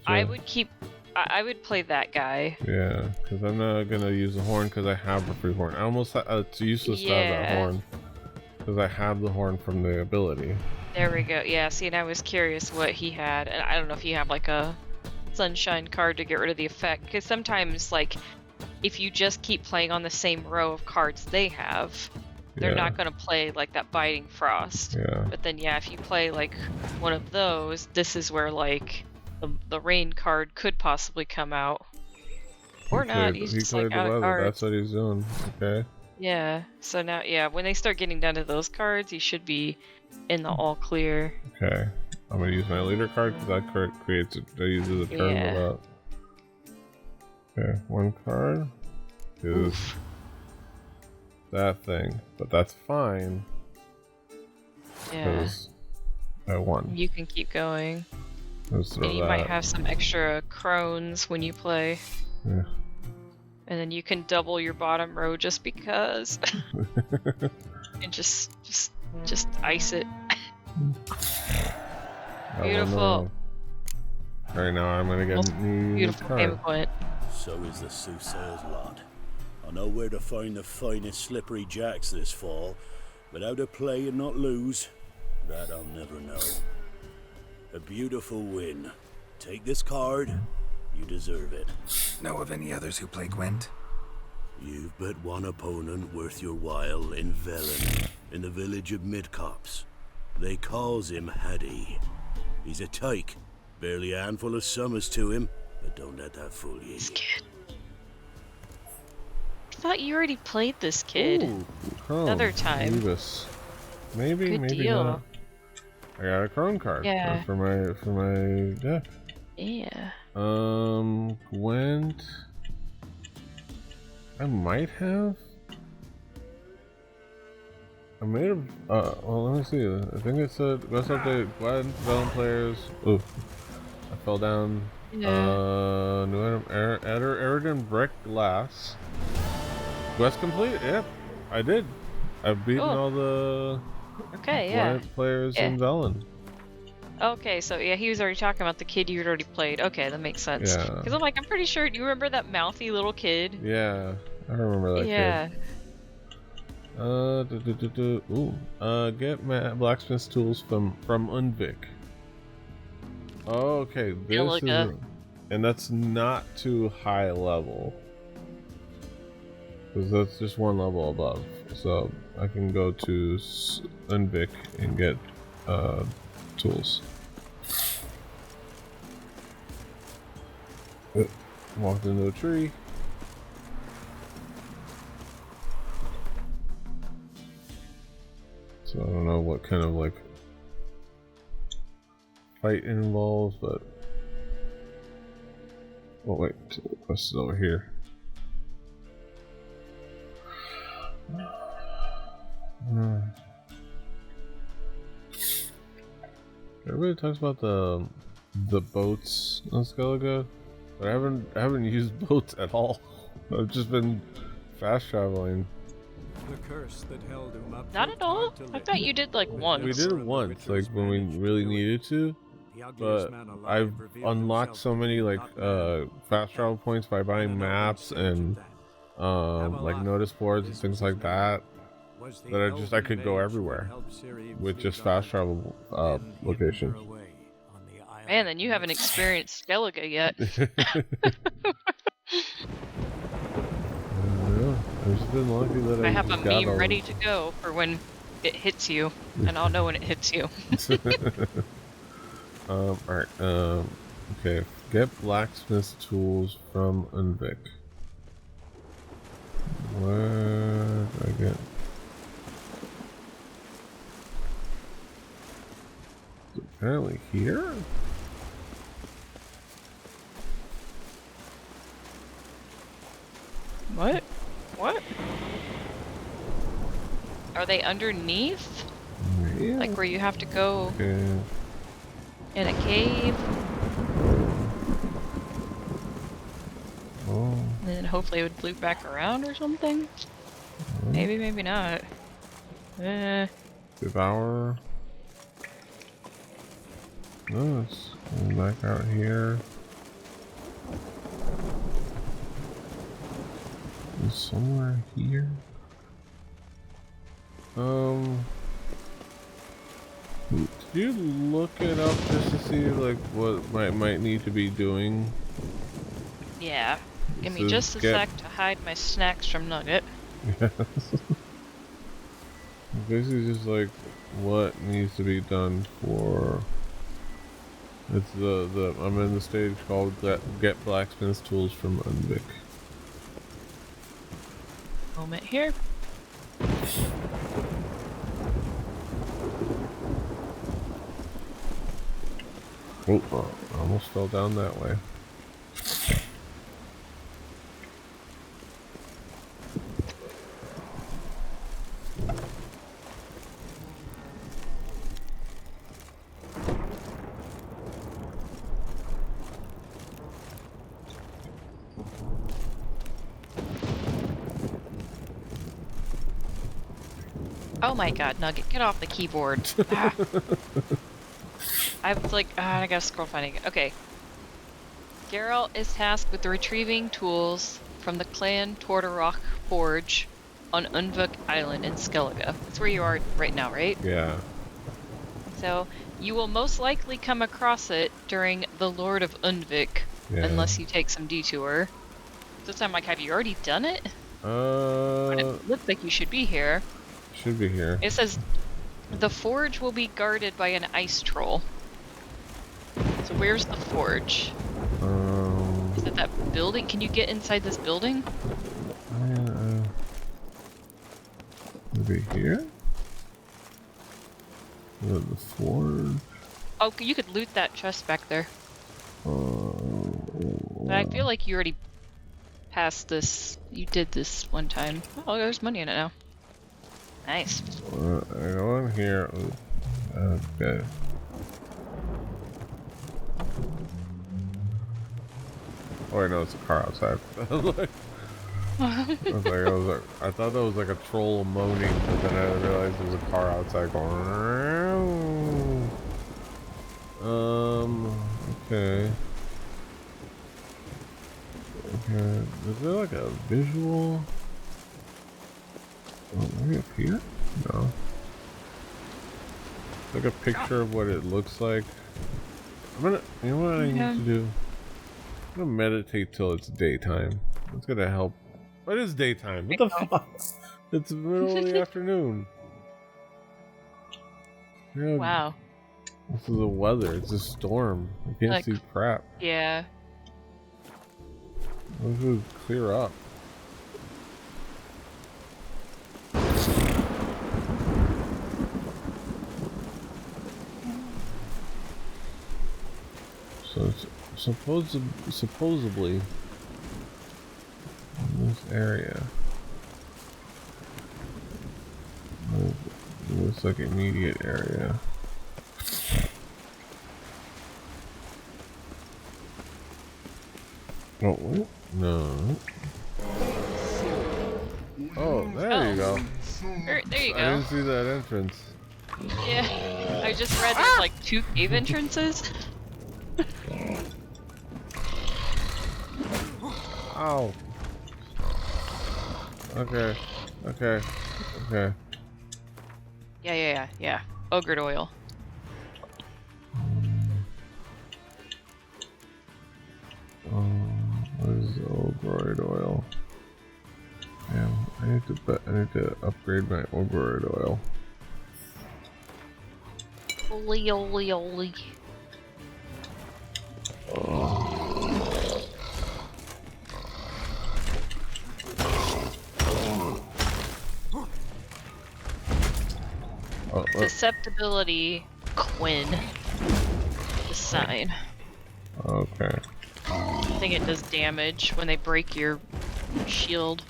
[SPEAKER 2] I would play that guy.
[SPEAKER 1] Yeah, because I'm not gonna use the horn because I have the free horn. I almost it's useless to have that horn because I have the horn from the ability.
[SPEAKER 2] There we go. Yeah, see, and I was curious what he had, and I don't know if you have like a sunshine card to get rid of the effect, because sometimes like if you just keep playing on the same row of cards they have, they're not going to play like that Biting Frost.
[SPEAKER 1] Yeah.
[SPEAKER 2] But then if you play like one of those, this is where like the rain card could possibly come out. Or not, he's just like out of cards.
[SPEAKER 1] That's what he's doing. Okay.
[SPEAKER 2] Yeah, so now, when they start getting down to those cards, he should be in the all clear.
[SPEAKER 1] Okay. I'm gonna use my leader card because that uses a turn without. Okay, one card is that thing, but that's fine.
[SPEAKER 2] Yeah.
[SPEAKER 1] Because I won.
[SPEAKER 2] You can keep going.
[SPEAKER 1] Let's throw
[SPEAKER 2] and you might have some extra crones when you play.
[SPEAKER 1] Yeah.
[SPEAKER 2] And then you can double your bottom row just because. And just ice it. Beautiful.
[SPEAKER 1] Alright, now I'm gonna get
[SPEAKER 2] beautiful game of Gwent.
[SPEAKER 11] So is the soothsayer's lot. I know where to find the finest slippery jacks this fall, but how to play and not lose, that I'll never know. A beautiful win. Take this card. You deserve it.
[SPEAKER 3] Know of any others who play Gwent?
[SPEAKER 11] You've but one opponent worth your while in Velen, in the village of Midcops. They calls him Haddy. He's a tyke. Barely a handful of summers to him, but don't let that fool you.
[SPEAKER 2] This kid. I thought you already played this kid. Another time.
[SPEAKER 1] Grievous. Maybe,
[SPEAKER 2] Good
[SPEAKER 1] maybe
[SPEAKER 2] deal.
[SPEAKER 1] not. I got a Crone card for my deck.
[SPEAKER 2] Yeah.
[SPEAKER 1] Gwent. I might have. I may have. Well, let me see. I think it said let's update Gwent Velen players. Ooh, I fell down.
[SPEAKER 2] Yeah.
[SPEAKER 1] New item. Arrogant Brick Glass. Quest complete. Yep, I did. I've beaten all the Gwent players in Velen.
[SPEAKER 2] Okay, so he was already talking about the kid you'd already played. Okay, that makes sense.
[SPEAKER 1] Yeah.
[SPEAKER 2] Because I'm like, I'm pretty sure. Do you remember that mouthy little kid?
[SPEAKER 1] Yeah, I remember that kid. Get blacksmith tools from Unvik. Okay, this is, and that's not too high level, because that's just one level above. So I can go to Unvik and get tools. Walked into a tree. So I don't know what kind of like fight it involves, but oh wait, the quest is over here. Everybody talks about the boats on Skellige, but I haven't used boats at all. I've just been fast traveling.
[SPEAKER 5] The curse that held him up.
[SPEAKER 2] Not at all. I thought you did like once.
[SPEAKER 1] We did it once, like when we really needed to. But I've unlocked so many like fast travel points by buying maps and like notice boards and things like that, that I could go everywhere with just fast travel location.
[SPEAKER 2] Man, then you haven't experienced Skellige yet.
[SPEAKER 1] I've just been lucky that
[SPEAKER 2] I have a meme ready to go for when it hits you, and I'll know when it hits you.
[SPEAKER 1] Alright, okay. Get blacksmith tools from Unvik. Where do I get? Apparently here?
[SPEAKER 2] What? What? Are they underneath?
[SPEAKER 1] Yeah.
[SPEAKER 2] Like where you have to go
[SPEAKER 1] Okay.
[SPEAKER 2] in a cave?
[SPEAKER 1] Oh.
[SPEAKER 2] And then hopefully it would loop back around or something? Maybe, maybe not.
[SPEAKER 1] Devour. Oh, it's going back out here. It's somewhere here. Did you look it up just to see like what might need to be doing?
[SPEAKER 2] Yeah. Give me
[SPEAKER 1] So
[SPEAKER 2] just a sec to hide my snacks from Nugget.
[SPEAKER 1] Yes. Basically just like what needs to be done for it's the I'm in the stage called get blacksmith's tools from Unvik.
[SPEAKER 2] Moment here.
[SPEAKER 1] Oh, I almost fell down that way.
[SPEAKER 2] Oh my god, Nugget, get off the keyboard. Ah. I was like, I gotta scroll finding it. Okay. Geralt is tasked with retrieving tools from the Clan Tordarroch Forge on Unvik Island in Skellige. That's where you are right now, right?
[SPEAKER 1] Yeah.
[SPEAKER 2] So, you will most likely come across it during the Lord of Unvik, unless you take some detour. This time, like, have you already done it? But it looks like you should be here.
[SPEAKER 1] Should be here.
[SPEAKER 2] It says, the forge will be guarded by an ice troll. So where's the forge? Is it that building? Can you get inside this building?
[SPEAKER 1] Maybe here? The forge?
[SPEAKER 2] Oh, you could loot that chest back there. But I feel like you already passed this. You did this one time. Oh, there's money in it now. Nice.
[SPEAKER 1] I go in here. Okay. Oh wait, no, it's a car outside. I thought that was like a troll moaning, but then I realized there was a car outside going. Okay. Okay. Is there like a visual? Oh, maybe up here? No. Like a picture of what it looks like. You know what I need to do? I'm gonna meditate till it's daytime. It's gonna help. What is daytime? What the fuck? It's the middle of the afternoon. Yeah,
[SPEAKER 2] wow.
[SPEAKER 1] This is the weather. It's a storm. I can't see crap.
[SPEAKER 2] Yeah.
[SPEAKER 1] This would clear up. So it's supposedly in this area. It looks like immediate area. Oh, what? No. Oh, there you go.
[SPEAKER 2] There you go.
[SPEAKER 1] I didn't see that entrance.
[SPEAKER 2] Yeah. I just read there's like 2 cave entrances.
[SPEAKER 1] Ow. Okay.
[SPEAKER 2] Yeah. Ogre oil.
[SPEAKER 1] What is Ogroid oil? Damn, I need to upgrade my Ogroid oil.
[SPEAKER 2] Oli. Susceptibility, Quinn. the sign.
[SPEAKER 1] Okay.
[SPEAKER 2] I think it does damage when they break your shield.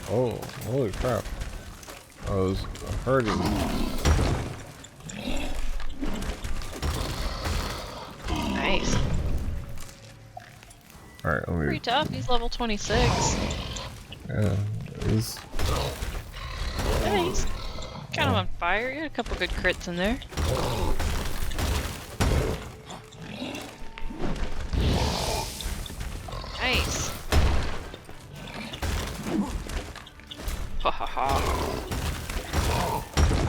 [SPEAKER 1] Oh, holy crap. I was hurting.
[SPEAKER 2] Nice.
[SPEAKER 1] Alright, let me...
[SPEAKER 2] Pretty tough, he's level 26.
[SPEAKER 1] Yeah, it is...
[SPEAKER 2] Yeah, he's kind of on fire. You had a couple good crits in there. Nice. Ha ha ha.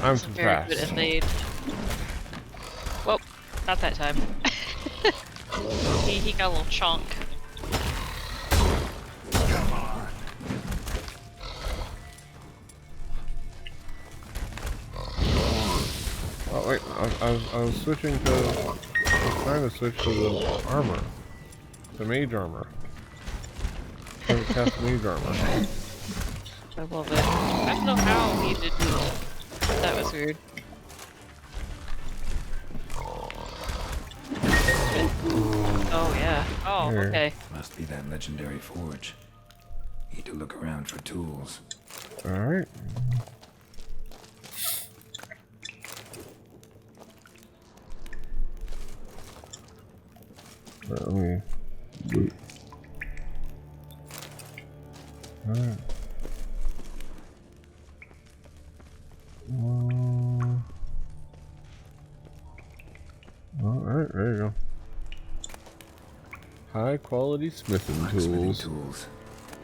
[SPEAKER 1] I'm
[SPEAKER 2] Very good
[SPEAKER 1] surprised.
[SPEAKER 2] evade. Well, not that time. he got a little chunk.
[SPEAKER 1] Oh wait, I was switching to... I was trying to switch to the armor. The mage armor. Trying to cast mage armor.
[SPEAKER 2] I love it. I don't know how he did that. That was weird. Oh yeah. Oh,
[SPEAKER 1] Here.
[SPEAKER 2] okay.
[SPEAKER 3] Must be that legendary forge. Need to look around for tools.
[SPEAKER 1] Alright. Let me loot. Alright. Alright, there you go. High quality smithing
[SPEAKER 3] Blacksmithing
[SPEAKER 1] tools.
[SPEAKER 3] tools,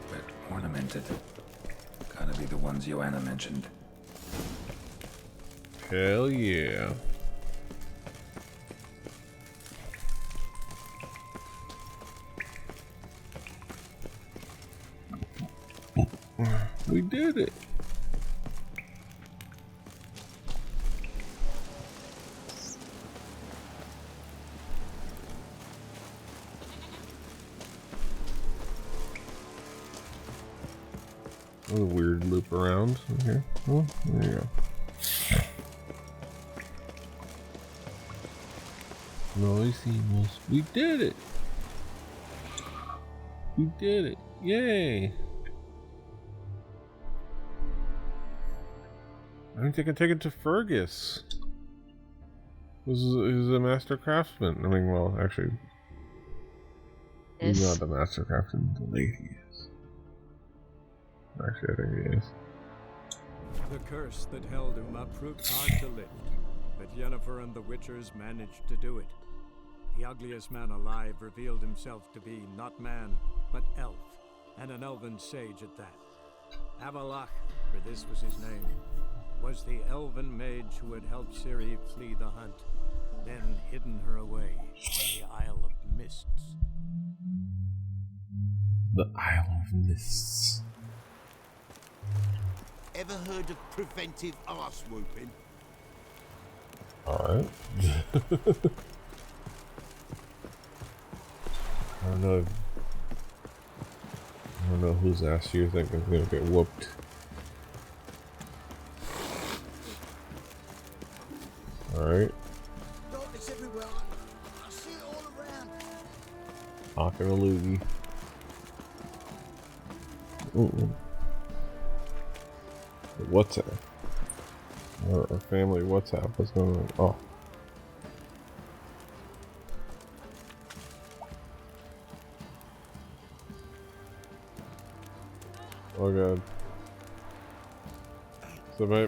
[SPEAKER 3] but ornamented. Gotta be the ones Joanna mentioned.
[SPEAKER 1] Hell yeah. We did it. A weird loop around. Okay. Oh, there you go. No, hicimos. We did it. We did it. Yay. I think I can take it to Fergus. Who's a master craftsman. I mean, well, actually, he's not the master craftsman. The lady is. Actually, I think he is.
[SPEAKER 5] The curse that held Uma proved hard to lift, but Yennefer and the Witchers managed to do it. The ugliest man alive revealed himself to be not man, but elf, and an elven sage at that. Avalach, for this was his name, was the elven mage who had helped Ciri flee the hunt, then hidden her away in the Isle of Mists.
[SPEAKER 1] The Isle of Mists.
[SPEAKER 12] Ever heard of preventive arse whooping?
[SPEAKER 1] Alright. I don't know whose ass you think is gonna get whooped. Alright.
[SPEAKER 12] Darkness everywhere. I see it all around.
[SPEAKER 1] Talking a loogie. WhatsApp. Our family WhatsApp. What's going on? Oh. Oh god. So my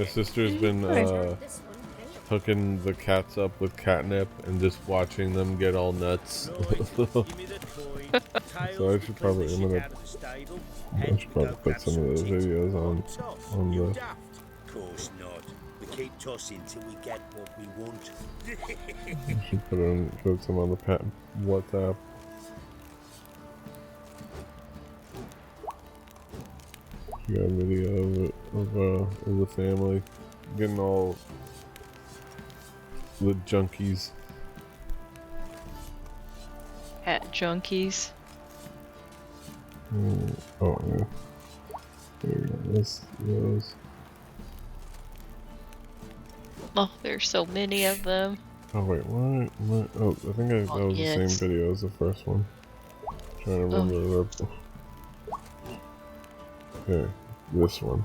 [SPEAKER 1] sister's been hooking the cats up with catnip and just watching them get all nuts. So I should probably put some of those videos on the.
[SPEAKER 11] Of course not. We keep tossing till we get what we want.
[SPEAKER 1] I should put some on the WhatsApp. Got a video of the family getting all the junkies.
[SPEAKER 2] Cat junkies.
[SPEAKER 1] Oh yeah. Those.
[SPEAKER 2] Oh, there's so many of them.
[SPEAKER 1] Oh wait, what? Oh, I think that was the same video as the first one. Trying to remember the. Okay, this one.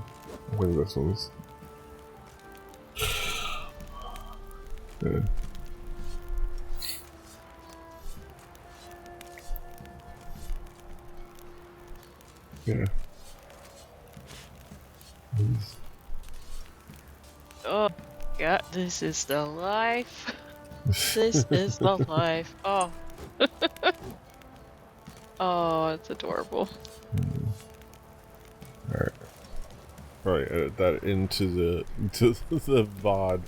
[SPEAKER 1] I think this one's. Yeah. Yeah.
[SPEAKER 2] Oh, God, this is the life. This is the life. Oh. Oh, it's adorable.
[SPEAKER 1] Alright. Probably edit that into the VOD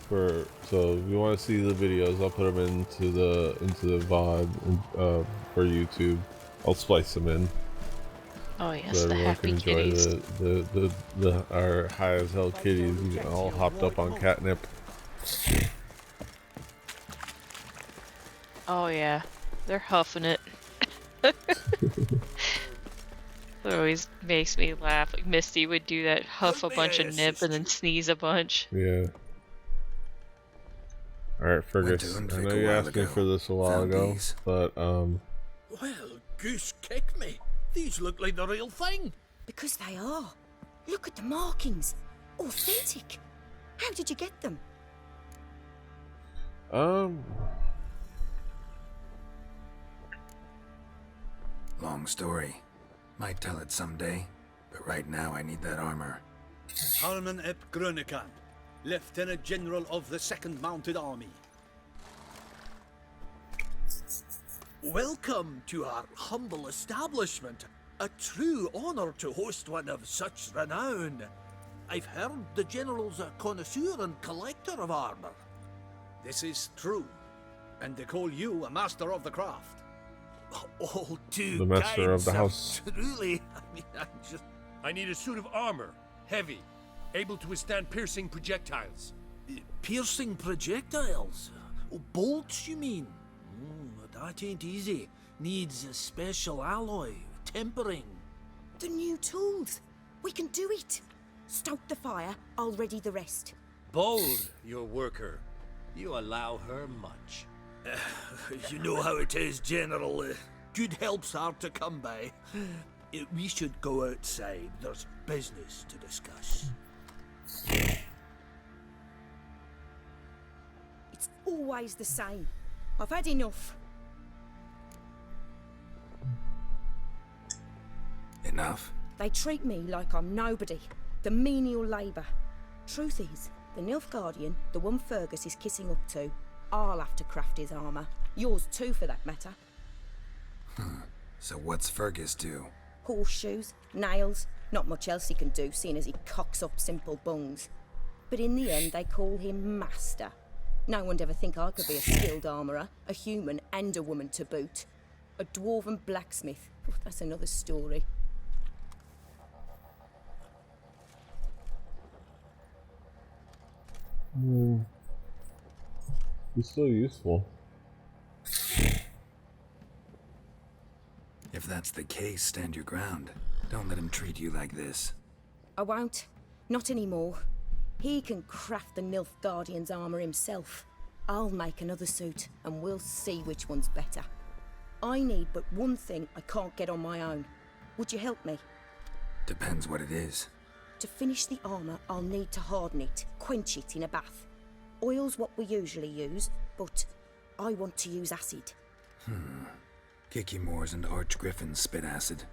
[SPEAKER 1] for, so if you want to see the videos, I'll put them into the VOD for YouTube. I'll splice them in.
[SPEAKER 2] Oh yes,
[SPEAKER 1] So
[SPEAKER 2] the
[SPEAKER 1] everyone
[SPEAKER 2] happy
[SPEAKER 1] can enjoy
[SPEAKER 2] kitties.
[SPEAKER 1] our high as hell kitties all hopped up on catnip.
[SPEAKER 2] Oh yeah, they're huffing it. It always makes me laugh. Like Misty would do that, huff a bunch of nip and then sneeze a bunch.
[SPEAKER 1] Yeah. Alright, Fergus, I know you asked me for this a while ago, but
[SPEAKER 12] Well, goose kick me. These look like the real thing.
[SPEAKER 13] Because they are. Look at the markings. Authentic. How did you get them?
[SPEAKER 3] Long story. Might tell it someday, but right now I need that armor.
[SPEAKER 12] Harman ep Grönekan, Lieutenant General of the 2nd Mounted Army. Welcome to our humble establishment. A true honor to host one of such renown. I've heard the General's a connoisseur and collector of armor. This is true, and they call you a master of the craft. All too
[SPEAKER 1] the master of the
[SPEAKER 12] kind,
[SPEAKER 1] house.
[SPEAKER 12] Truly,
[SPEAKER 10] I need a suit of armor, heavy, able to withstand piercing projectiles.
[SPEAKER 12] Piercing projectiles? Oh, bolts, you mean? That ain't easy. Needs a special alloy, tempering.
[SPEAKER 13] The new tools. We can do it. Stoke the fire, I'll ready the rest.
[SPEAKER 10] Bold, your worker. You allow her much.
[SPEAKER 12] You know how it is, General. Good help's hard to come by. We should go outside. There's business to discuss.
[SPEAKER 13] It's always the same. I've had enough.
[SPEAKER 3] Enough?
[SPEAKER 13] They treat me like I'm nobody. The menial labour. Truth is, the Nilfgaardian, the one Fergus is kissing up to, I'll have to craft his armour. Yours too, for that matter.
[SPEAKER 3] So what's Fergus do?
[SPEAKER 13] Horseshoes, nails, not much else he can do, seeing as he cocks up simple bungs. But in the end, they call him Master. No one'd ever think I could be a skilled armourer, a human and a woman to boot. A dwarven blacksmith. Oh, that's another story.
[SPEAKER 1] He's still useful.
[SPEAKER 3] If that's the case, stand your ground. Don't let him treat you like this.
[SPEAKER 13] I won't. Not anymore. He can craft the Nilfgaardian's armour himself. I'll make another suit, and we'll see which one's better. I need but one thing I can't get on my own. Would you help me?
[SPEAKER 3] Depends what it is.
[SPEAKER 13] To finish the armour, I'll need to harden it, quench it in a bath. Oil's what we usually use, but I want to use acid.
[SPEAKER 3] Kicky Moors and Archgriffins spit acid.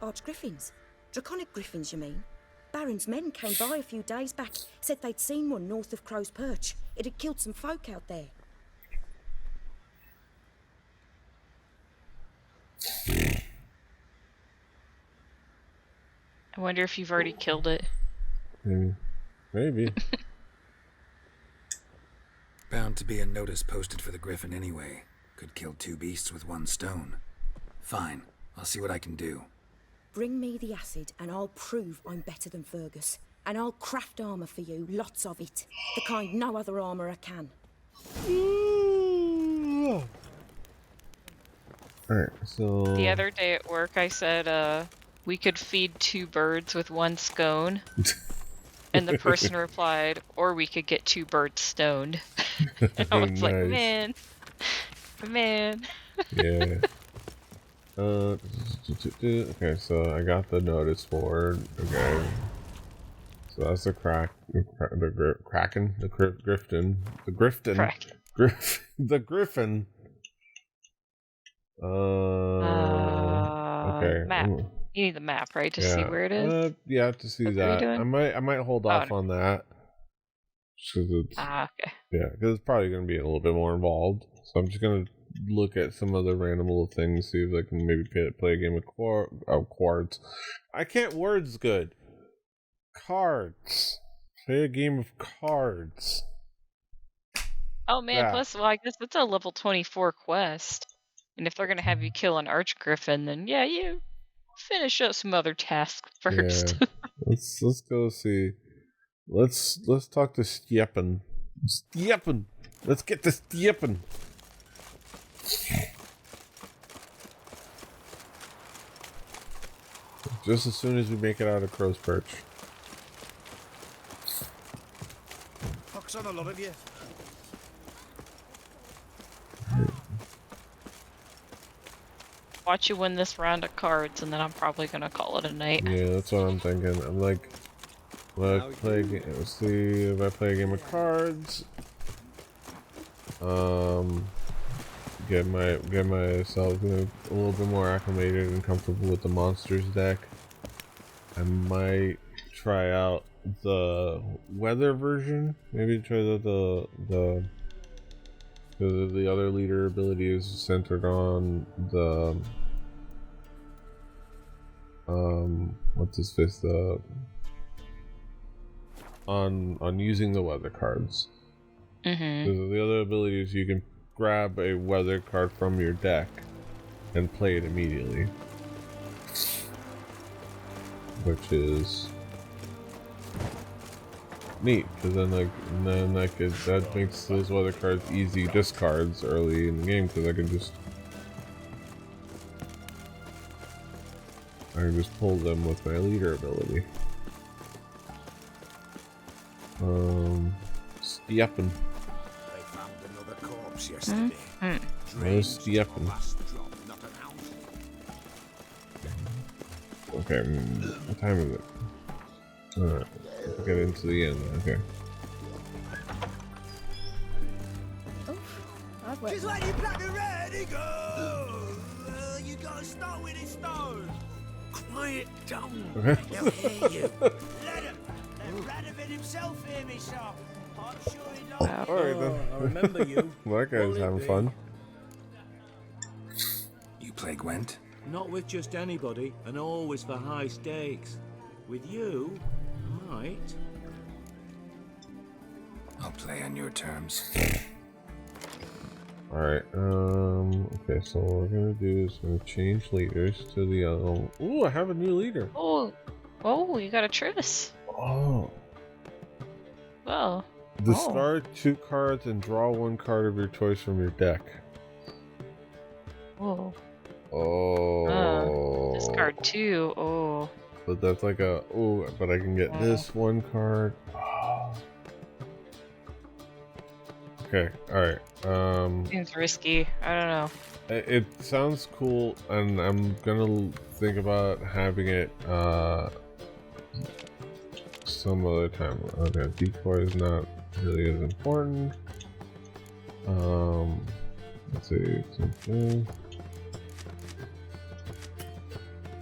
[SPEAKER 13] Archgriffins? Draconic griffins, you mean? Baron's men came by a few days back, said they'd seen one north of Crow's Perch. It had killed some folk out there.
[SPEAKER 2] I wonder if you've already killed it.
[SPEAKER 1] Maybe.
[SPEAKER 3] Bound to be a notice posted for the Griffin anyway. Could kill two beasts with one stone. Fine, I'll see what I can do.
[SPEAKER 13] Bring me the acid and I'll prove I'm better than Fergus. And I'll craft armour for you, lots of it. The kind no other armourer can.
[SPEAKER 1] Alright, so...
[SPEAKER 2] The other day at work I said, we could feed 2 birds with 1 scone. And the person replied, or we could get 2 birds stoned. And I was like, man.
[SPEAKER 1] Yeah. Okay, so I got the notice board. Okay. So that's the Griffin. The Griffin. Okay.
[SPEAKER 2] Map. You need the map, right, to see where it is?
[SPEAKER 1] Yeah, to see that. I might hold off on that.
[SPEAKER 2] Okay.
[SPEAKER 1] Yeah, because it's probably going to be a little bit more involved. So I'm just going to look at some other random little things, see if I can maybe play a game of cards. I can't words good. Cards. Play a game of cards.
[SPEAKER 2] Oh man, plus, well, I guess it's a level 24 quest. And if they're going to have you kill an Archgriffin, then yeah, you finish up some other tasks first.
[SPEAKER 1] Yeah. Let's go see. Let's talk to Stjepan. Stjepan! Let's get to Stjepan! Just as soon as we make it out of Crow's Perch.
[SPEAKER 12] Fuck's on a lot of you.
[SPEAKER 2] Watch you win this round of cards, and then I'm probably gonna call it a night.
[SPEAKER 1] Yeah, that's what I'm thinking. I'm like, let's see if I play a game of cards. Get myself a little bit more acclimated and comfortable with the monsters deck. I might try out the weather version. Maybe try the other leader ability is centered on the what's his fist on using the weather cards.
[SPEAKER 2] Mm-hmm.
[SPEAKER 1] The other ability is you can grab a weather card from your deck and play it immediately, which is neat, because then that makes those weather cards easy discards early in the game, because I can just pull them with my leader ability. Stjepan.
[SPEAKER 7] They found another corpse yesterday.
[SPEAKER 1] Where's Stjepan? Okay, what time is it? Alright, let's get into the end. Okay.
[SPEAKER 12] Just like you black and red, he goes. You gotta start with his stone. Quiet down. They'll hear you. Let him. Let Radovid himself hear me, sir. I'm sure he don't.
[SPEAKER 1] Alright then.
[SPEAKER 12] I remember you.
[SPEAKER 1] That guy's having fun.
[SPEAKER 3] You play Gwent?
[SPEAKER 12] Not with just anybody, and always for high stakes. With you, I might.
[SPEAKER 3] I'll play on your terms.
[SPEAKER 1] Alright, okay, so what we're gonna do is we're gonna change leaders to the other. Ooh, I have a new leader.
[SPEAKER 2] Oh, you got a truce.
[SPEAKER 1] Oh.
[SPEAKER 2] Well.
[SPEAKER 1] Discard 2 cards and draw 1 card of your choice from your deck.
[SPEAKER 2] Oh.
[SPEAKER 1] Oh.
[SPEAKER 2] Discard 2. Oh.
[SPEAKER 1] But that's like but I can get this 1 card. Oh. Okay, alright.
[SPEAKER 2] Seems risky. I don't know.
[SPEAKER 1] It sounds cool, and I'm gonna think about having it some other time. Okay, decoy is not really as important. Let's see something.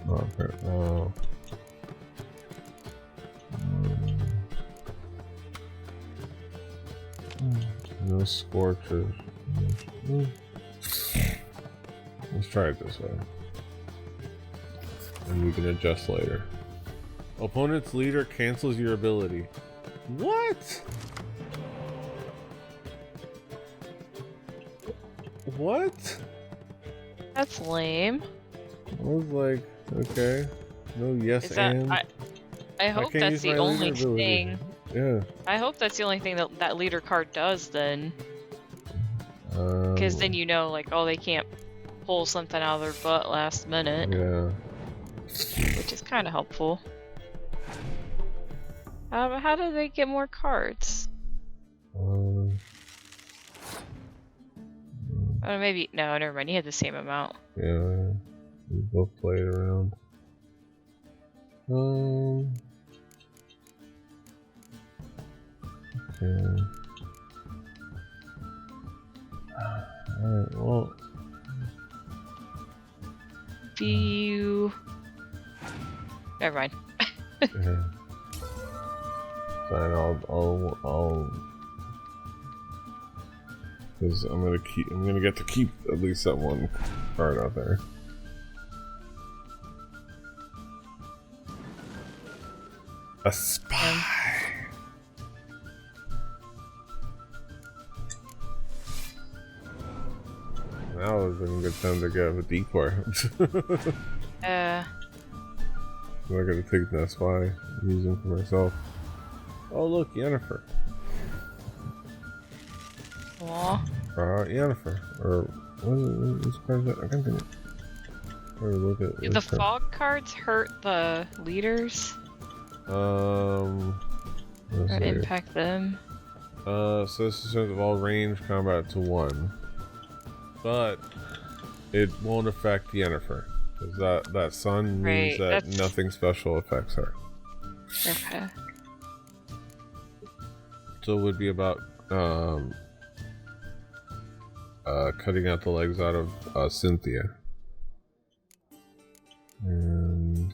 [SPEAKER 1] Okay. No scorches. Let's try it this way, and we can adjust later. Opponent's leader cancels your ability. What? What?
[SPEAKER 2] That's lame.
[SPEAKER 1] I was like, okay, no yes and.
[SPEAKER 2] I hope that's the only thing.
[SPEAKER 1] Yeah.
[SPEAKER 2] I hope that's the only thing that leader card does then. Because then you know, like, oh, they can't pull something out of their butt last minute.
[SPEAKER 1] Yeah.
[SPEAKER 2] which is kind of helpful. How do they get more cards? Oh, maybe no. Never mind. He had the same amount.
[SPEAKER 1] Yeah, we both played around. Okay. Alright, well.
[SPEAKER 2] Few. Never mind.
[SPEAKER 1] Yeah. Fine, I'll. Because I'm gonna get to keep at least that one card out there. A spy. Now would have been a good time to get a decoy. I'm not gonna take that spy and use him for myself. Oh look, Yennefer.
[SPEAKER 2] Aw.
[SPEAKER 1] Yennefer. Or what's card that? I can't think. Look at
[SPEAKER 2] Do the fog cards hurt the leaders? Or impact them?
[SPEAKER 1] So this is of all range combat to 1. But it won't affect Yennefer. Because that sun means that nothing special affects her.
[SPEAKER 2] Okay.
[SPEAKER 1] So it would be about cutting out the legs out of Cynthia. And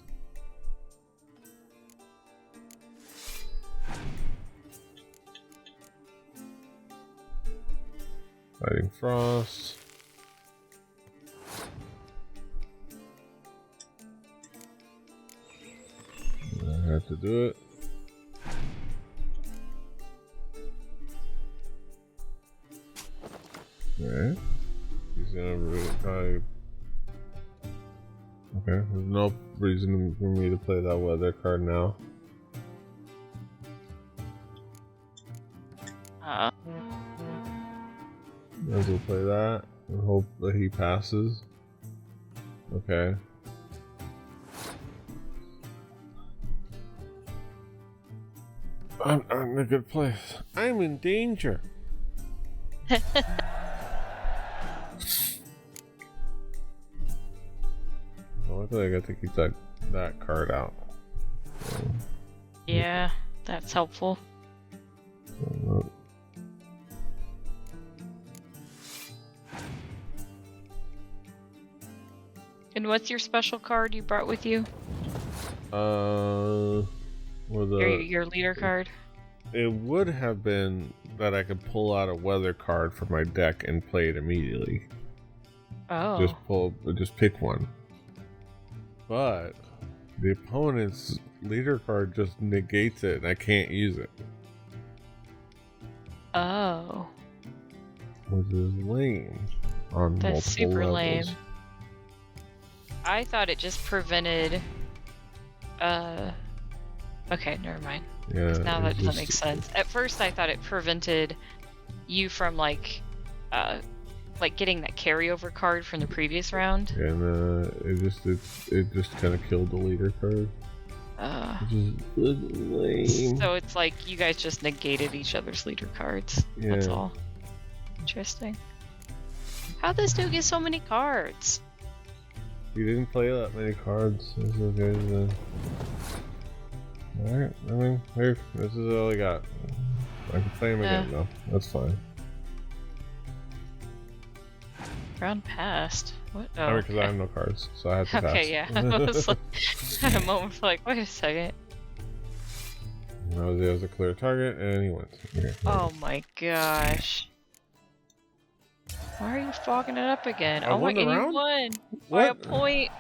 [SPEAKER 1] fighting Frost. I have to do it. Alright. He's gonna really probably. Okay, there's no reason for me to play that weather card now. Might as well play that and hope that he passes. Okay. I'm in a good place. I'm in danger. Well, I think I got to keep that card out. So,
[SPEAKER 2] yeah, that's helpful. And what's your special card you brought with you? Your leader card?
[SPEAKER 1] It would have been that I could pull out a weather card from my deck and play it immediately.
[SPEAKER 2] Oh.
[SPEAKER 1] Just pick one. But the opponent's leader card just negates it and I can't use it.
[SPEAKER 2] Oh.
[SPEAKER 1] Which is lame on
[SPEAKER 2] That's
[SPEAKER 1] multiple
[SPEAKER 2] super
[SPEAKER 1] levels.
[SPEAKER 2] lame. I thought it just prevented okay, never mind.
[SPEAKER 1] Yeah,
[SPEAKER 2] now that doesn't make sense. At first I thought it prevented you from like getting that carryover card from the previous round.
[SPEAKER 1] And it just kind of killed the leader card. Which is lame.
[SPEAKER 2] So it's like you guys just negated each other's leader cards.
[SPEAKER 1] Yeah.
[SPEAKER 2] That's all. Interesting. How'd this dude get so many cards?
[SPEAKER 1] You didn't play that many cards. It's okay then. Alright, I mean, here, this is all I got. I can play him again though. That's fine.
[SPEAKER 2] Round passed. What? Oh,
[SPEAKER 1] I mean, because I have no cards, so I have to pass.
[SPEAKER 2] Okay, yeah. I was like, had a moment for like, wait a second.
[SPEAKER 1] Now he has a clear target, and he wins. Okay,
[SPEAKER 2] oh my gosh. Why are you fogging it up again?
[SPEAKER 1] I won the
[SPEAKER 2] and
[SPEAKER 1] round?
[SPEAKER 2] you won by a point.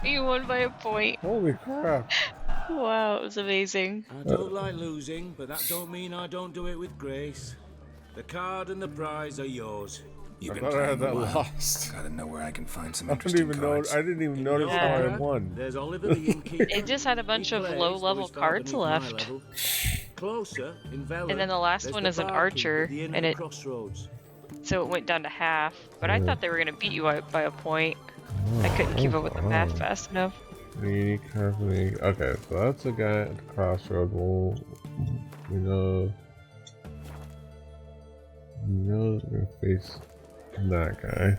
[SPEAKER 2] You won by a point.
[SPEAKER 1] Holy crap.
[SPEAKER 2] Wow, it was amazing.
[SPEAKER 12] I don't like losing, but that don't mean I don't do it with grace. The card and the prize are yours.
[SPEAKER 3] You've
[SPEAKER 1] I
[SPEAKER 3] been
[SPEAKER 1] thought I had
[SPEAKER 3] playing
[SPEAKER 1] that
[SPEAKER 3] a while.
[SPEAKER 1] lost.
[SPEAKER 3] Gotta know where I can find some
[SPEAKER 1] I didn't
[SPEAKER 3] interesting
[SPEAKER 1] even
[SPEAKER 3] cards.
[SPEAKER 1] I didn't even notice how I won.
[SPEAKER 12] There's Oliver the innkeeper.
[SPEAKER 2] It just had a bunch of low-level cards left.
[SPEAKER 12] Closer, in Velen,
[SPEAKER 2] And then the last one is an archer, and it
[SPEAKER 12] crossroads.
[SPEAKER 2] so it went down to half. But I thought they were gonna beat you out by a point. I couldn't keep up with the math fast enough.
[SPEAKER 1] Unique happening. Okay, so that's a guy at the crossroad. We know we're gonna face that guy.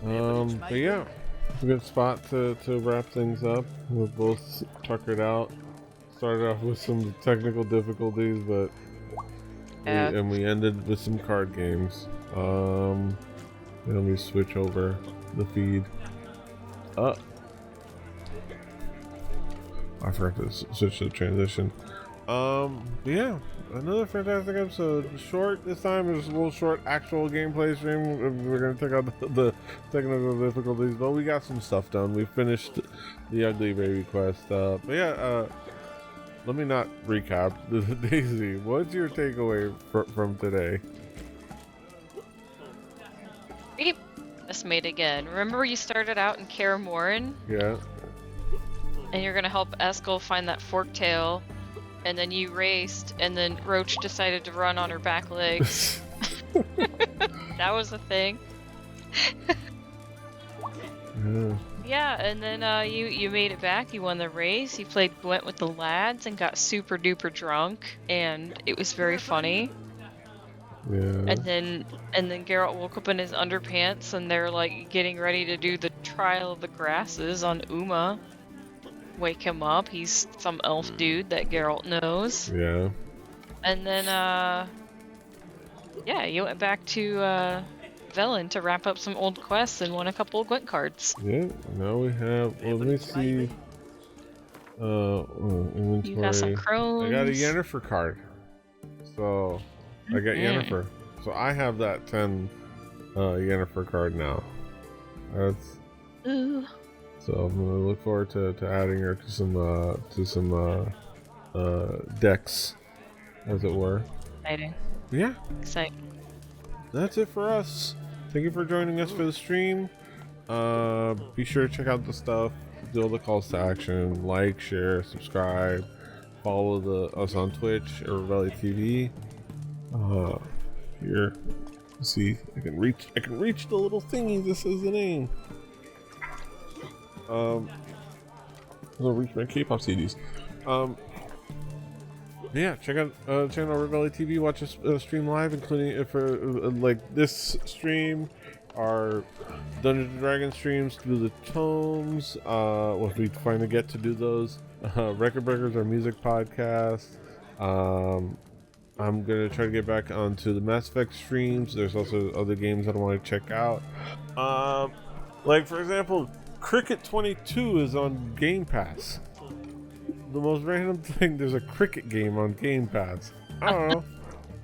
[SPEAKER 1] But yeah, it's a good spot to wrap things up. We're both tuckered out. Started off with some technical difficulties, but we ended with some card games. Let me switch over the feed. I forgot to switch to the transition. Yeah, another fantastic episode. Short this time. It was a little short actual gameplay stream. We're gonna take out the technical difficulties, but we got some stuff done. We finished the Ugly Baby quest. But yeah, let me not recap. Daisy, what's your takeaway from today?
[SPEAKER 2] Just made again. Remember you started out in Kaer Morhen?
[SPEAKER 1] Yeah.
[SPEAKER 2] And you're gonna help Eskel find that forktail, and then you raced, and then Roach decided to run on her back legs. That was a thing. Yeah, and then you made it back. You won the race. You played Gwent with the lads and got super duper drunk, and it was very funny.
[SPEAKER 1] Yeah.
[SPEAKER 2] And then Geralt woke up in his underpants, and they're like getting ready to do the Trial of the Grasses on Uma. Wake him up. He's some elf dude that Geralt knows.
[SPEAKER 1] Yeah.
[SPEAKER 2] And then yeah, you went back to Velen to wrap up some old quests and won a couple of Gwent cards.
[SPEAKER 1] Yeah. Now we have. Well, let me see. Inventory.
[SPEAKER 2] You got some crones.
[SPEAKER 1] I got a Yennefer card. So I got Yennefer. So I have that 10 Yennefer card now. That's.
[SPEAKER 2] Ooh.
[SPEAKER 1] So I'm gonna look forward to adding her to some decks, as it were.
[SPEAKER 2] Exciting.
[SPEAKER 1] Yeah.
[SPEAKER 2] Exciting.
[SPEAKER 1] That's it for us. Thank you for joining us for the stream. Be sure to check out the stuff. Do all the calls to action. Like, share, subscribe. Follow us on Twitch or Rebelli TV. Here, see, I can reach the little thingy. This is the name. I'll reach my K-pop CDs. Yeah, check out channel Rebelli TV. Watch us stream live, including for like this stream, our Dungeons and Dragons streams through the tomes. If we finally get to do those, Record Breakers, our music podcast. I'm gonna try to get back onto the Mass Effect streams. There's also other games that I want to check out. Like for example, Cricket 22 is on Game Pass. The most random thing, there's a cricket game on Game Pass. I don't know.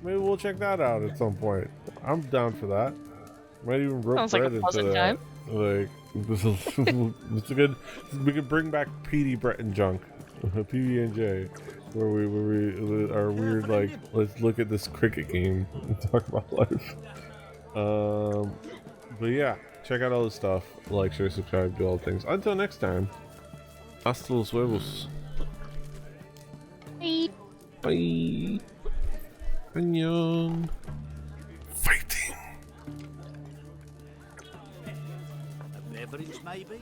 [SPEAKER 1] Maybe we'll check that out at some point. I'm down for that. Might even rope Brett into that. Like, it's a good. We could bring back Petey, Brett, and Junk, PB&J, where we are weird. Like, let's look at this cricket game and talk about life. But yeah. Check out all the stuff. Like, share, subscribe, do all the things. Until next time. Hasta los huevos.
[SPEAKER 2] Bye.
[SPEAKER 1] Bye. Annyeong. Fighting.
[SPEAKER 12] A beverage, maybe?